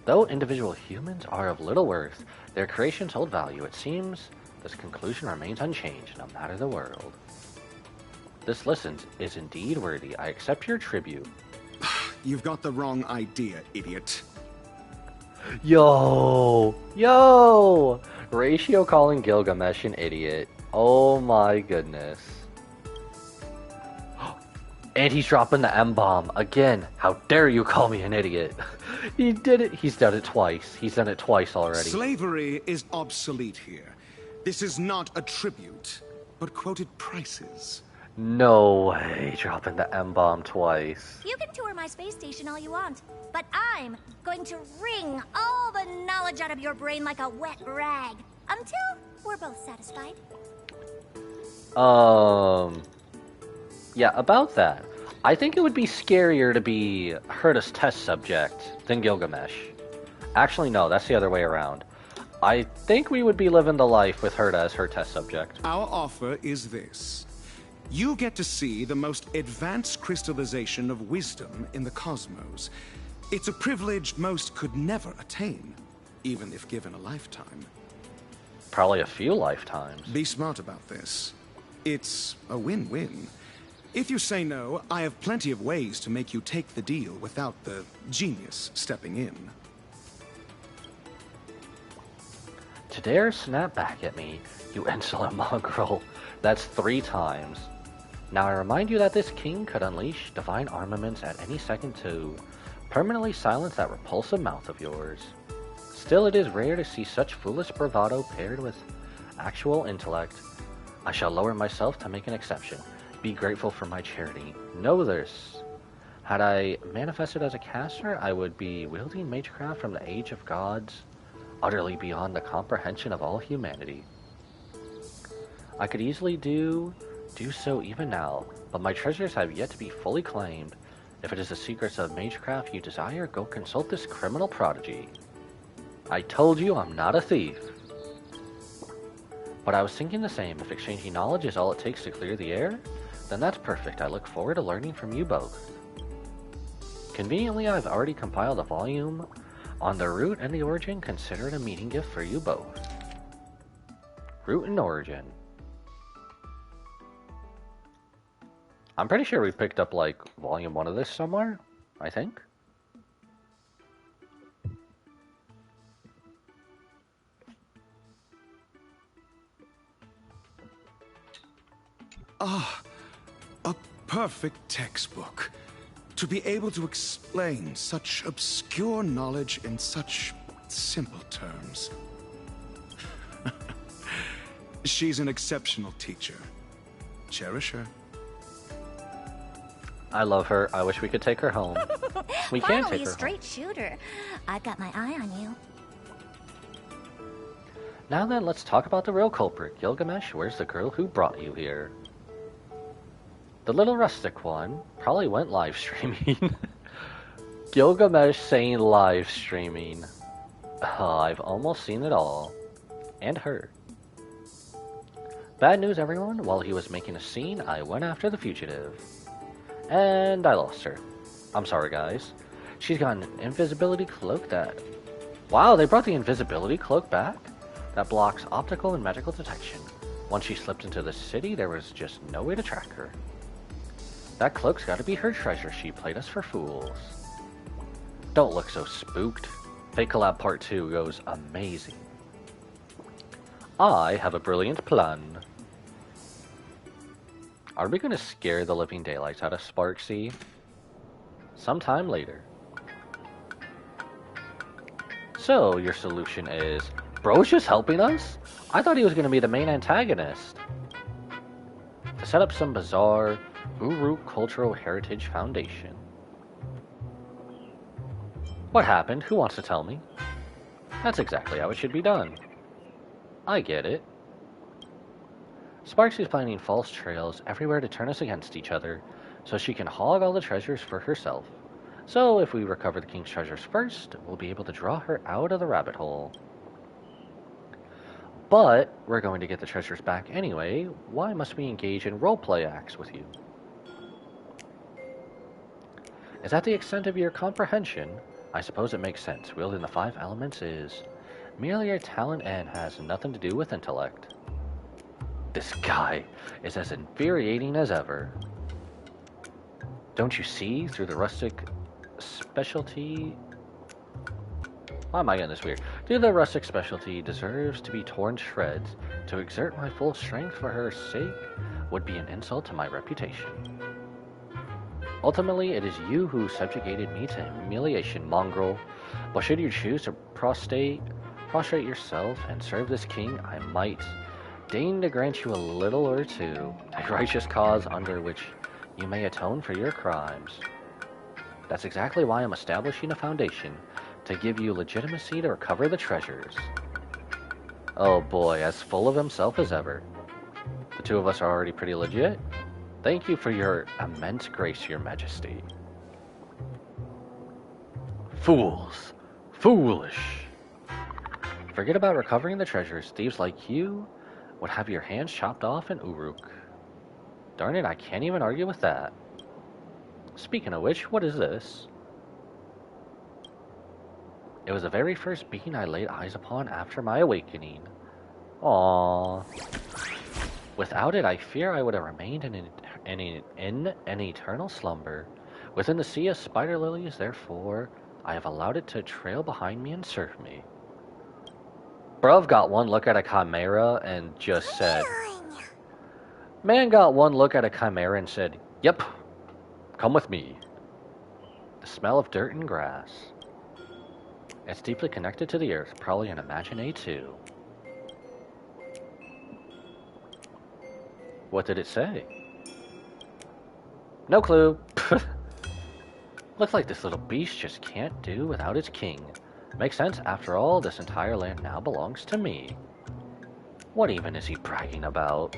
Speaker 1: Though individual humans are of little worth, their creations hold value. It seems this conclusion remains unchanged, no matter the world. This list is indeed worthy. I accept your tribute.
Speaker 13: You've got the wrong idea, idiot.
Speaker 1: Yo! Yo! Ratio calling Gilgamesh an idiot. Oh my goodness. And he's dropping the M-bomb. Again, how dare you call me an idiot? He did it. He's done it twice. He's done it twice already.
Speaker 13: Slavery is obsolete here. This is not a tribute, but quoted prices.
Speaker 1: No way, dropping the M-bomb twice.
Speaker 3: You can tour my space station all you want, but I'm going to wring all the knowledge out of your brain like a wet rag, until we're both satisfied.
Speaker 1: Yeah, about that. I think it would be scarier to be Herda's test subject than Gilgamesh. Actually, no, that's the other way around. I think we would be living the life with her as her test subject.
Speaker 13: Our offer is this. You get to see the most advanced crystallization of wisdom in the cosmos. It's a privilege most could never attain, even if given a lifetime.
Speaker 1: Probably a few lifetimes.
Speaker 13: Be smart about this. It's a win-win. If you say no, I have plenty of ways to make you take the deal without the genius stepping in.
Speaker 1: To dare snap back at me, you insolent mongrel. That's 3 times. Now I remind you that this king could unleash divine armaments at any second to permanently silence that repulsive mouth of yours. Still, it is rare to see such foolish bravado paired with actual intellect. I shall lower myself to make an exception. Be grateful for my charity. Know this. Had I manifested as a caster, I would be wielding magecraft from the age of gods, utterly beyond the comprehension of all humanity. I could easily do so even now, but my treasures have yet to be fully claimed. If it is the secrets of magecraft you desire, go consult this criminal prodigy. I told you I'm not a thief. But I was thinking the same. If exchanging knowledge is all it takes to clear the air, then that's perfect. I look forward to learning from you both. Conveniently, I've already compiled a volume on the root and the origin. Consider it a meeting gift for you both. Root and origin. I'm pretty sure we picked up, like, volume 1 of this somewhere, I think.
Speaker 13: Ah, a perfect textbook. To be able to explain such obscure knowledge in such simple terms. She's an exceptional teacher. Cherish her.
Speaker 1: I love her. I wish we could take her home. We can take her
Speaker 3: Finally, a straight shooter. I've got my eye on you.
Speaker 1: Now then, let's talk about the real culprit. Gilgamesh, where's the girl who brought you here? The little rustic one probably went live streaming. Gilgamesh saying live streaming. I've almost seen it all. And her. Bad news, everyone. While he was making a scene, I went after the fugitive. And I lost her. I'm sorry, guys. She's got an invisibility cloak that... Wow, they brought the invisibility cloak back? That blocks optical and magical detection. Once she slipped into the city, there was just no way to track her. That cloak's gotta be her treasure. She played us for fools. Don't look so spooked. Fate Collab Part 2 goes amazing. I have a brilliant plan. Are we gonna scare the living daylights out of Sparksy? Sometime later. So, your solution is... Bro's just helping us? I thought he was gonna be the main antagonist. To set up some bizarre Uru Cultural Heritage Foundation. What happened? Who wants to tell me? That's exactly how it should be done. I get it. Sparksy's planning false trails everywhere to turn us against each other, so she can hog all the treasures for herself. So if we recover the king's treasures first, we'll be able to draw her out of the rabbit hole. But we're going to get the treasures back anyway. Why must we engage in roleplay acts with you? Is that the extent of your comprehension? I suppose it makes sense. Wielding the 5 elements is merely a talent and has nothing to do with intellect. This guy is as infuriating as ever. Don't you see through the rustic specialty? Why am I getting this weird? Through the rustic specialty deserves to be torn to shreds. To exert my full strength for her sake would be an insult to my reputation. Ultimately, it is you who subjugated me to humiliation, mongrel. But should you choose to prostrate yourself and serve this king, I might deign to grant you a little or two, a righteous cause under which you may atone for your crimes. That's exactly why I'm establishing a foundation, to give you legitimacy to recover the treasures. Oh boy, as full of himself as ever. The two of us are already pretty legit. Thank you for your immense grace, your majesty. Fools! Foolish. Forget about recovering the treasures. Thieves like you would have your hands chopped off in Uruk. Darn it, I can't even argue with that. Speaking of which, what is this? It was the very first being I laid eyes upon after my awakening. Aww. Without it, I fear I would have remained in an eternal slumber. Within the sea of spider lilies, therefore, I have allowed it to trail behind me and serve me. Bruv got one look at a chimera and just said... Man got one look at a chimera and said, "Yep, come with me." The smell of dirt and grass. It's deeply connected to the earth, probably an Imagenae too. What did it say? No clue. Looks like this little beast just can't do without its king. Makes sense, after all, this entire land now belongs to me. What even is he bragging about?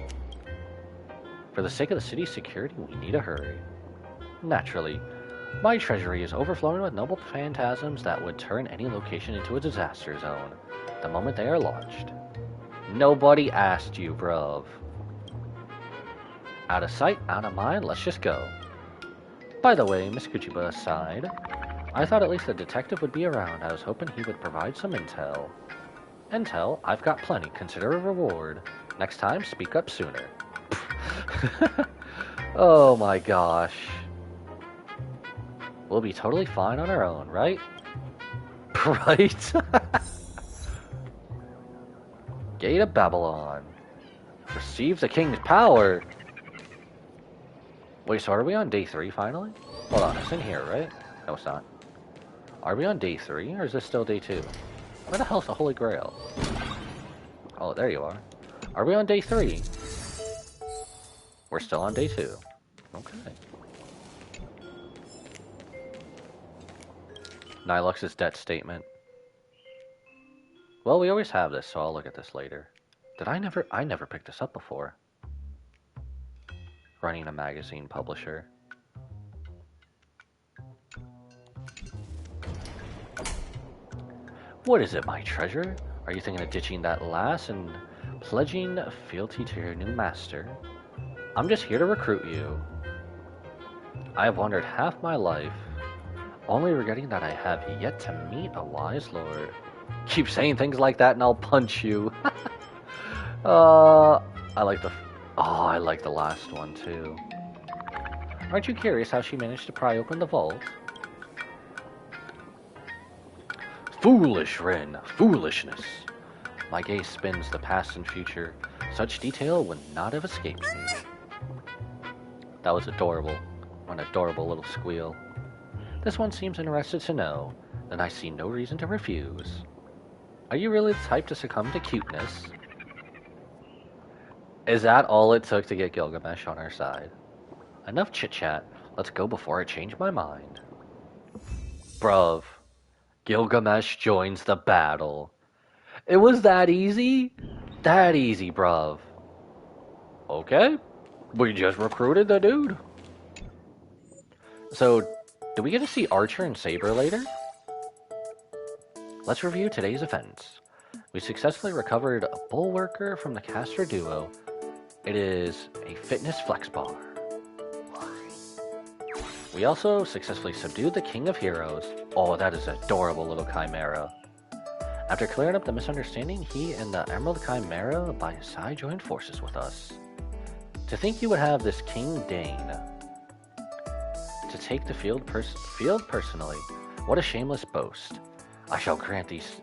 Speaker 1: For the sake of the city's security, we need to hurry. Naturally, my treasury is overflowing with noble phantasms that would turn any location into a disaster zone the moment they are launched. Nobody asked you, bruv. Out of sight, out of mind, let's just go. By the way, Miss Kuchiba aside, I thought at least a detective would be around. I was hoping he would provide some intel. Intel? I've got plenty. Consider a reward. Next time, speak up sooner. Oh my gosh. We'll be totally fine on our own, right? Right? Gate of Babylon. Receives the king's power. Wait, so are we on day 3 finally? Hold on, it's in here, right? No, it's not. Are we on day 3, or is this still day 2? Where the hell's the Holy Grail? Oh, there you are. Are we on day 3? We're still on day 2. Okay. Nilux's debt statement. Well, we always have this, so I'll look at this later. I never picked this up before. Running a magazine publisher. What is it, my treasure? Are you thinking of ditching that lass and pledging fealty to your new master? I'm just here to recruit you. I have wandered half my life, only regretting that I have yet to meet a wise lord. Keep saying things like that and I'll punch you. I like the last one too. Aren't you curious how she managed to pry open the vault? Foolish, Rin. Foolishness. My gaze spins the past and future. Such detail would not have escaped me. That was adorable. An adorable little squeal. This one seems interested to know, then I see no reason to refuse. Are you really the type to succumb to cuteness? Is that all it took to get Gilgamesh on our side? Enough chit-chat. Let's go before I change my mind. Bruv. Gilgamesh joins the battle. It was that easy? That easy, bruv. Okay. We just recruited the dude. So, do we get to see Archer and Saber later? Let's review today's events. We successfully recovered a Bulwarker from the caster duo. It is a fitness flex bar. We also successfully subdued the King of Heroes. Oh, that is adorable little chimera. After clearing up the misunderstanding, he and the Emerald Chimera by his side joined forces with us. To think you would have this King Dane to take the field personally. What a shameless boast. I shall grant these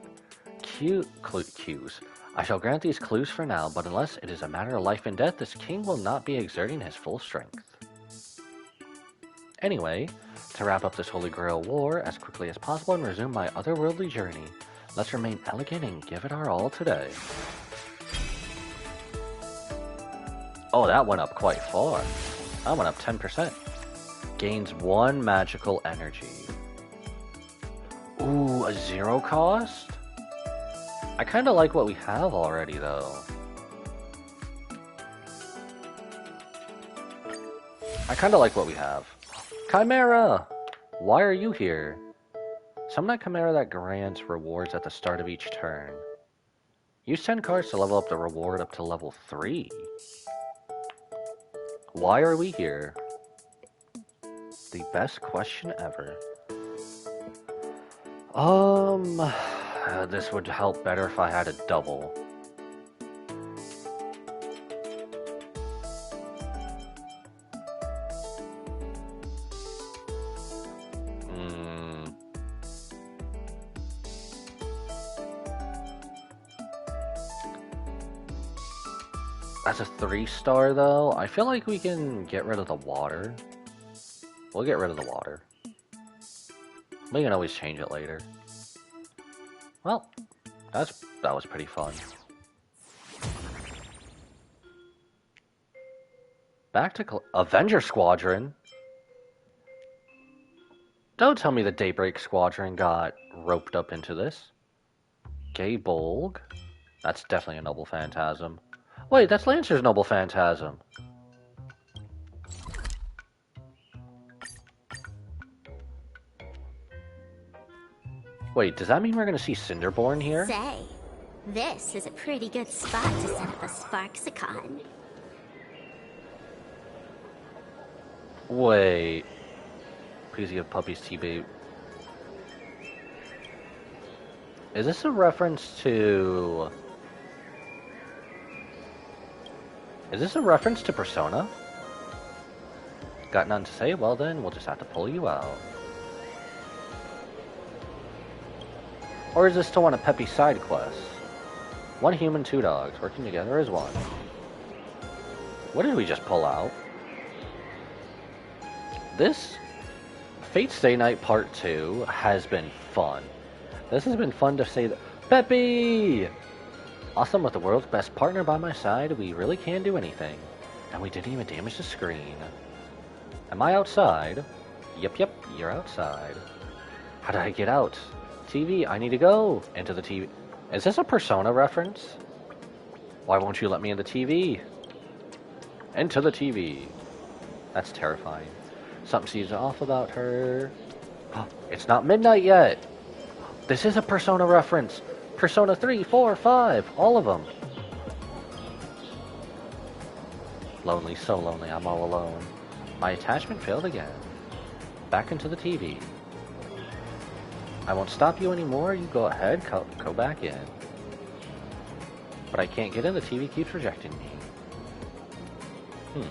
Speaker 1: clues. I shall grant these clues for now, but unless it is a matter of life and death, this king will not be exerting his full strength. Anyway, to wrap up this Holy Grail war as quickly as possible and resume my otherworldly journey, let's remain elegant and give it our all today. Oh, that went up quite far. That went up 10%. Gains 1 magical energy. Ooh, a 0 cost? I kind of like what we have already, though. I kind of like what we have. Chimera! Why are you here? Summon a Chimera that grants rewards at the start of each turn. Use 10 cards to level up the reward up to level 3. Why are we here? The best question ever. This would help better if I had a double. As a 3-star though, I feel like we can get rid of the water. We'll get rid of the water. We can always change it later. Well, that was pretty fun. Back to Avenger Squadron. Don't tell me the Daybreak Squadron got roped up into this. Gay Bolg. That's definitely a Noble Phantasm. Wait, that's Lancer's Noble Phantasm. Wait, does that mean we're gonna see Cinderborn here?
Speaker 3: Say, this is a pretty good spot to set up a Sparksicon.
Speaker 1: Wait. Please give puppies T-bait. Is this a reference to... Is this a reference to Persona? Got nothing to say? Well then, we'll just have to pull you out. Or is this to one of Peppy's side quests? 1 human, 2 dogs, working together as one. What did we just pull out? This Fate Stay Night Part 2 has been fun. This has been fun to say that. Peppy! Awesome, with the world's best partner by my side, we really can do anything. And we didn't even damage the screen. Am I outside? Yep, you're outside. How did I get out? TV, I need to go! Into the TV. Is this a Persona reference? Why won't you let me in the TV? Into the TV. That's terrifying. Something seems off about her. It's not midnight yet! This is a Persona reference! Persona 3, 4, 5, all of them. Lonely, so lonely, I'm all alone. My attachment failed again. Back into the TV. I won't stop you anymore, you go ahead, go back in. But I can't get in, the TV keeps rejecting me.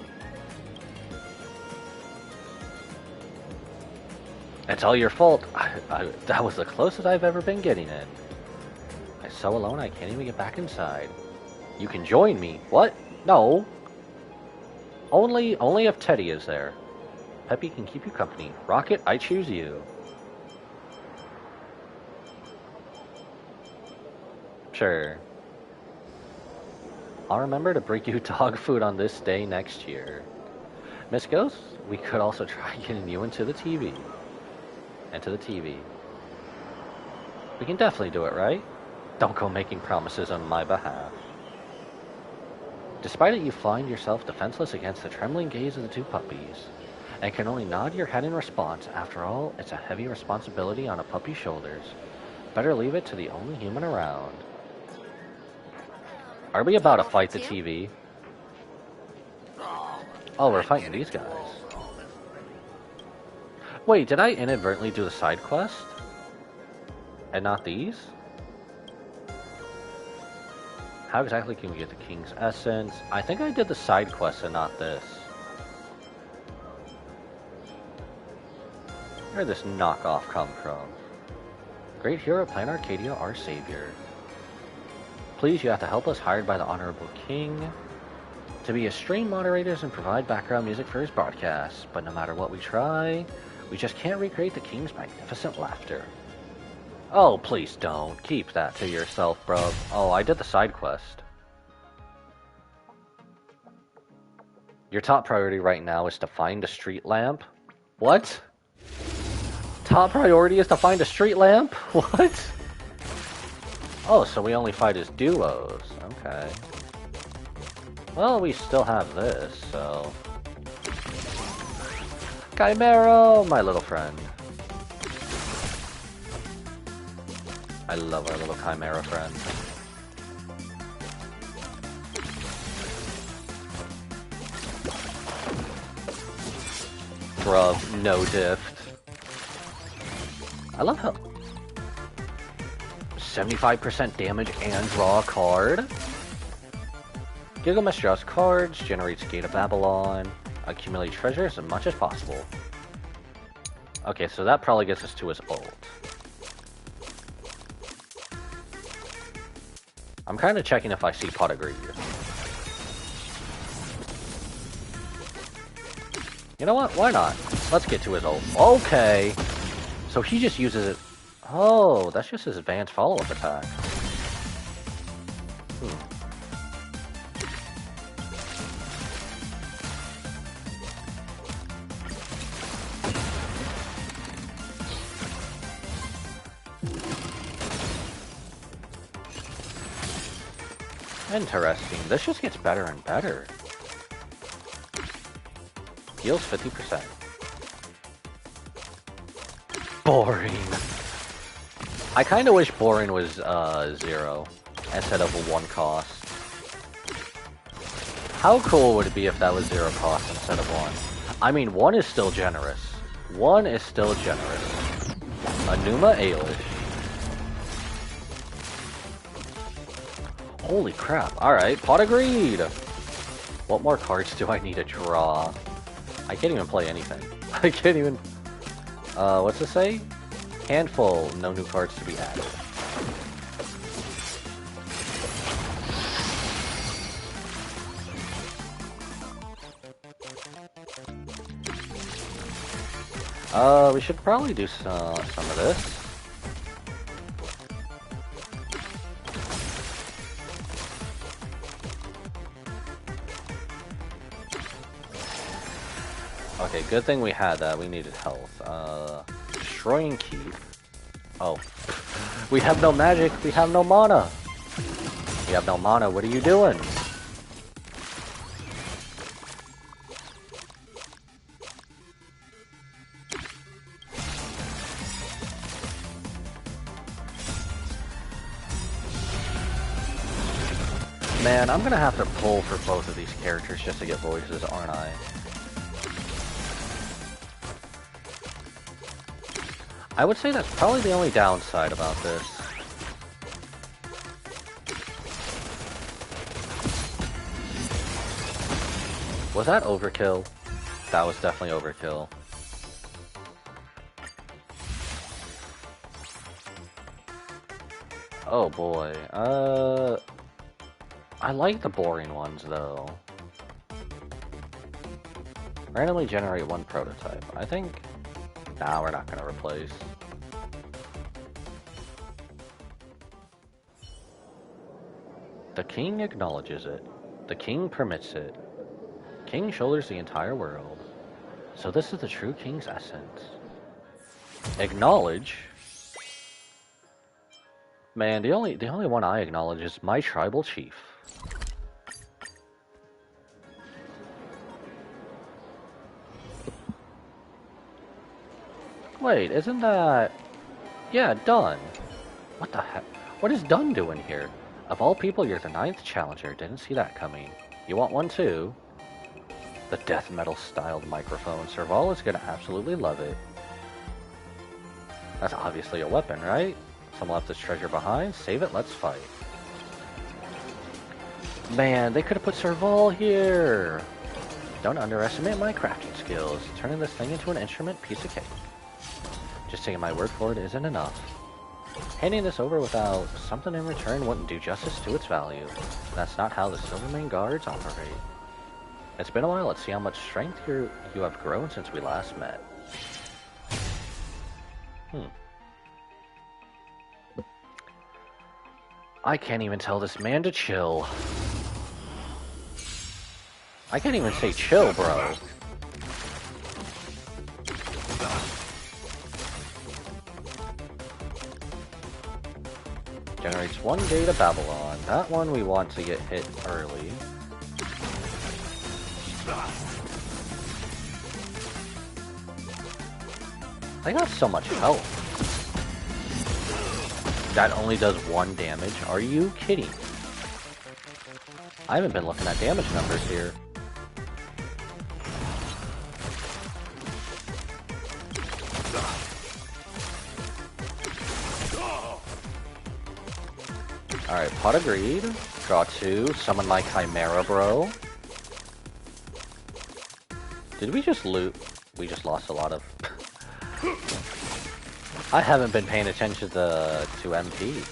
Speaker 1: It's all your fault. That was the closest I've ever been getting in. I'm so alone I can't even get back inside. You can join me. What? No. Only if Teddy is there. Peppy can keep you company. Rocket, I choose you. Sure. I'll remember to bring you dog food on this day next year. Miss Ghost, we could also try getting you into the TV. Into the TV. We can definitely do it, right? Don't go making promises on my behalf. Despite it, you find yourself defenseless against the trembling gaze of the 2 puppies, and can only nod your head in response. After all, it's a heavy responsibility on a puppy's shoulders. Better leave it to the only human around. Are we about to fight the TV? Oh, we're fighting these guys. Wait, did I inadvertently do the side quest? And not these? How exactly can we get the King's Essence? I think I did the side quest and not this. Where did this knockoff come from? Great hero, Plan Arcadia, our savior. Please, you have to help us, hired by the Honorable King, to be as stream moderators and provide background music for his broadcasts. But no matter what we try, we just can't recreate the King's magnificent laughter. Oh, please don't. Keep that to yourself, bro. Oh, I did the side quest. Your top priority right now is to find a street lamp? What? Top priority is to find a street lamp? What? Oh, so we only fight as duos. Okay. Well, we still have this, so... Chimera, my little friend. I love our little chimera friend. Bruh, no diff. I love how 75% damage and draw a card. Gilgamesh draws cards, generates Gate of Babylon, accumulate treasure as much as possible. Okay, so that probably gets us to his ult. I'm kind of checking if I see Pot of Greed. You know what? Why not? Let's get to his ult. Okay. So he just uses it. Oh, that's just his advanced follow-up attack. Interesting. This just gets better and better. Heals 50%. Boring. I kind of wish boring was 0 instead of a 1 cost. How cool would it be if that was 0 cost instead of 1? I mean, 1 is still generous. 1 is still generous. Anuma Ailish. Holy crap. Alright, Pot of Greed! What more cards do I need to draw? I can't even play anything. I can't even... what's this say? Handful, no new cards to be added. We should probably do some of this. Okay, good thing we had that. We needed health. Destroying Keep. Oh. We have no magic. We have no mana. We have no mana. What are you doing? Man, I'm gonna have to pull for both of these characters just to get voices, aren't I? I would say that's probably the only downside about this. Was that overkill? That was definitely overkill. Oh boy, I like the boring ones though. Randomly generate 1 prototype. I think... Nah, we're not gonna replace. The king acknowledges it. The king permits it. King shoulders the entire world. So this is the true king's essence. Acknowledge? Man, the only one I acknowledge is my tribal chief. Wait, isn't that... Yeah, Dunn. What the heck? What is Dunn doing here? Of all people, you're the 9th challenger. Didn't see that coming. You want one too? The death metal styled microphone. Serval is gonna absolutely love it. That's obviously a weapon, right? Someone left this treasure behind. Save it, let's fight. Man, they could have put Serval here. Don't underestimate my crafting skills. Turning this thing into an instrument, piece of cake. Just taking my word for it isn't enough. Handing this over without something in return wouldn't do justice to its value. That's not how the Silvermane Guards operate. It's been a while. Let's see how much strength you have grown since we last met. I can't even tell this man to chill. I can't even say chill, bro. Generates 1 Gate of Babylon. That one we want to get hit early. They got so much health. That only does 1 damage? Are you kidding? I haven't been looking at damage numbers here. Alright, pot of greed. Draw 2. Summon my Chimera Bro. Did we just loot? We just lost a lot of... I haven't been paying attention to MP.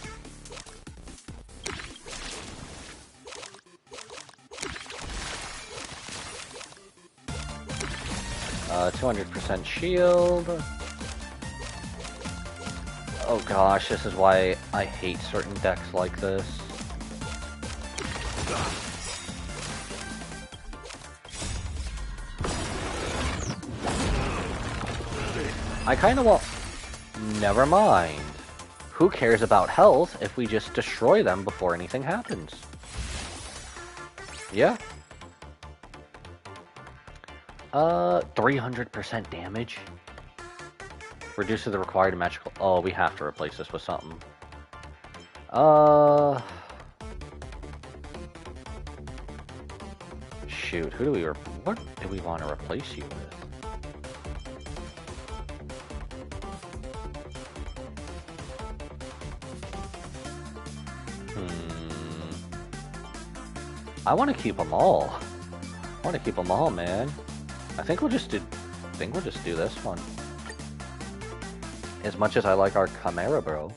Speaker 1: 200% shield. Oh gosh, this is why I hate certain decks like this. I kinda want... Never mind. Who cares about health if we just destroy them before anything happens? Yeah. 300% damage. Reduces the required magical... Oh, we have to replace this with something. Shoot, who do we... What do we want to replace you with? I want to keep them all. I want to keep them all, man. I think we'll just do this one. As much as I like our Chimera Bro.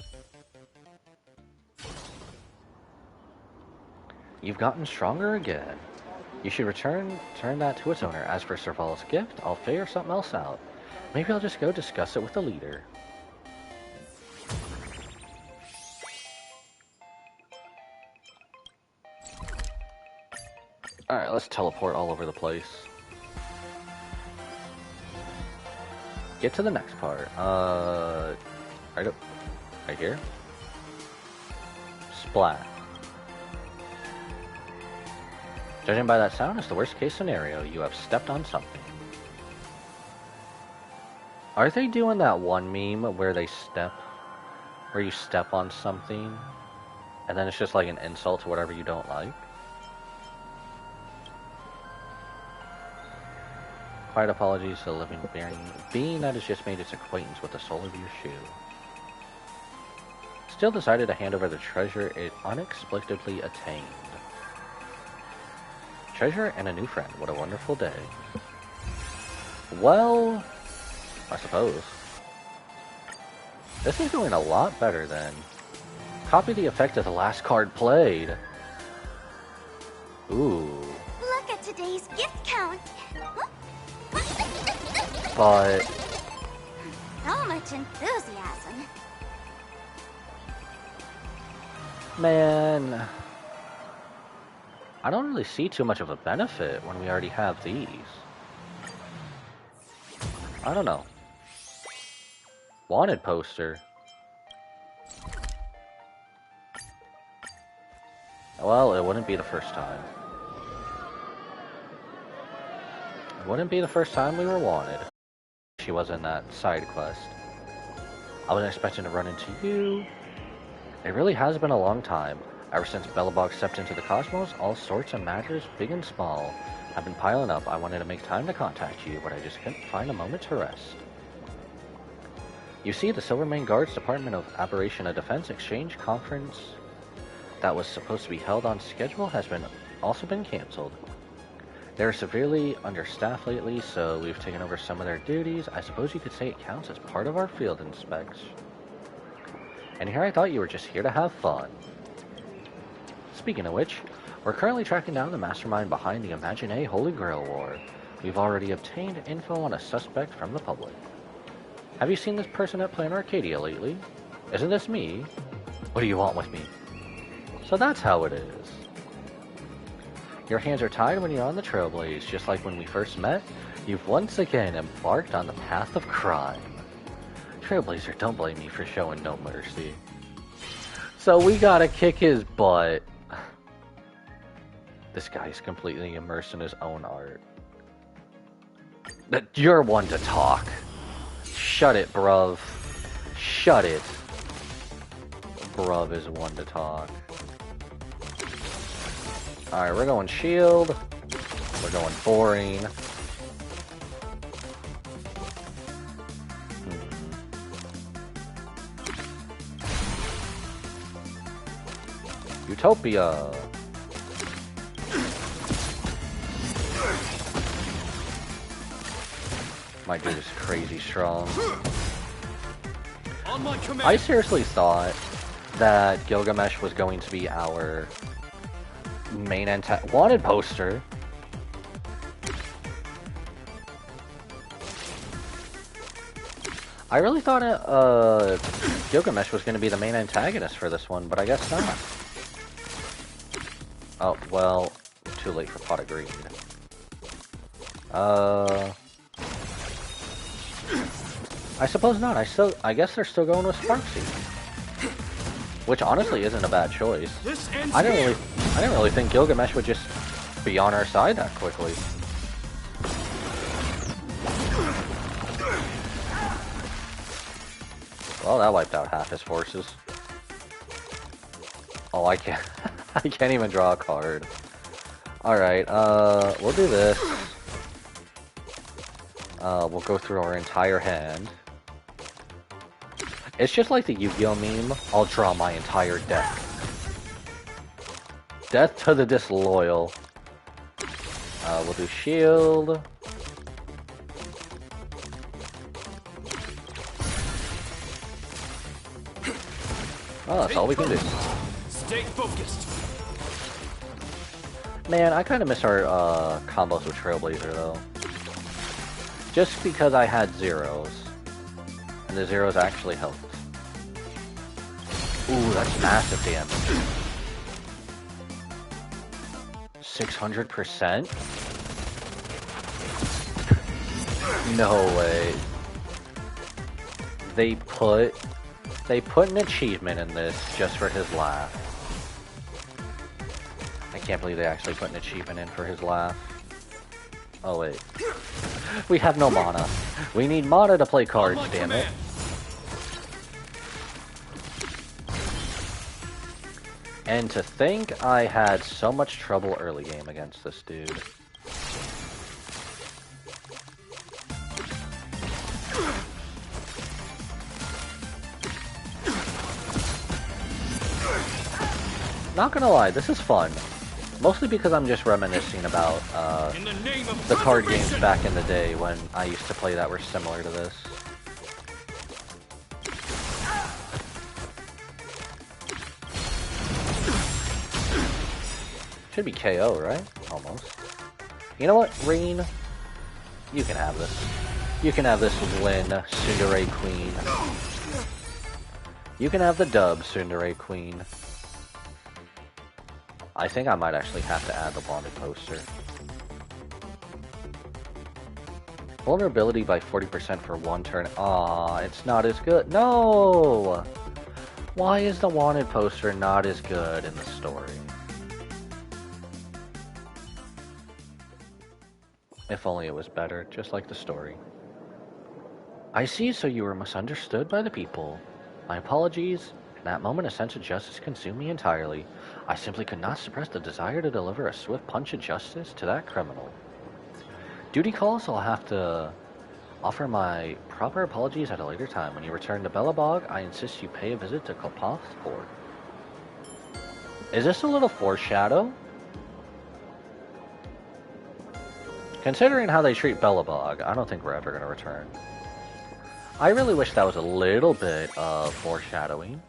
Speaker 1: You've gotten stronger again. You should turn that to its owner. As for Serval's gift, I'll figure something else out. Maybe I'll just go discuss it with the leader. Alright, let's teleport all over the place. Get to the next part. Right up. Right here. Splat. Judging by that sound, it's the worst case scenario. You have stepped on something. Are they doing that one meme where they where you step on something, and then it's just like an insult to whatever you don't like? Quiet apologies to the living being that has just made its acquaintance with the sole of your shoe. Still decided to hand over the treasure it unexpectedly attained. Treasure and a new friend. What a wonderful day. Well, I suppose. This is doing a lot better than... Copy the effect of the last card played. Ooh.
Speaker 3: Look at today's gift count.
Speaker 1: But...
Speaker 3: So much enthusiasm.
Speaker 1: Man... I don't really see too much of a benefit when we already have these. I don't know. Wanted poster. Well, it wouldn't be the first time. It wouldn't be the first time we were wanted. She was in that side quest. I wasn't expecting to run into you. It really has been a long time. Ever since Belobog stepped into the cosmos, all sorts of matters, big and small, have been piling up. I wanted to make time to contact you, but I just couldn't find a moment to rest. You see, the Silvermane Guards Department of Aberration and Defense Exchange Conference that was supposed to be held on schedule has also been cancelled. They're severely understaffed lately, so we've taken over some of their duties. I suppose you could say it counts as part of our field inspects. And here I thought you were just here to have fun. Speaking of which, we're currently tracking down the mastermind behind the Imagenae Holy Grail War. We've already obtained info on a suspect from the public. Have you seen this person at Plan Arcadia lately? Isn't this me? What do you want with me? So that's how it is. Your hands are tied when you're on the Trailblaze, just like when we first met. You've once again embarked on the path of crime. Trailblazer, don't blame me for showing no mercy. So we gotta kick his butt. This guy's completely immersed in his own art. You're one to talk. Shut it, bruv. Shut it. Bruv is one to talk. Alright, we're going shield. We're going boring. Utopia. My dude is crazy strong. I seriously thought that Gilgamesh was going to be our main wanted poster. I really thought Gilgamesh was going to be the main antagonist for this one, but I guess not. Oh, well, too late for Pot of Greed. I suppose not. I guess they're still going with Sparksy, which honestly isn't a bad choice. I didn't really think Gilgamesh would just be on our side that quickly. Well, that wiped out half his forces. Oh, I can't. I can't even draw a card. Alright, we'll do this. We'll go through our entire hand. It's just like the Yu-Gi-Oh meme. I'll draw my entire deck. Death to the disloyal. We'll do shield. Oh, that's all we can do.
Speaker 6: Stay focused.
Speaker 1: Man, I kind of miss our combos with Trailblazer though. Just because I had zeros. And the zeros actually helped. Ooh, that's massive damage. 600%? No way. They put an achievement in this just for his laugh. I can't believe they actually put an achievement in for his laugh. Oh wait. We have no mana. We need mana to play cards, damn it. And to think I had so much trouble early game against this dude. Not gonna lie, this is fun. Mostly because I'm just reminiscing about the card games back in the day when I used to play that were similar to this. Should be KO, right? Almost. You know what, Rain? You can have this. You can have this win, Tsundere Queen. You can have the dub, Tsundere Queen. I think I might actually have to add the bonded poster. Vulnerability by 40% for one turn. Aw, it's not as good. No! Why is the wanted poster not as good in the story? If only it was better, just like the story. I see, so you were misunderstood by the people. My apologies. In that moment, a sense of justice consumed me entirely. I simply could not suppress the desire to deliver a swift punch of justice to that criminal. Duty calls, so I'll have to offer my proper apologies at a later time. When you return to Belobog, I insist you pay a visit to Kolpoth's port. Is this a little foreshadow? Considering how they treat Belobog, I don't think we're ever going to return. I really wish that was a little bit of foreshadowing.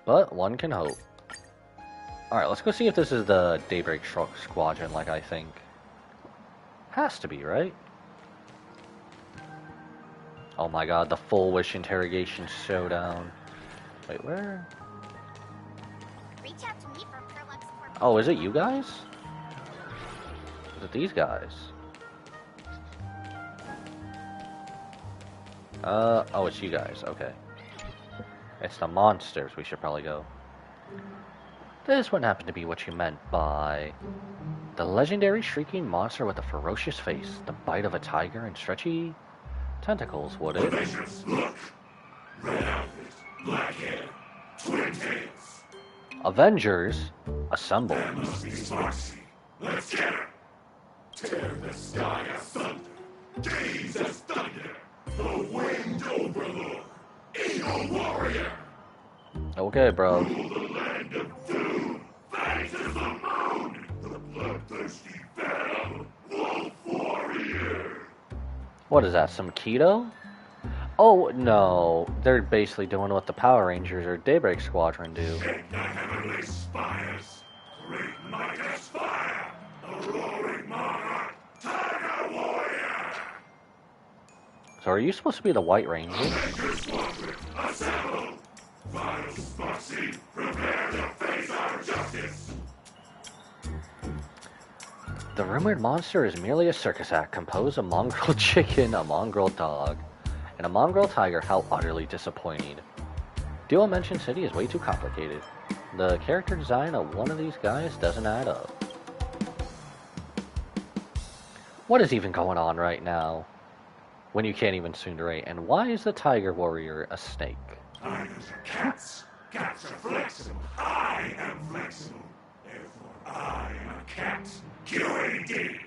Speaker 1: But one can hope. Alright, let's go see if this is the Daybreak Squadron like I think. Has to be, right? Oh my god, the full Wish Interrogation Showdown. Wait, where?
Speaker 3: Reach out to me for Perlux support.
Speaker 1: Oh, is it you guys? Is it these guys? Oh, it's you guys, okay. It's the monsters we should probably go. This wouldn't happen to be what you meant by... The legendary shrieking monster with a ferocious face, the bite of a tiger and stretchy tentacles, would it?
Speaker 7: Red outfit, black hair, twin tails.
Speaker 1: Avengers, assemble.
Speaker 7: That must be Sparksy. Let's get her. Tear the sky asunder. Gaze as thunder. The winged overlord. Eagle warrior.
Speaker 1: Okay, bro.
Speaker 7: Rule the land of doom. Fight to the moon. The bloodthirsty battle. Wolf warrior.
Speaker 1: What is that, some keto? Oh, no. They're basically doing what the Power Rangers or Daybreak Squadron do.
Speaker 7: Shake the heavenly spires. Great might aspire. A roaring monarch. Tiger warrior.
Speaker 1: So are you supposed to be the White Ranger?
Speaker 7: Avengers squadron, assemble. Final Sparksy, prepare to face our justice.
Speaker 1: The rumored monster is merely a circus act composed of mongrel chicken, a mongrel dog, and a mongrel tiger. How utterly disappointing. Duo Mention City is way too complicated. The character design of one of these guys doesn't add up. What is even going on right now? When you can't even tsundere, and why is the Tiger Warrior a snake?
Speaker 7: Tigers are cats. Cats are flexible. I am flexible. Therefore, I am a cat. QAD.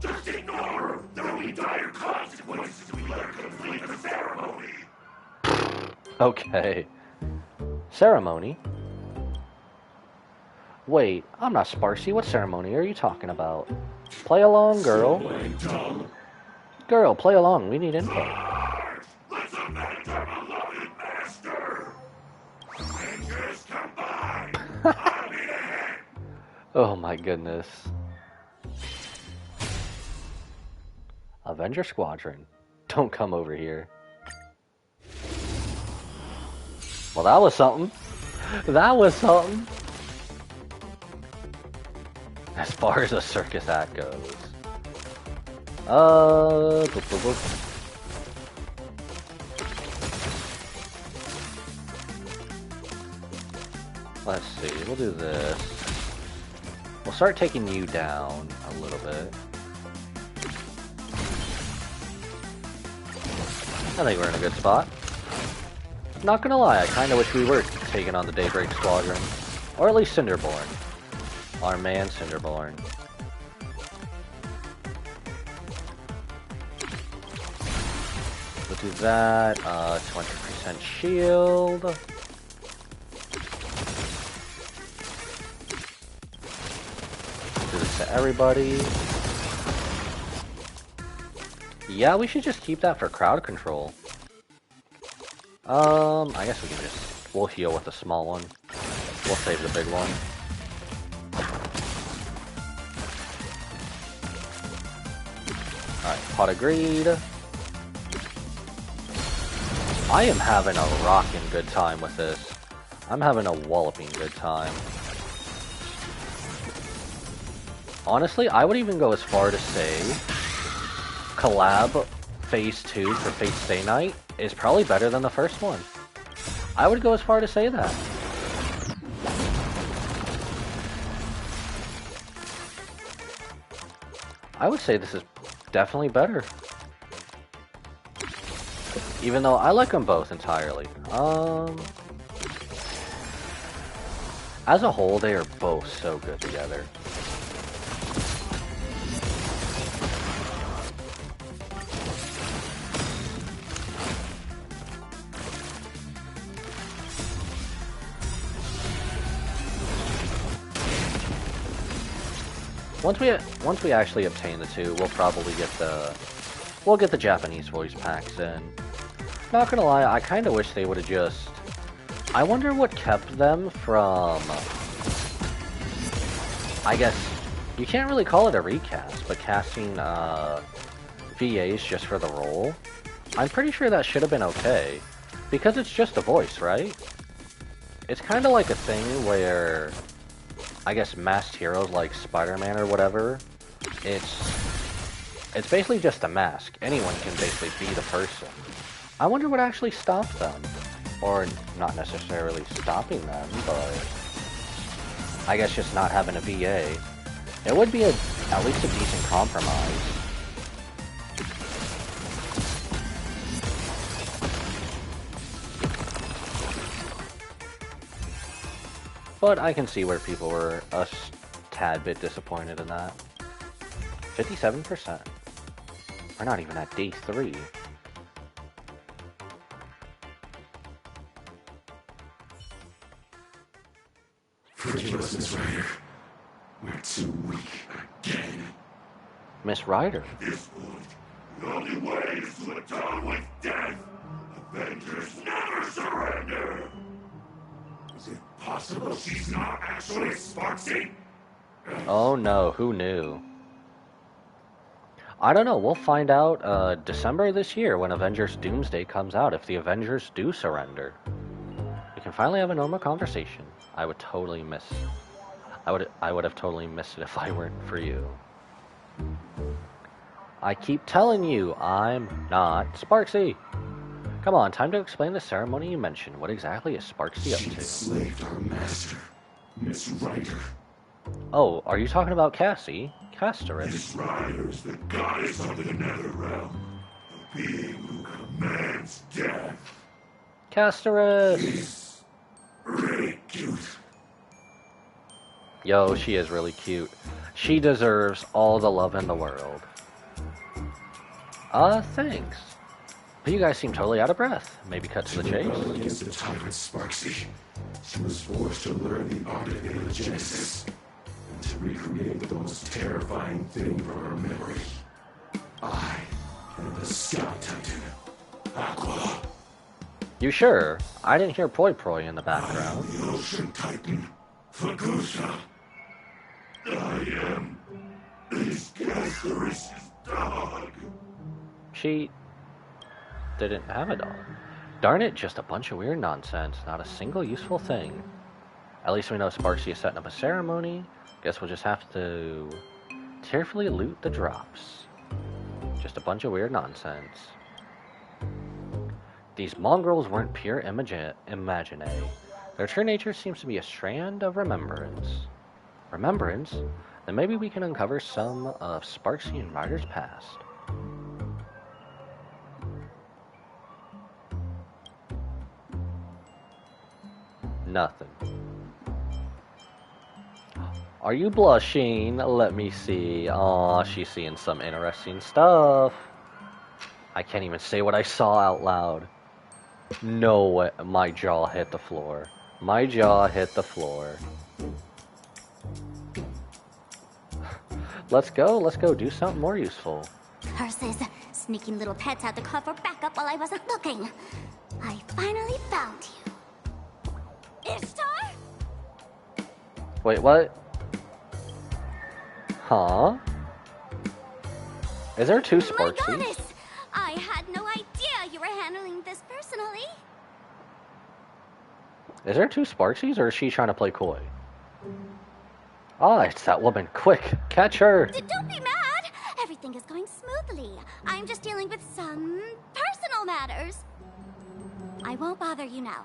Speaker 7: Just ignore her. There will be dire consequences if we let her complete the ceremony.
Speaker 1: Okay. Ceremony? Wait, I'm not Sparsy. What ceremony are you talking about? Play along, girl. Girl, play along. We need input.
Speaker 7: Let's avenge our beloved master. Avengers combined. I'll be the head.
Speaker 1: Oh my goodness. Avenger Squadron. Don't come over here. Well, that was something. That was something. As far as a circus act goes. Boop, boop, boop. Let's see, we'll do this. We'll start taking you down a little bit. I think we're in a good spot. Not gonna lie, I kinda wish we were taking on the Daybreak Squadron. Or at least Cinderborn. Our man Cinderborn. We'll do that, 20% shield. Do this to everybody. Yeah, we should just keep that for crowd control. I guess we can we'll heal with the small one. We'll save the big one. Alright, Pot of Greed. I am having a rockin' good time with this. I'm having a walloping good time. Honestly, I would even go as far to say Collab Phase 2 for Fate Stay Night is probably better than the first one. I would go as far to say that. I would say this is definitely better. Even though I like them both entirely. As a whole, they are both so good together. Once we actually obtain the two, we'll probably get the Japanese voice packs in. Not gonna lie, I kinda wish they would've just... I wonder what kept them from... I guess, you can't really call it a recast, but casting VAs just for the role. I'm pretty sure that should have been okay. Because it's just a voice, right? It's kinda like a thing where... I guess masked heroes like Spider-Man or whatever, it's basically just a mask. Anyone can basically be the person. I wonder what actually stopped them. Or not necessarily stopping them, but I guess just not having a VA. It would be at least a decent compromise. but I can see where people were a tad bit disappointed in that. 57%. We're not even at day 3.
Speaker 7: Forgive us, Miss Ryder. We're too weak again.
Speaker 1: Miss Ryder?
Speaker 7: At this point, the only way is to atone with death. Avengers never surrender. Is it possible she's not actually Sparksy?
Speaker 1: Oh no, who knew? I don't know, we'll find out December this year when Avengers Doomsday comes out, if the Avengers do surrender. We can finally have a normal conversation. I would have totally missed it if I weren't for you. I keep telling you, I'm not Sparksy. Come on, time to explain the ceremony you mentioned. What exactly is Sparksy up
Speaker 7: She
Speaker 1: to?
Speaker 7: enslaved our master, Miss Ryder.
Speaker 1: Oh, are you talking about Cassie? Castorus.
Speaker 7: Miss Ryder is the goddess of the Netherrealm, a being who commands death.
Speaker 1: Castorus!
Speaker 7: She's really cute.
Speaker 1: Yo, she is really cute. She deserves all the love in the world. Thanks. But you guys seem totally out of breath. Maybe cut to the chase?
Speaker 7: Against the tyrant Sparksy, she was forced to learn the art of Imagenae and to recreate the most terrifying thing from her memory. I am the Sky Titan, Aqua.
Speaker 1: You sure? I didn't hear Poi Poi in the background.
Speaker 7: I am the Ocean Titan, Fagusa. I am this Castor's dog.
Speaker 1: She didn't have a dog. Darn it, just a bunch of weird nonsense. Not a single useful thing. At least we know Sparksy is setting up a ceremony. Guess we'll just have to carefully loot the drops. Just a bunch of weird nonsense. These mongrels weren't pure Imagenae. Their true nature seems to be a strand of remembrance. Remembrance? Then maybe we can uncover some of Sparksy and Ryder's past. Nothing. Are you blushing? Let me see. Aw, she's seeing some interesting stuff. I can't even say what I saw out loud. No way. My jaw hit the floor. My jaw hit the floor. Let's go do something more useful.
Speaker 3: Curses. Sneaking little pets had to cover backup while I wasn't looking. I finally found you. Ishtar?
Speaker 1: Wait, what? Huh? Is there 2
Speaker 3: My
Speaker 1: Sparksies?
Speaker 3: goddess! I had no idea you were handling this personally.
Speaker 1: Is there 2 Sparksies, or is she trying to play coy? Ah, it's that woman. Quick, catch her!
Speaker 3: Don't be mad! Everything is going smoothly. I'm just dealing with some personal matters. I won't bother you now.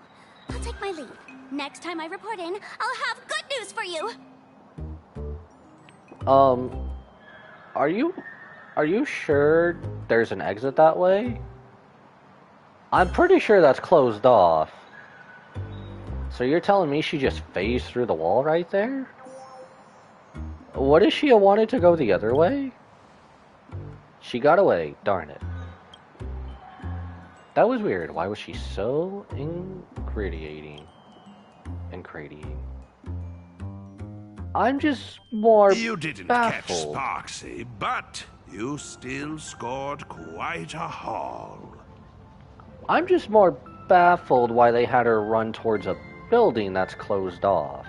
Speaker 3: I'll take my leave. Next time I report in, I'll have good news for you.
Speaker 1: Are you sure there's an exit that way? I'm pretty sure that's closed off. So you're telling me she just phased through the wall right there? What if she wanted to go the other way? She got away, darn it. That was weird. Why was she so incrediating? I'm just more
Speaker 7: You didn't
Speaker 1: baffled.
Speaker 7: catch Sparksy, but you still scored quite a haul.
Speaker 1: I'm just more baffled why they had her run towards a building that's closed off.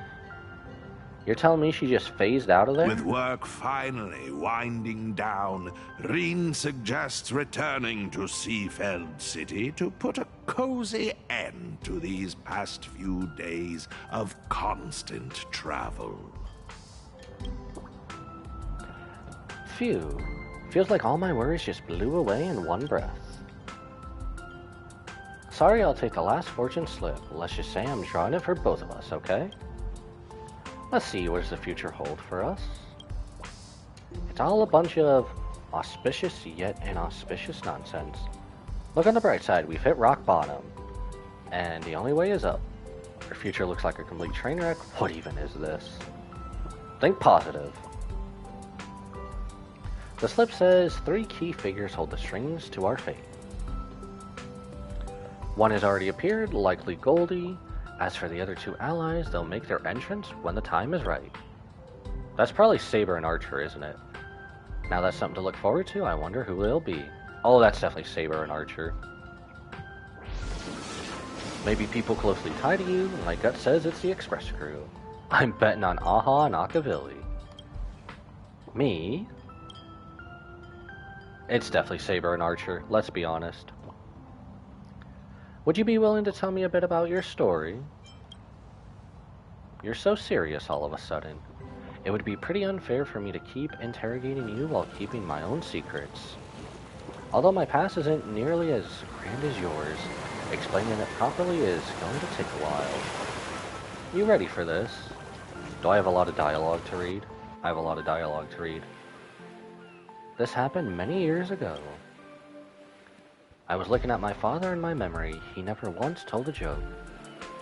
Speaker 1: You're telling me she just phased out of there?
Speaker 7: With work finally winding down, Reen suggests returning to Seafeld City to put a cozy end to these past few days of constant travel.
Speaker 1: Phew. Feels like all my worries just blew away in one breath. Sorry, I'll take the last fortune slip. Let's just say I'm drawing it for both of us, okay? Let's see, what does the future hold for us? It's all a bunch of auspicious yet inauspicious nonsense. Look on the bright side, we've hit rock bottom. And the only way is up. Your future looks like a complete train wreck. What even is this? Think positive. The slip says 3 key figures hold the strings to our fate. One has already appeared, likely Goldie. As for the other 2 allies, they'll make their entrance when the time is right. That's probably Saber and Archer, isn't it? Now that's something to look forward to. I wonder who it'll be. Oh, that's definitely Saber and Archer. Maybe people closely tied to you. My gut says it's the Express crew. I'm betting on Aha and Akavilli. Me? It's definitely Saber and Archer, let's be honest. Would you be willing to tell me a bit about your story? You're so serious all of a sudden. It would be pretty unfair for me to keep interrogating you while keeping my own secrets. Although my past isn't nearly as grand as yours, explaining it properly is going to take a while. You ready for this? Do I have a lot of dialogue to read? I have a lot of dialogue to read. This happened many years ago. I was looking at my father in my memory. He never once told a joke.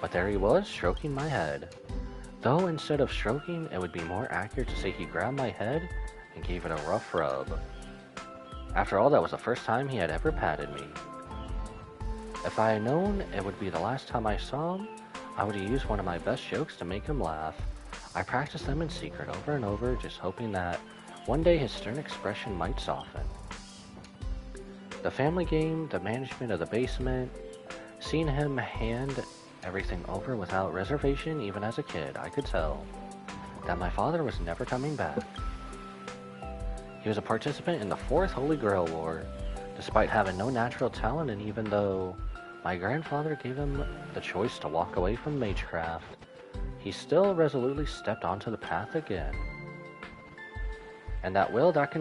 Speaker 1: But there he was, stroking my head. Though instead of stroking, it would be more accurate to say he grabbed my head and gave it a rough rub. After all, that was the first time he had ever patted me. If I had known it would be the last time I saw him, I would have used one of my best jokes to make him laugh. I practiced them in secret over and over, just hoping that one day his stern expression might soften. The family game, the management of the basement, seeing him hand everything over without reservation, even as a kid, I could tell that my father was never coming back. He was a participant in the 4th Holy Grail War, despite having no natural talent, and even though my grandfather gave him the choice to walk away from magecraft, he still resolutely stepped onto the path again. And that will, that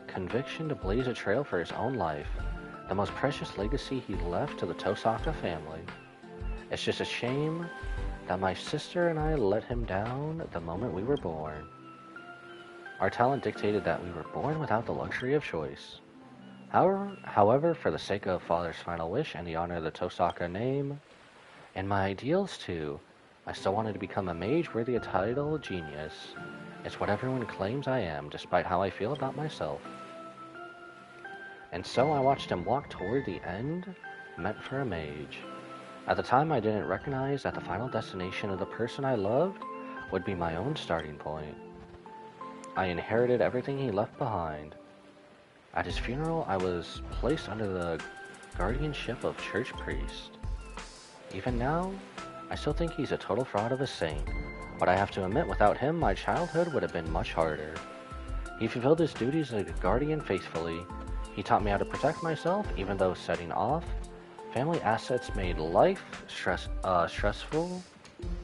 Speaker 1: conviction to blaze a trail for his own life, the most precious legacy he left to the Tosaka family. It's just a shame that my sister and I let him down the moment we were born. Our talent dictated that we were born without the luxury of choice. However, for the sake of Father's final wish and the honor of the Tosaka name, and my ideals too, I still wanted to become a mage worthy a title genius. It's what everyone claims I am, despite how I feel about myself. And so I watched him walk toward the end meant for a mage. At the time, I didn't recognize that the final destination of the person I loved would be my own starting point. I inherited everything he left behind. At his funeral, I was placed under the guardianship of church priest. Even now, I still think he's a total fraud of a saint, but I have to admit, without him, my childhood would have been much harder. He fulfilled his duties as a guardian faithfully. He taught me how to protect myself, even though setting off. Family assets made life stressful.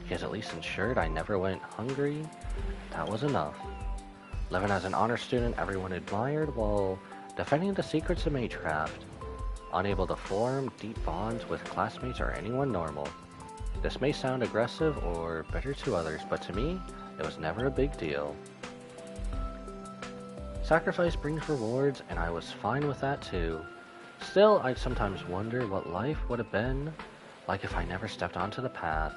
Speaker 1: He has at least ensured I never went hungry. That was enough. Living as an honor student everyone admired while defending the secrets of magecraft. Unable to form deep bonds with classmates or anyone normal. This may sound aggressive or bitter to others, but to me, it was never a big deal. Sacrifice brings rewards, and I was fine with that too. Still, I'd sometimes wonder what life would have been like if I never stepped onto the path.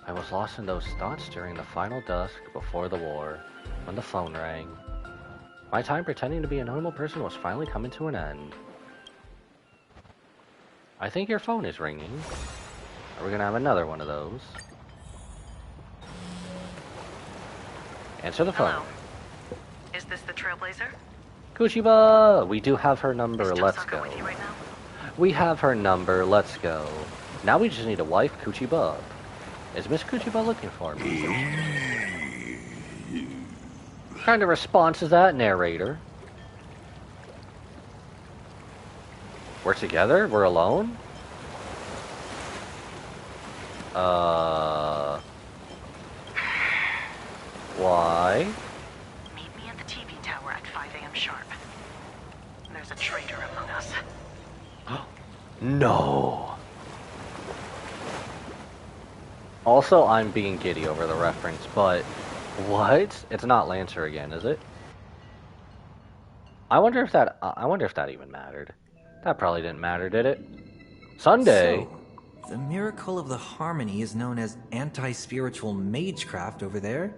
Speaker 1: I was lost in those thoughts during the final dusk before the war, when the phone rang. My time pretending to be a normal person was finally coming to an end. I think your phone is ringing. Are we gonna have another one of those? Answer the phone.
Speaker 8: Hello. Is this the Trailblazer?
Speaker 1: Kuchiba! We do have her number,
Speaker 8: Is
Speaker 1: let's
Speaker 8: Tosaka
Speaker 1: go.
Speaker 8: with you right now?
Speaker 1: We have her number, let's go. Now we just need a wife Kuchiba up. Is Miss Kuchiba looking for me? What kind of response is that, narrator? We're together? We're alone? Why?
Speaker 8: Meet me at the TV tower at 5 a.m. sharp. There's a traitor among us.
Speaker 1: No. Also, I'm being giddy over the reference, but what? It's not Lancer again, is it? I wonder if that even mattered. That probably didn't matter, did it? Sunday.
Speaker 5: So,
Speaker 14: The miracle of the harmony is known as anti-spiritual magecraft over there.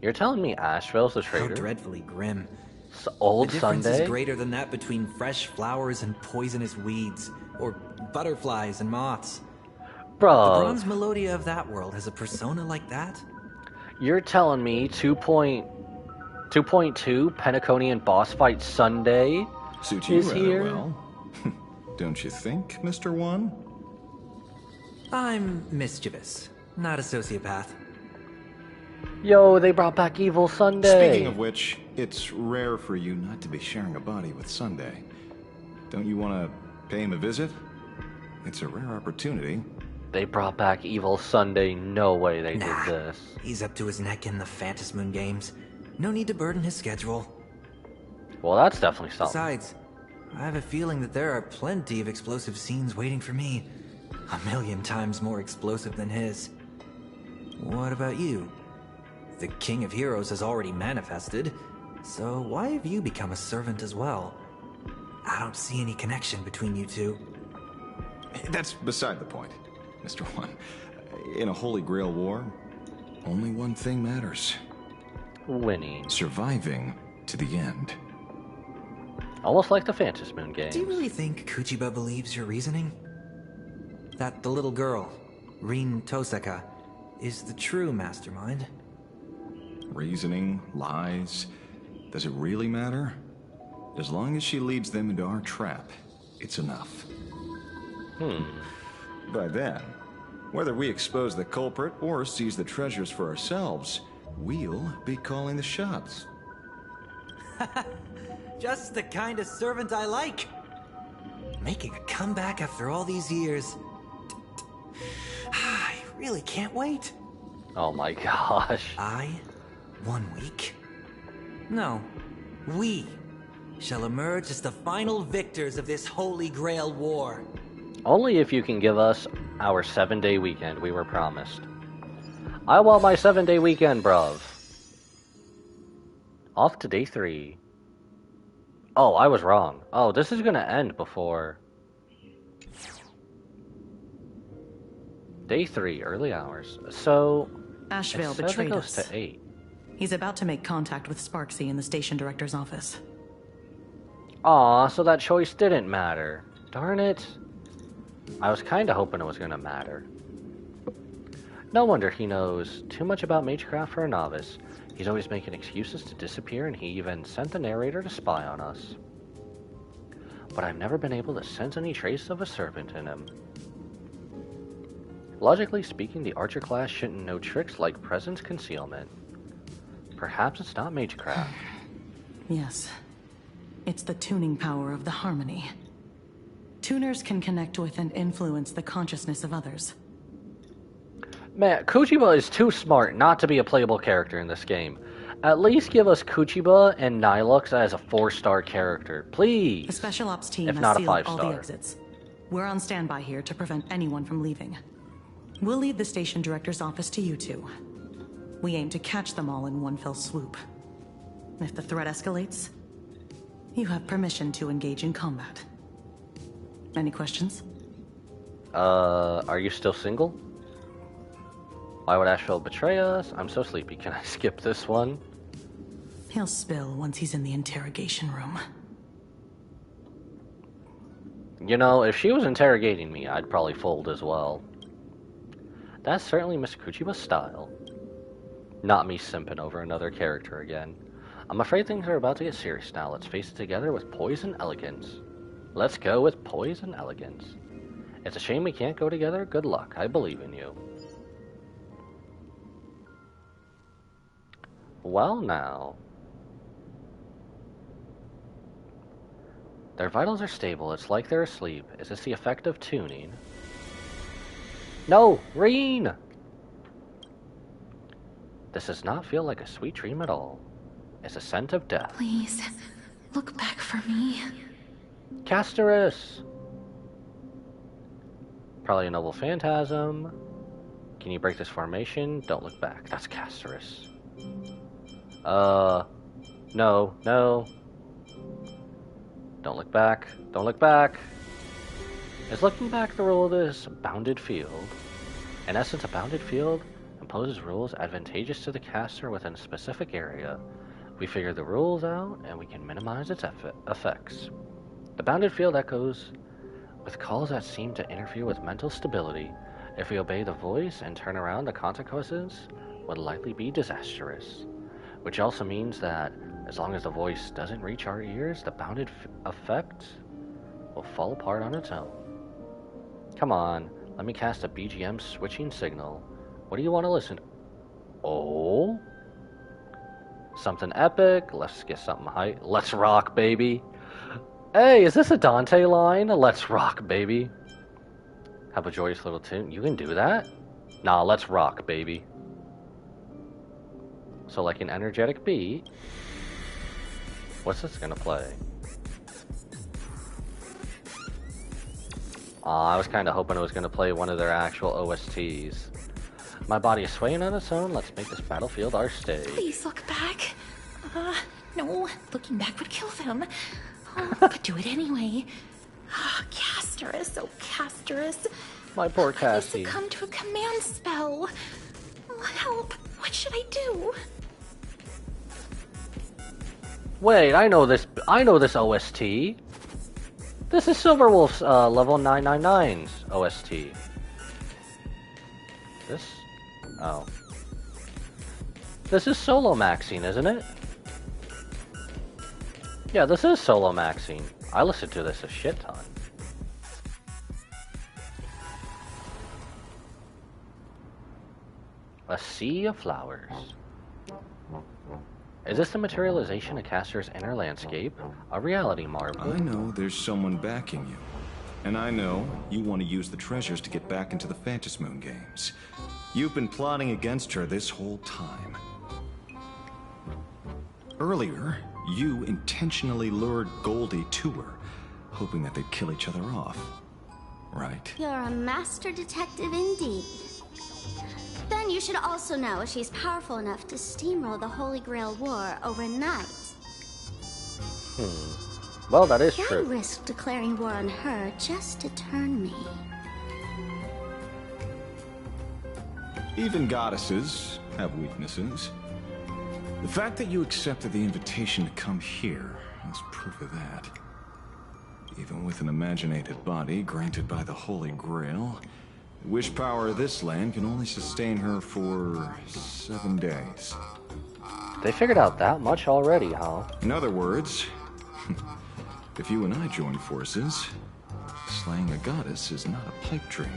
Speaker 1: You're telling me Asheville's the
Speaker 14: How
Speaker 1: traitor?
Speaker 14: dreadfully grim.
Speaker 1: Old
Speaker 14: The difference
Speaker 1: Sunday?
Speaker 14: is greater than that between fresh flowers and poisonous weeds, or butterflies and moths.
Speaker 1: Bro.
Speaker 14: The bronze melodia of that world has a persona like that?
Speaker 1: You're telling me 2.2 Pentaconian boss fight Sunday
Speaker 10: Suits you
Speaker 1: is
Speaker 10: rather
Speaker 1: here?
Speaker 10: well. Don't you think, Mr. One?
Speaker 14: I'm mischievous, not a sociopath.
Speaker 1: Yo, they brought back Evil Sunday.
Speaker 10: Speaking of which, it's rare for you not to be sharing a body with Sunday. Don't you want to pay him a visit? It's a rare opportunity.
Speaker 1: They brought back Evil Sunday. No way they did this.
Speaker 14: He's up to his neck in the Phantasmoon games. No need to burden his schedule.
Speaker 1: Well, that's definitely something.
Speaker 14: Besides, I have a feeling that there are plenty of explosive scenes waiting for me. 1,000,000 times more explosive than his. What about you? The King of Heroes has already manifested, so why have you become a servant as well? I don't see any connection between you two.
Speaker 10: That's beside the point, Mr. One. In a Holy Grail war, only one thing matters.
Speaker 1: Winning.
Speaker 10: Surviving to the end.
Speaker 1: Almost like the Phantasmoon games.
Speaker 14: Do you really think Kuchiba believes your reasoning? That the little girl, Rin Tosaka, is the true mastermind?
Speaker 10: Reasoning, lies, does it really matter? As long as she leads them into our trap, it's enough. By then, whether we expose the culprit or seize the treasures for ourselves, we'll be calling the shots.
Speaker 14: Just the kind of servant I like. Making a comeback after all these years. I really can't wait.
Speaker 1: Oh my gosh.
Speaker 14: 1 week? No, we shall emerge as the final victors of this Holy Grail war.
Speaker 1: Only if you can give us our 7-day weekend we were promised. I want my 7-day weekend, bruv. Off to day 3. Oh, I was wrong. Oh, this is gonna end before... Day 3, early hours. So...
Speaker 8: Asheville
Speaker 1: it says
Speaker 8: betrayed
Speaker 1: it goes
Speaker 8: us.
Speaker 1: to 8.
Speaker 8: He's about to make contact with Sparksy in the station director's office.
Speaker 1: Aw, so that choice didn't matter. Darn it. I was kinda hoping it was gonna matter. No wonder he knows too much about magecraft for a novice. He's always making excuses to disappear, and he even sent the narrator to spy on us. But I've never been able to sense any trace of a servant in him. Logically speaking, the archer class shouldn't know tricks like presence concealment. Perhaps it's not magecraft.
Speaker 8: Yes. It's the tuning power of the harmony. Tuners can connect with and influence the consciousness of others.
Speaker 1: Man, Kuchiba is too smart not to be a playable character in this game. At least give us Kuchiba and Nilux as a 4-star character, please.
Speaker 8: The special ops team
Speaker 1: if
Speaker 8: has
Speaker 1: not a
Speaker 8: sealed all
Speaker 1: 5-star.
Speaker 8: the exits. We're on standby here to prevent anyone from leaving. We'll lead the station director's office to you two. We aim to catch them all in one fell swoop. If the threat escalates, you have permission to engage in combat. Any questions?
Speaker 1: Are you still single? Why would Asheville betray us? I'm so sleepy. Can I skip this one?
Speaker 8: He'll spill once he's in the interrogation room.
Speaker 1: You know, if she was interrogating me, I'd probably fold as well. That's certainly Miss Kuchiba's style. Not me simping over another character again. I'm afraid things are about to get serious now. Let's face it together with poise and elegance. Let's go with poise and elegance. It's a shame we can't go together. Good luck. I believe in you. Well now. Their vitals are stable. It's like they're asleep. Is this the effect of tuning? No! Reen! This does not feel like a sweet dream at all. It's a scent of death.
Speaker 2: Please, look back for me.
Speaker 1: Castorus! Probably a noble phantasm. Can you break this formation? Don't look back. That's Castorus. No, no. Don't look back. Don't look back. Is looking back the rule of this bounded field. In essence, a bounded field imposes rules advantageous to the caster within a specific area. We figure the rules out, and we can minimize its effects. The bounded field echoes with calls that seem to interfere with mental stability. If we obey the voice and turn around, the consequences would likely be disastrous. Which also means that as long as the voice doesn't reach our ears, the bounded effect will fall apart on its own. Come on, let me cast a BGM switching signal. What do you want to listen to? Oh? Something epic? Let's get something hype. Let's rock, baby. Hey, is this a Dante line? Let's rock, baby. Have a joyous little tune. You can do that? Nah, let's rock, baby. So like an energetic beat. What's this gonna play? I was kind of hoping it was gonna play one of their actual OSTs. My body is swaying on its own. Let's make this battlefield our stage.
Speaker 15: Please look back. No, looking back would kill them. Oh, but do it anyway. Casterus, oh Casterus.
Speaker 1: My poor
Speaker 15: I
Speaker 1: Cassie.
Speaker 15: succumbed to a command spell. Oh, help. What should I do?
Speaker 1: Wait, I know this OST. This is Silverwolf's level 999's OST. This? Oh. This is solo maxing, isn't it? Yeah, this is solo maxing. I listened to this a shit ton. A sea of flowers. Is this the materialization of Caster's inner landscape? A reality marvel?
Speaker 10: I know there's someone backing you. And I know you want to use the treasures to get back into the Phantasmoon games. You've been plotting against her this whole time. Earlier, you intentionally lured Goldie to her, hoping that they'd kill each other off. Right?
Speaker 3: You're a master detective indeed. Then you should also know she's powerful enough to steamroll the Holy Grail War overnight.
Speaker 1: Well, that is
Speaker 3: Why
Speaker 1: true.
Speaker 3: risk declaring war on her just to turn me?
Speaker 10: Even goddesses have weaknesses. The fact that you accepted the invitation to come here is proof of that. Even with an imaginated body granted by the Holy Grail, the wish power of this land can only sustain her for 7 days.
Speaker 1: They figured out that much already, huh?
Speaker 10: In other words, if you and I join forces, slaying a goddess is not a pipe dream.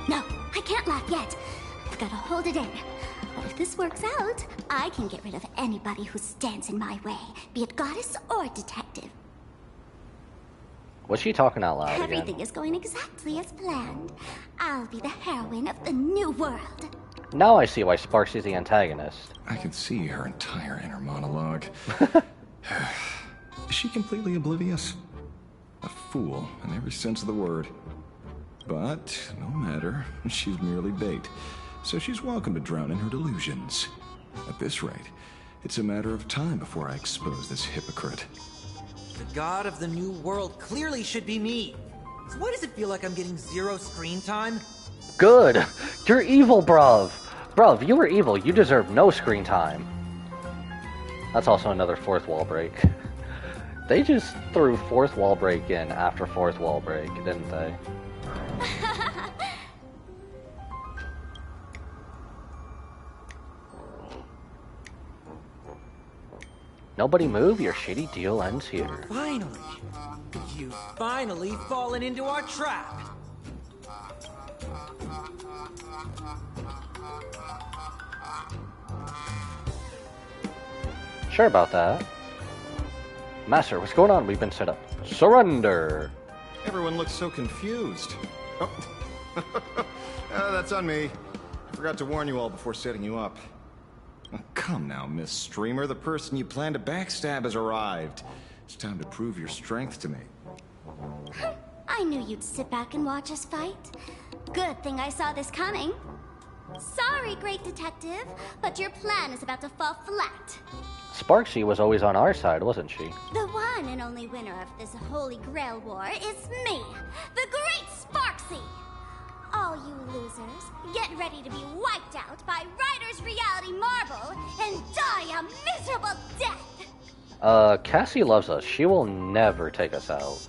Speaker 3: No, I can't laugh yet. I've got to hold it in. But if this works out, I can get rid of anybody who stands in my way, be it goddess or detective.
Speaker 1: Was she talking out loud
Speaker 3: Everything
Speaker 1: again?
Speaker 3: is going exactly as planned. I'll be the heroine of the new world.
Speaker 1: Now I see why Sparks is the antagonist.
Speaker 10: I can see her entire inner monologue. Is she completely oblivious? A fool in every sense of the word. But no matter, she's merely bait. So she's welcome to drown in her delusions. At this rate, it's a matter of time before I expose this hypocrite.
Speaker 14: The god of the new world clearly should be me. So why does it feel like I'm getting 0 screen time?
Speaker 1: Good! You're evil, bruv! Bruv, you were evil. You deserve no screen time. That's also another fourth wall break. They just threw fourth wall break in after fourth wall break, didn't they? Nobody move, your shitty deal ends here.
Speaker 14: Finally! You've finally fallen into our trap!
Speaker 1: Sure about that. Master, what's going on? We've been set up. Surrender!
Speaker 10: Everyone looks so confused. Oh, that's on me. I forgot to warn you all before setting you up. Oh, come now, Miss Streamer. The person you plan to backstab has arrived. It's time to prove your strength to me.
Speaker 3: I knew you'd sit back and watch us fight. Good thing I saw this coming. Sorry, great detective, but your plan is about to fall flat.
Speaker 1: Sparksy was always on our side, wasn't she?
Speaker 3: The one and only winner of this Holy Grail War is me, the Great Sparksy! All you losers, get ready to be wiped out by Ryder's Reality Marble and die a miserable death!
Speaker 1: Cassie loves us. She will never take us out.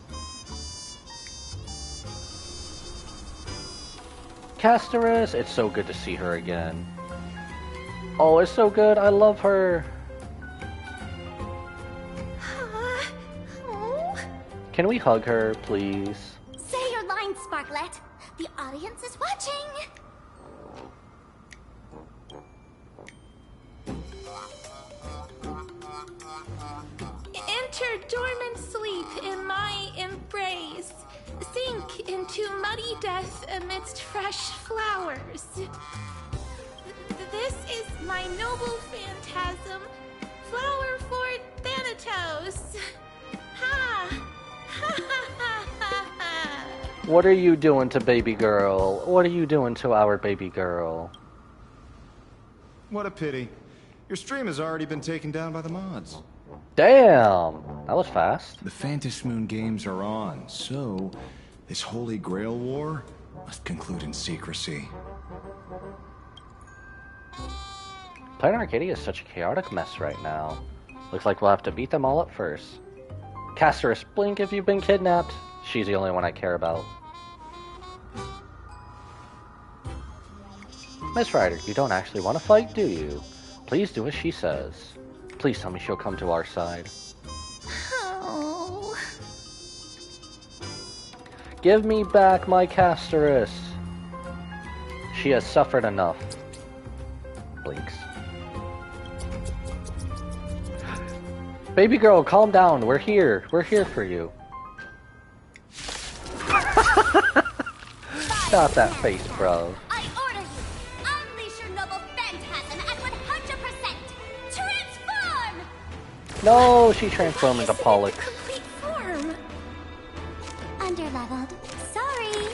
Speaker 1: Castorus, it's so good to see her again. Oh, it's so good. I love her. Can we hug her, please?
Speaker 3: Say your line, Sparklet. The audience is watching.
Speaker 15: Enter dormant sleep in my embrace. Sink into muddy death amidst fresh flowers. This is my noble phantasm, flower for Thanatos. Ha! Ha ha ha ha ha!
Speaker 1: What are you doing to baby girl? What are you doing to our baby girl?
Speaker 10: What a pity. Your stream has already been taken down by the mods.
Speaker 1: Damn! That was fast.
Speaker 10: The Phantasmoon games are on, so this Holy Grail War must conclude in secrecy.
Speaker 1: Planet Arcadia is such a chaotic mess right now. Looks like we'll have to beat them all up first. Castorus, blink if you've been kidnapped. She's the only one I care about. Miss Ryder, you don't actually want to fight, do you? Please do as she says. Please tell me she'll come to our side.
Speaker 15: Oh.
Speaker 1: Give me back my Castorus. She has suffered enough. Blinks. Baby girl, calm down. We're here. We're here for you. Got that face, bro.
Speaker 3: I order you, unleash your noble phantasm at 100%. Transform!
Speaker 1: No, she transformed into Pollock.
Speaker 3: Complete form. Underleveled. Sorry.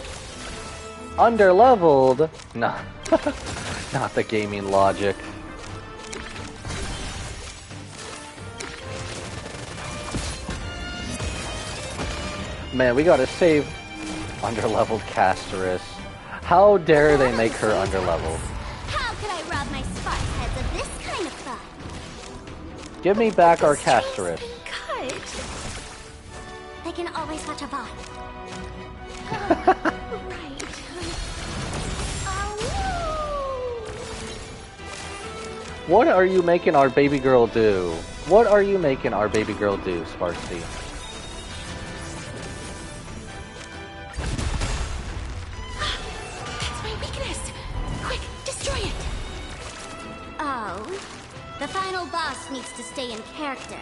Speaker 1: Underleveled? Nah. Not the gaming logic. Man, we gotta save underleveled Castorus. How dare they make her underleveled?
Speaker 3: How could I rob my spark heads of this kind of fun?
Speaker 1: Give me back our Castorus.
Speaker 3: Cut. They can always watch a VOD. Right.
Speaker 1: What are you making our baby girl do? What are you making our baby girl do, Sparsy?
Speaker 3: That's my weakness. Quick, destroy it. Oh, the final boss needs to stay in character.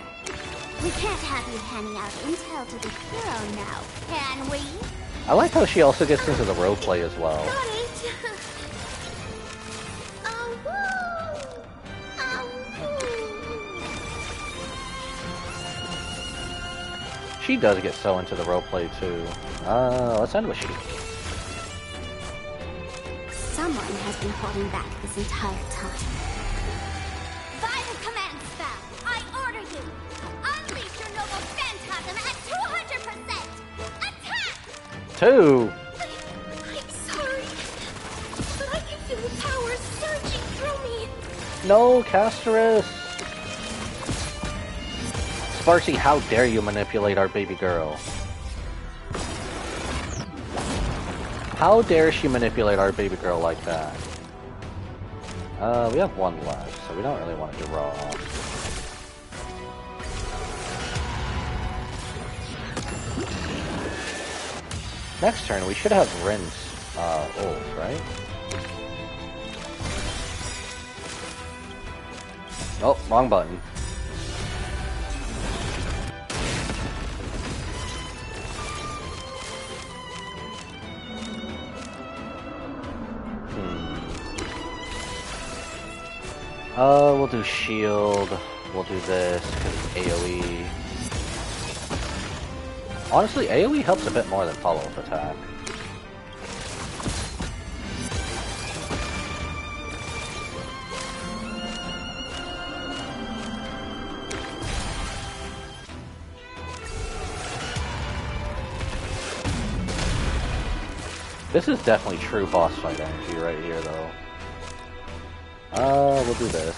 Speaker 3: We can't have you handing out intel to the hero now, can we?
Speaker 1: I like how she also gets into the roleplay as well.
Speaker 3: Got it.
Speaker 1: She does get so into the roleplay too. Let's end with she.
Speaker 3: Someone has been holding back this entire time. By the command spell, I order you. Unleash your noble phantasm at 200%. Attack!
Speaker 1: 2.
Speaker 15: I'm sorry, but I can feel the power surging through me.
Speaker 1: No, Castorus. Sparsy, how dare you manipulate our baby girl? How dare she manipulate our baby girl like that? We have one left, so we don't really want to draw. Next turn, we should have Rinse ult, right? Oh, wrong button. We'll do shield. We'll do this because it's AoE. Honestly, AoE helps a bit more than follow-up attack. This is definitely true boss fight energy right here, though. We'll do this.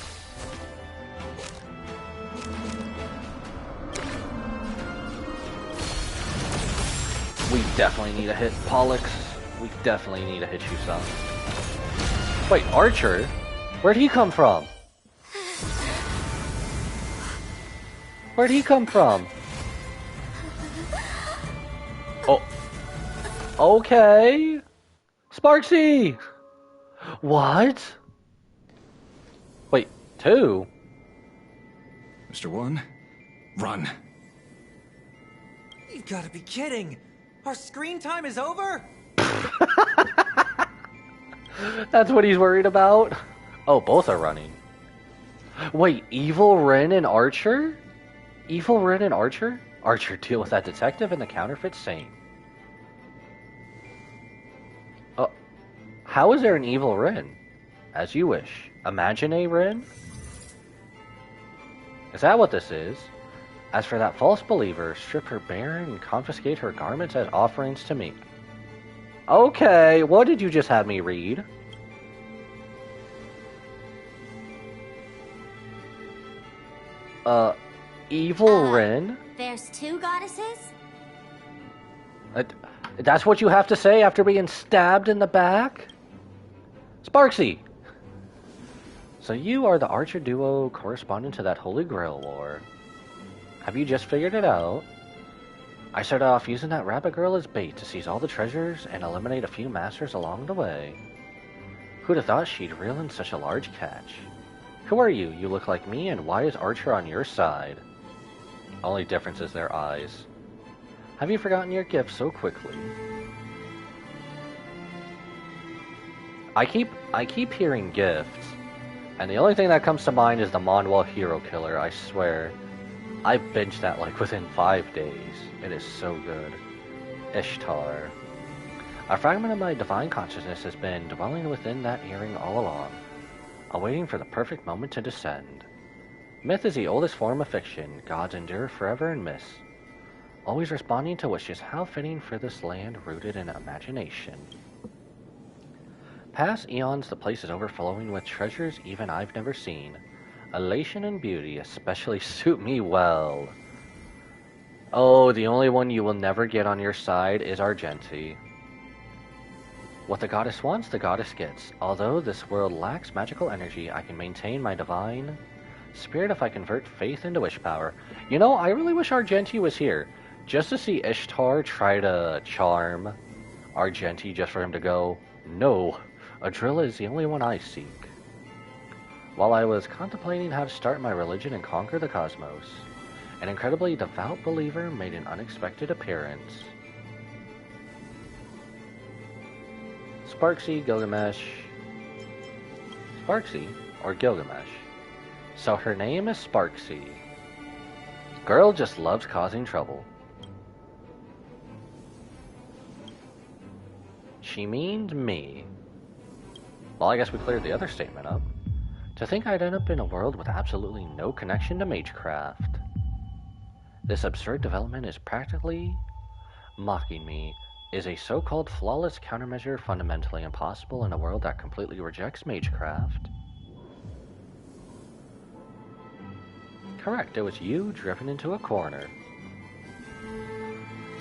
Speaker 1: We definitely need to hit Pollux. We definitely need to hit you some. Wait, Archer? Where'd he come from? Where'd he come from? Oh. Okay. Sparksy! What? Wait, 2?
Speaker 10: Mr. 1, run.
Speaker 14: You've got to be kidding! Our screen time is over?
Speaker 1: That's what he's worried about? Oh, both are running. Wait, Evil Ren and Archer? Evil Ren and Archer? Archer deal with that detective and the counterfeit saint. How is there an Evil Ren? As you wish. Imagenae Ren? Is that what this is? As for that false believer, strip her bare and confiscate her garments as offerings to me. Okay, what did you just have me read? Evil Ren?
Speaker 3: There's 2 goddesses?
Speaker 1: That's what you have to say after being stabbed in the back? Sparksy! So you are the Archer duo corresponding to that Holy Grail war. Have you just figured it out? I started off using that rabbit girl as bait to seize all the treasures and eliminate a few masters along the way. Who'd have thought she'd reel in such a large catch? Who are you? You look like me, and why is Archer on your side? Only difference is their eyes. Have you forgotten your gift so quickly? I keep hearing gifts, and the only thing that comes to mind is the Monwell Hero Killer, I swear. I binged that like within 5 days. It is so good. Ishtar. A fragment of my divine consciousness has been dwelling within that earring all along, awaiting for the perfect moment to descend. Myth is the oldest form of fiction. Gods endure forever in myths, always responding to wishes. How fitting for this land rooted in imagination. Past eons, the place is overflowing with treasures even I've never seen. Elation and beauty especially suit me well. Oh, the only one you will never get on your side is Argenti. What the goddess wants, the goddess gets. Although this world lacks magical energy, I can maintain my divine spirit if I convert faith into wish power. You know, I really wish Argenti was here, just to see Ishtar try to charm Argenti, just for him to go, no, Adrilla is the only one I seek. While I was contemplating how to start my religion and conquer the cosmos, an incredibly devout believer made an unexpected appearance. Sparksy, Gilgamesh... Sparksy or Gilgamesh? So her name is Sparksy. Girl just loves causing trouble. She means me. Well, I guess we cleared the other statement up. To think I'd end up in a world with absolutely no connection to magecraft. This absurd development is practically mocking me. Is a so-called flawless countermeasure fundamentally impossible in a world that completely rejects magecraft? Correct, it was you driven into a corner.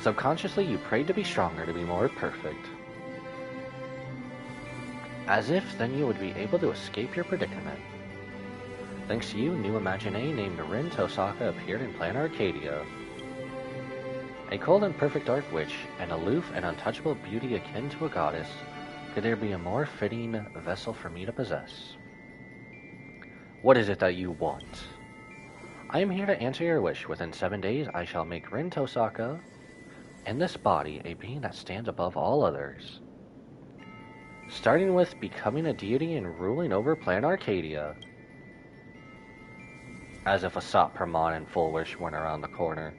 Speaker 1: Subconsciously, you prayed to be stronger, to be more perfect. As if then you would be able to escape your predicament. Thanks to you, new Imagenae named Rin Tosaka appeared in Plan Arcadia. A cold and perfect dark witch, an aloof and untouchable beauty akin to a goddess. Could there be a more fitting vessel for me to possess? What is it that you want? I am here to answer your wish. Within 7 days, I shall make Rin Tosaka, in this body, a being that stands above all others. Starting with becoming a deity and ruling over Plan Arcadia. As if a Sot Permon and Full Wish weren't around the corner.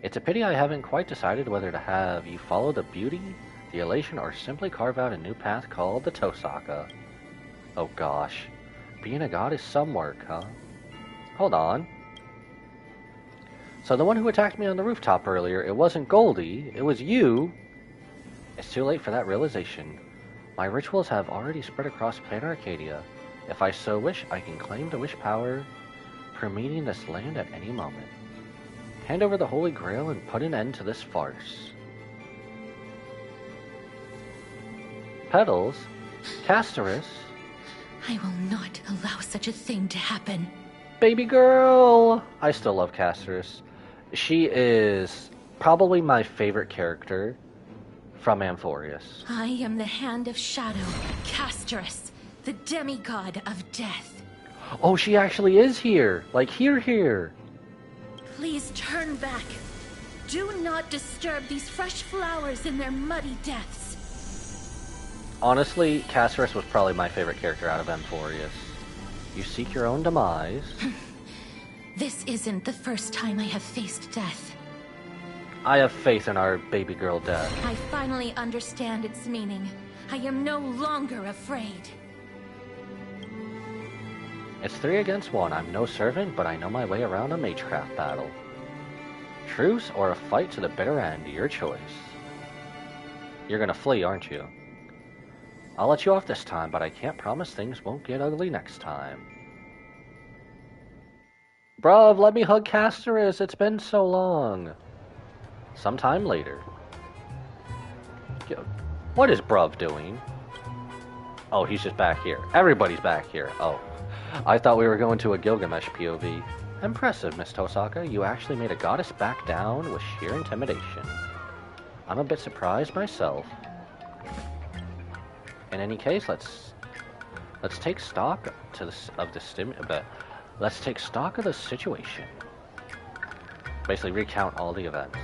Speaker 1: It's a pity I haven't quite decided whether to have you follow the beauty, the elation, or simply carve out a new path called the Tosaka. Oh gosh. Being a god is some work, huh? Hold on. So the one who attacked me on the rooftop earlier, it wasn't Goldie, it was you. It's too late for that realization. My rituals have already spread across planet Arcadia. If I so wish, I can claim the wish power, permeating this land at any moment. Hand over the Holy Grail and put an end to this farce. Petals? Castorus?
Speaker 15: I will not allow such a thing to happen.
Speaker 1: Baby girl! I still love Castorus. She is probably my favorite character from Amphorius.
Speaker 15: I am the Hand of Shadow, Castorus, the demigod of death.
Speaker 1: Oh, she actually is here! Like, here!
Speaker 15: Please turn back. Do not disturb these fresh flowers in their muddy depths.
Speaker 1: Honestly, Castorus was probably my favorite character out of Amphorius. You seek your own demise.
Speaker 15: This isn't the first time I have faced death.
Speaker 1: I have faith in our baby girl death.
Speaker 15: I finally understand its meaning. I am no longer afraid.
Speaker 1: It's 3 against 1. I'm no servant, but I know my way around a magecraft battle. Truce or a fight to the bitter end, your choice. You're gonna flee, aren't you? I'll let you off this time, but I can't promise things won't get ugly next time. Bruv, let me hug Castorus. It's been so long. Sometime later. What is Bruv doing? Oh, he's just back here. Everybody's back here. Oh. I thought we were going to a Gilgamesh POV. Impressive, Miss Tosaka. You actually made a goddess back down with sheer intimidation. I'm a bit surprised myself. In any case, let's take stock let's take stock of the situation. Basically, recount all the events.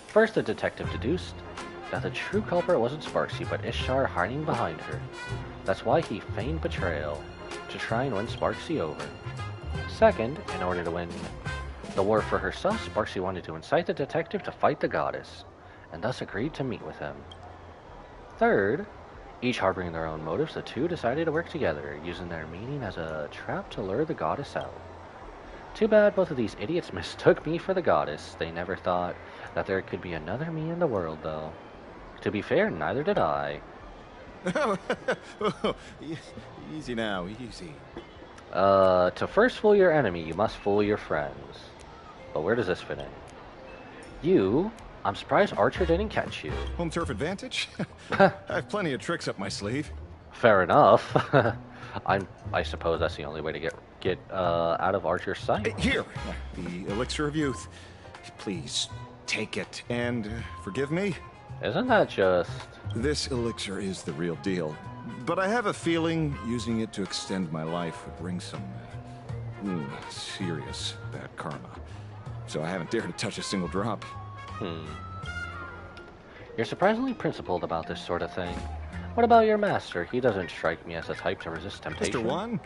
Speaker 1: First, the detective deduced that the true culprit wasn't Sparksy, but Ishtar hiding behind her. That's why he feigned betrayal, to try and win Sparksy over. Second, in order to win the war for herself, Sparksy wanted to incite the detective to fight the goddess, and thus agreed to meet with him. Third, each harboring their own motives, the two decided to work together, using their meeting as a trap to lure the goddess out. Too bad both of these idiots mistook me for the goddess. They never thought that there could be another me in the world, though. To be fair, neither did I.
Speaker 10: Easy now, easy.
Speaker 1: To first fool your enemy, you must fool your friends. But where does this fit in? I'm surprised Archer didn't catch you.
Speaker 10: Home turf advantage? I have plenty of tricks up my sleeve.
Speaker 1: Fair enough. I suppose that's the only way to get out of Archer's sight.
Speaker 10: Here, the elixir of youth. Please, take it and forgive me.
Speaker 1: Isn't that just...
Speaker 10: This elixir is the real deal. But I have a feeling using it to extend my life would bring some serious bad karma. So I haven't dared to touch a single drop.
Speaker 1: You're surprisingly principled about this sort of thing. What about your master? He doesn't strike me as the type to resist temptation.
Speaker 10: Mr. One,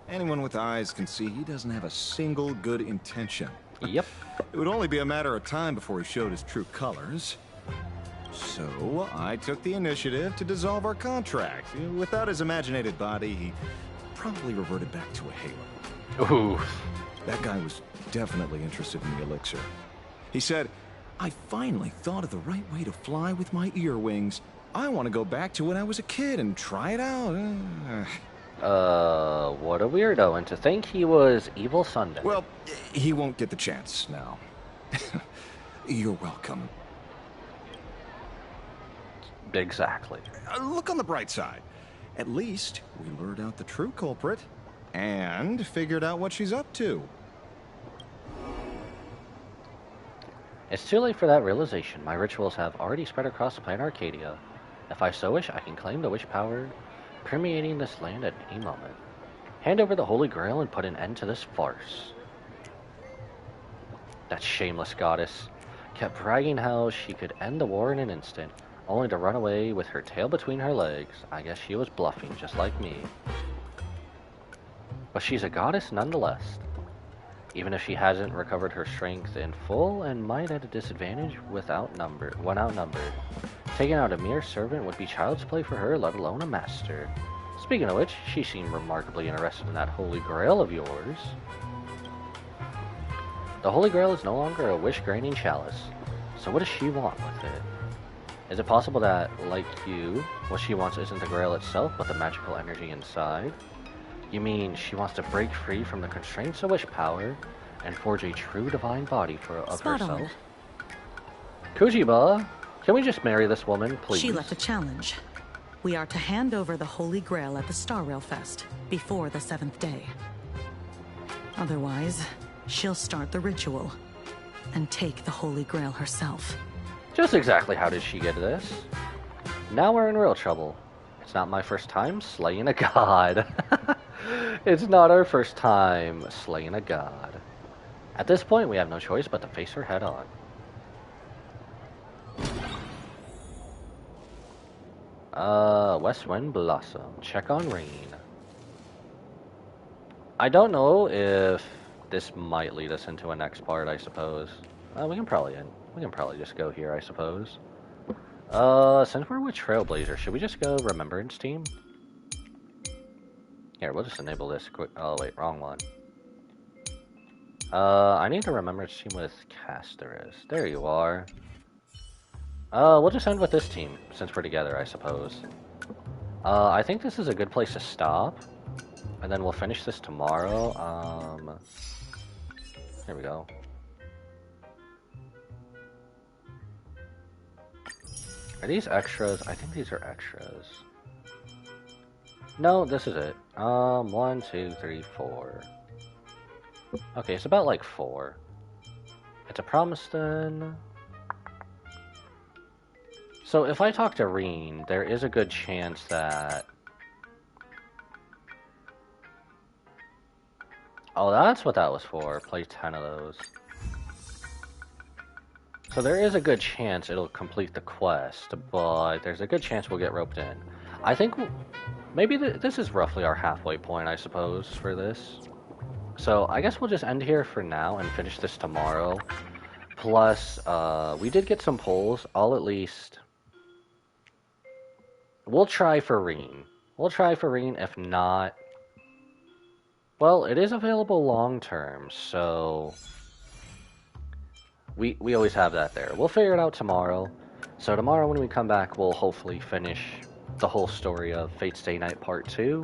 Speaker 10: anyone with eyes can see he doesn't have a single good intention.
Speaker 1: Yep.
Speaker 10: It would only be a matter of time before he showed his true colors. So I took the initiative to dissolve our contract. Without his imaginated body, he probably reverted back to a halo.
Speaker 1: Ooh.
Speaker 10: That guy was definitely interested in the elixir. He said, I finally thought of the right way to fly with my ear wings. I want to go back to when I was a kid and try it out.
Speaker 1: What a weirdo. And to think he was Evil Sunday.
Speaker 10: Well, he won't get the chance now. You're welcome.
Speaker 1: Exactly.
Speaker 10: Look on the bright side. At least we lured out the true culprit and figured out what she's up to.
Speaker 1: It's too late for that realization. My rituals have already spread across the planet Arcadia. If I so wish, I can claim the wish power permeating this land at any moment. Hand over the Holy Grail and put an end to this farce. That shameless goddess kept bragging how she could end the war in an instant, only to run away with her tail between her legs. I guess she was bluffing, just like me. But she's a goddess nonetheless. Even if she hasn't recovered her strength in full and might at a disadvantage when outnumbered. Taking out a mere servant would be child's play for her, let alone a master. Speaking of which, she seemed remarkably interested in that Holy Grail of yours. The Holy Grail is no longer a wish-granting chalice, so what does she want with it? Is it possible that, like you, what she wants isn't the Grail itself, but the magical energy inside? You mean she wants to break free from the constraints of wish power and forge a true divine body of herself? Kujiba, can we just marry this woman, please?
Speaker 8: She left a challenge. We are to hand over the Holy Grail at the Star Rail Fest before the 7th day. Otherwise, she'll start the ritual and take the Holy Grail herself.
Speaker 1: Just exactly how did she get this? Now we're in real trouble. It's not my first time slaying a god. It's not our first time slaying a god. At this point, we have no choice but to face her head on. West Wind Blossom. Check on rain. I don't know if this might lead us into a next part, I suppose. We can probably just go here, I suppose. Since we're with Trailblazer, should we just go Remembrance Team? Here, we'll just enable this quick. Oh, wait, wrong one. I need the Remembrance Team with Casterus. There you are. We'll just end with this team, since we're together, I suppose. I think this is a good place to stop. And then we'll finish this tomorrow. Here we go. Are these extras? I think these are extras. No, this is it. 1, 2, 3, 4. Okay, it's about like 4. It's a promise then. So if I talk to Reen, there is a good chance that... Oh, that's what that was for. Play 10 of those. So there is a good chance it'll complete the quest, but there's a good chance we'll get roped in. I think maybe this is roughly our halfway point, I suppose, for this. So I guess we'll just end here for now and finish this tomorrow. Plus, we did get some polls. I'll at least... We'll try for Reen. We'll try for Reen. If not... Well, it is available long term, so... We always have that there. We'll figure it out tomorrow. So tomorrow when we come back, we'll hopefully finish the whole story of Fate Stay Night Part 2.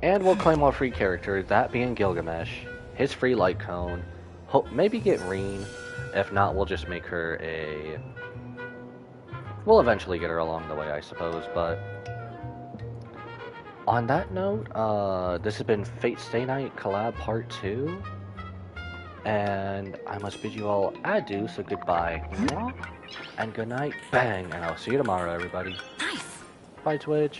Speaker 1: And we'll claim our free character, that being Gilgamesh, his free light cone. Maybe get Reen. If not, we'll just make her a... We'll eventually get her along the way, I suppose, but... On that note, this has been Fate Stay Night Collab Part 2. And I must bid you all adieu, so goodbye. And good night, bang, and I'll see you tomorrow, everybody.
Speaker 15: Nice.
Speaker 1: Bye, Twitch.